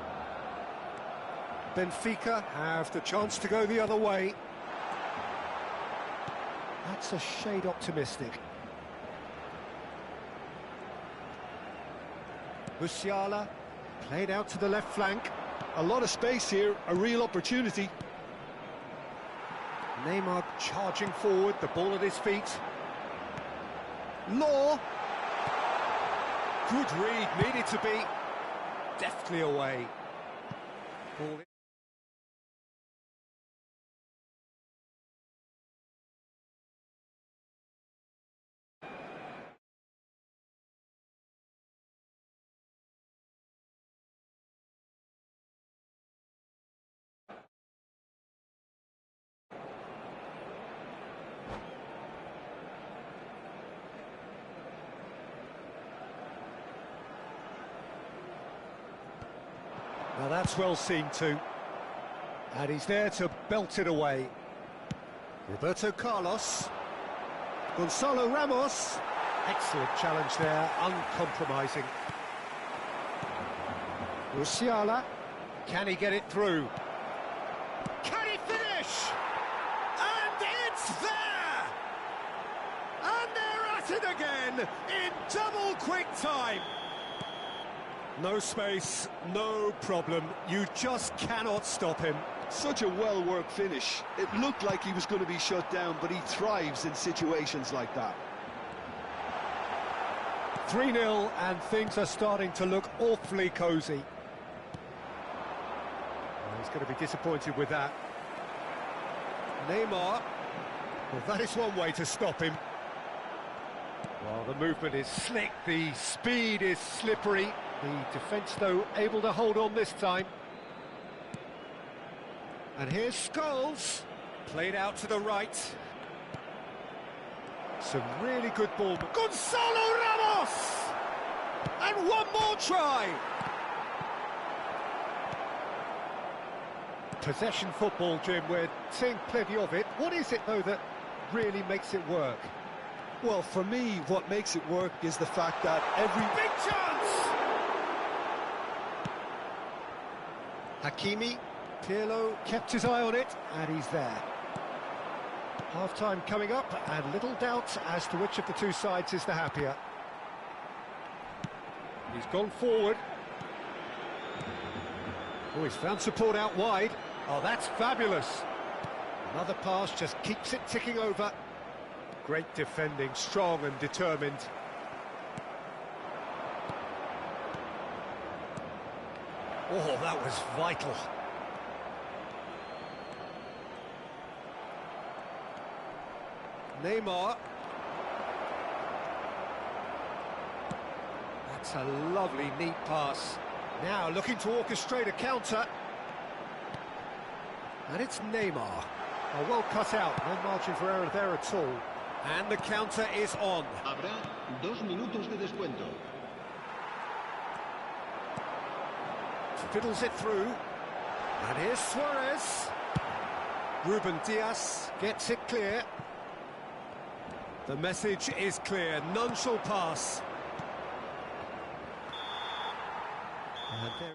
Benfica have the chance to go the other way. That's a shade optimistic. Musiala played out to the left flank. A lot of space here, a real opportunity. Neymar charging forward, the ball at his feet. Law. Good read, needed to be deftly away. Ball. Now that's well seen too. And he's there to belt it away. Roberto Carlos. Gonzalo Ramos. Excellent challenge there, uncompromising. Musiala. Can he get it through? Can he finish? And it's there! And they're at it again in double quick time. No space, no problem. You just cannot stop him. Such a well-worked finish. It looked like he was going to be shut down, but he thrives in situations like that. 3-0, and things are starting to look awfully cosy. He's going to be disappointed with that. Neymar. Well, that is one way to stop him. Well, the movement is slick, the speed is slippery. The defence, though, able to hold on this time. And here's Scholes, played out to the right. Some really good ball. Gonzalo Ramos! And one more try! Possession football, Jim, we're seeing plenty of it. What is it, though, that really makes it work? Well, for me, what makes it work is the fact that every... Big chance! Hakimi, Pirlo kept his eye on it, and he's there. Half-time coming up, and little doubt as to which of the two sides is the happier. He's gone forward. Oh, he's found support out wide. Oh, that's fabulous. Another pass just keeps it ticking over. Great defending, strong and determined. Oh, that was vital. Neymar. That's a lovely, neat pass. Now looking to orchestrate a counter. And it's Neymar. Oh, well cut out, no margin for error there at all. And the counter is on. Habrá 2 minutos de descuento. Fiddles it through. And here's Suarez. Ruben Dias gets it clear. The message is clear, none shall pass. And there...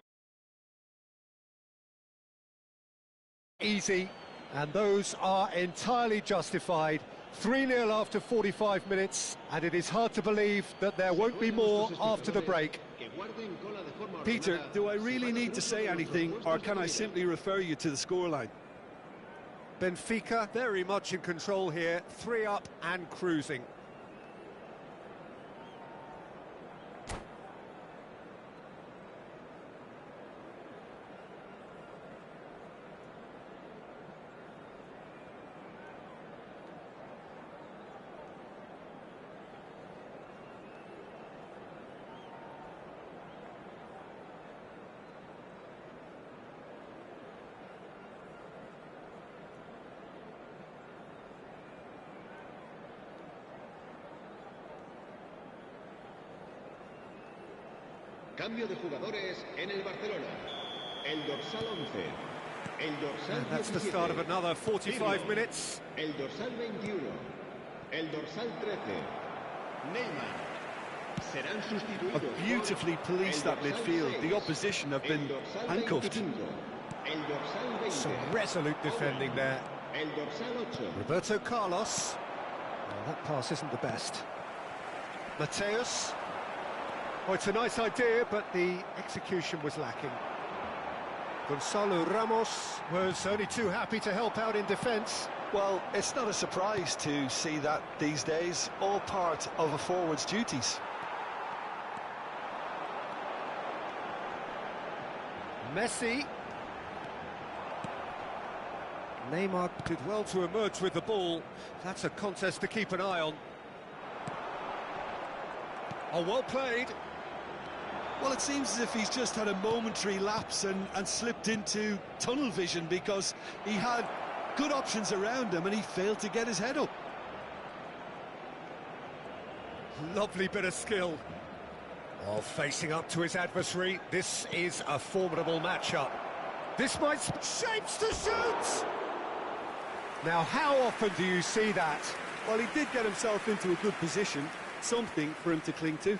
Easy, and those are entirely justified. 3-0 after 45 minutes, and it is hard to believe that there won't be more after the break. Peter, do I really need to say anything, or can I simply refer you to the scoreline? Benfica very much in control here, 3 up and cruising. Cambio de jugadores en el Barcelona. El dorsal 11. El dorsal And that's 17. the start of another 45 minutes. El dorsal 21. El dorsal 13. Neymar. Serán sustituidos. Have beautifully policed that midfield. The opposition have been handcuffed. El dorsal 20. Some resolute defending there. El dorsal 8. Roberto Carlos. Well, that pass isn't the best. Mateus. Oh, it's a nice idea, but the execution was lacking. Gonzalo Ramos was only too happy to help out in defence. Well, it's not a surprise to see that these days, all part of a forward's duties. Messi. Neymar did well to emerge with the ball. That's a contest to keep an eye on. Oh, well played. Well, it seems as if he's just had a momentary lapse and slipped into tunnel vision, because he had good options around him and he failed to get his head up. Lovely bit of skill. While facing up to his adversary, this is a formidable matchup. This might... shapes to shoot! Now, how often do you see that? Well, he did get himself into a good position, something for him to cling to.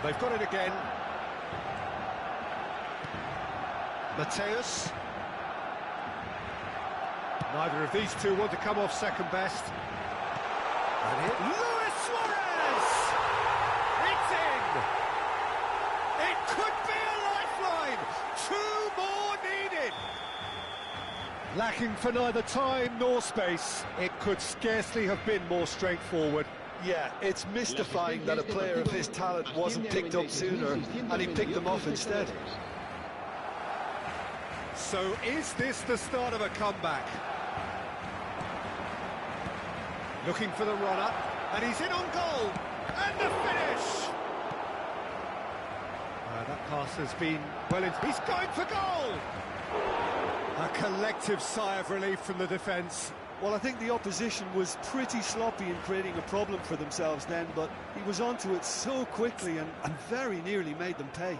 They've got it again. Mateus. Neither of these two want to come off second best. And hit Luis Suarez! It's in! It could be a lifeline! 2 more needed! Lacking for neither time nor space, it could scarcely have been more straightforward. Yeah, it's mystifying that a player of his talent wasn't picked up sooner, and he picked them off instead. So is this the start of a comeback? Looking for the runner, and he's in on goal, and the finish! That pass has been well in. He's going for goal! A collective sigh of relief from the defence. Well, I think the opposition was pretty sloppy in creating a problem for themselves then, but he was onto it so quickly and very nearly made them pay.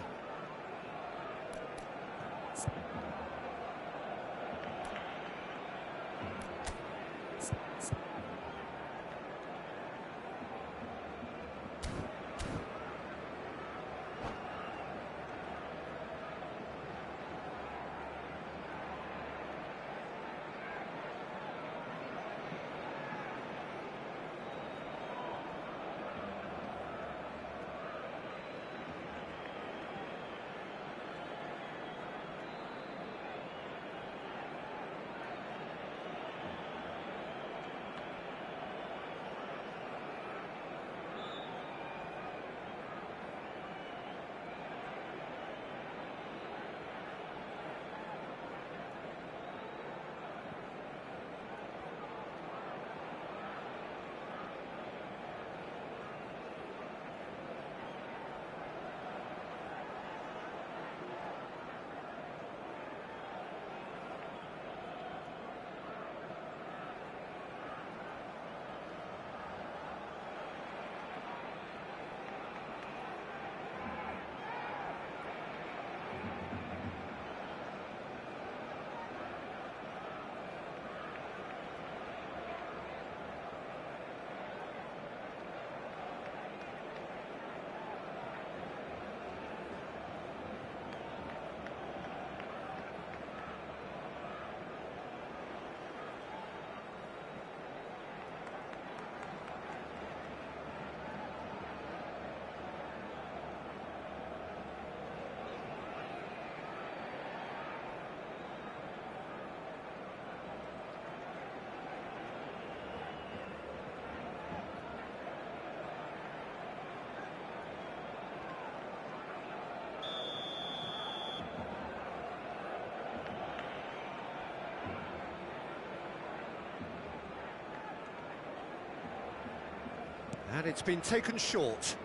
And it's been taken short.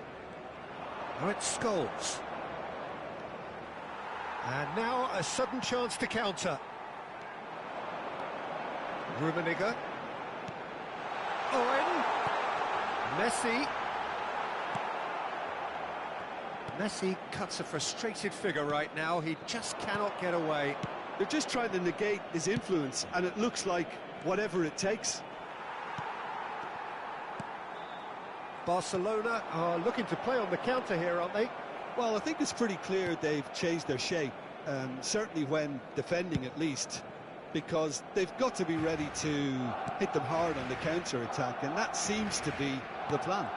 Now it's Scholes. And now a sudden chance to counter. Rummenigge. Owen. Messi. Messi cuts a frustrated figure right now. He just cannot get away. They're just trying to negate his influence, and it looks like whatever it takes. Barcelona are looking to play on the counter here, aren't they? Well, I think it's pretty clear they've changed their shape, certainly when defending at least, because they've got to be ready to hit them hard on the counter-attack, and that seems to be the plan.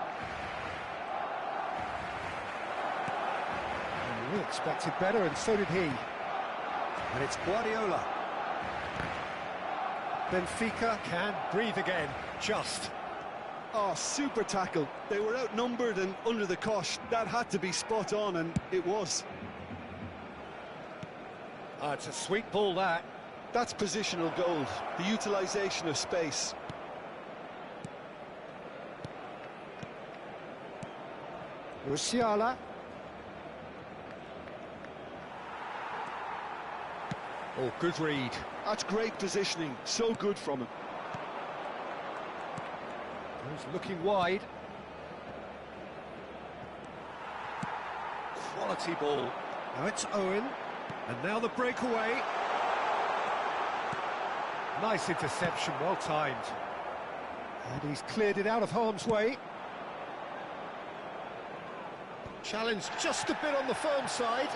And we expected better, and so did he. And it's Guardiola. Benfica can breathe again, just. Oh, super tackle. They were outnumbered and under the cosh. That had to be spot on, and it was. It's a sweet ball, that. That's positional gold, the utilisation of space. Musiala. Oh, good read. That's great positioning, so good from him. He's looking wide. Quality ball. Now it's Owen. And now the breakaway. Nice interception, well timed. And he's cleared it out of harm's way. Challenge just a bit on the firm side.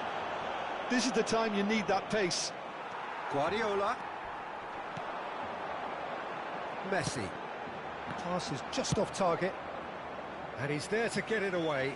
This is the time you need that pace. Guardiola. Messi. Pass is just off target. And he's there to get it away.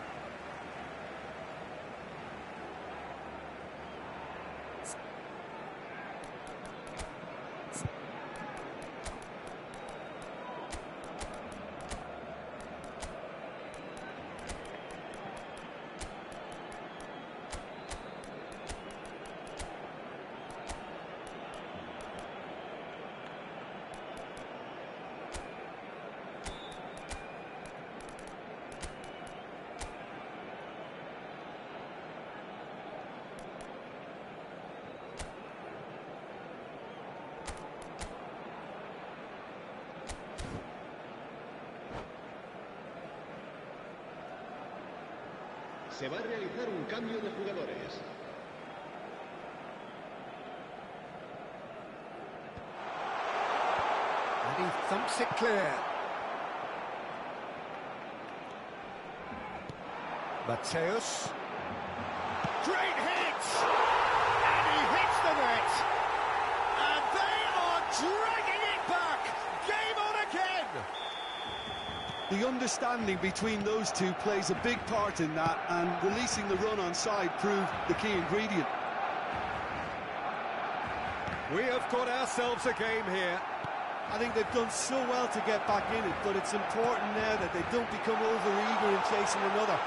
Se va a realizar un cambio de jugadores. And he thumps it clear. Mateus. Great hit! And he hits the net! And they are dragging it back! Game on again! The understanding between those two plays a big part in that, and releasing the run on side proved the key ingredient. We have got ourselves a game here. I think they've done so well to get back in it, but it's important now that they don't become over-eager in chasing another.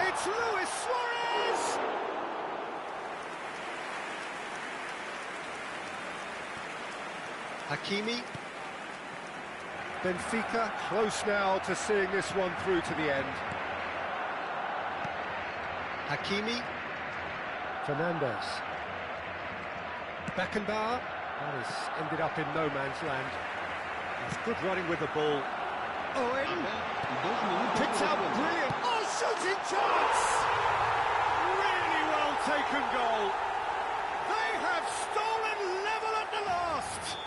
It's Luis Suarez! Hakimi. Benfica close now to seeing this one through to the end. Hakimi. Fernandes. Beckenbauer. That has ended up in no man's land. It's good running with the ball. Owen. Picked out brilliant. Oh, shooting chance! Really well taken goal. They have stolen level at the last.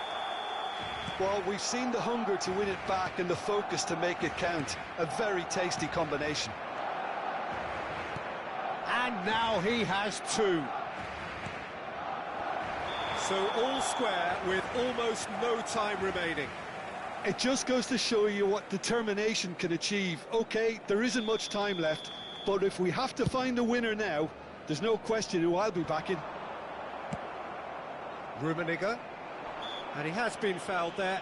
Well, we've seen the hunger to win it back and the focus to make it count. A very tasty combination. And now he has two. So all square with almost no time remaining. It just goes to show you what determination can achieve. OK, there isn't much time left, but if we have to find a winner now, there's no question who I'll be backing. Rummenigge. And he has been fouled there.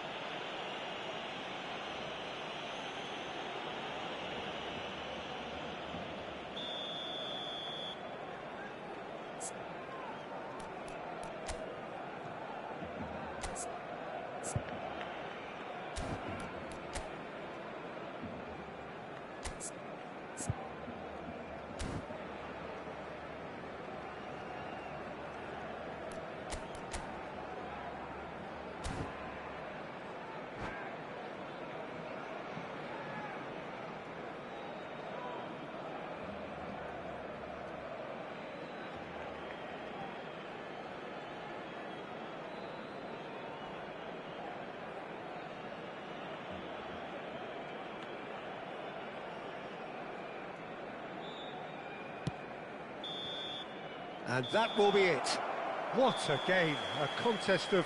And that will be it. What a game, a contest of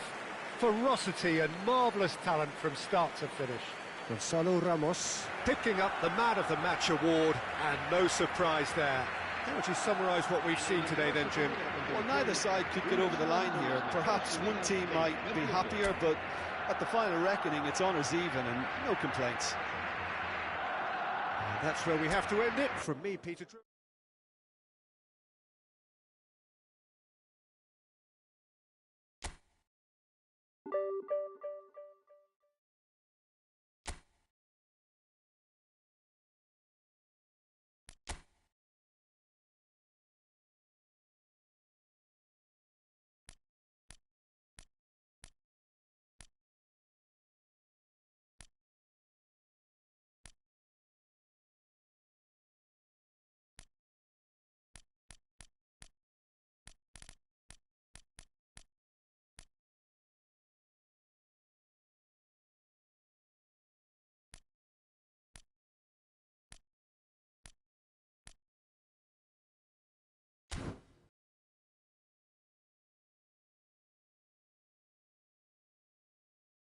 ferocity and marvellous talent from start to finish. Gonzalo Ramos picking up the Man of the Match award, and no surprise there. How would you summarise what we've seen today then, Jim? Well, neither side could get over the line here. Perhaps one team might be happier, but at the final reckoning, it's honours even and no complaints. And that's where we have to end it. From me, Peter Drew.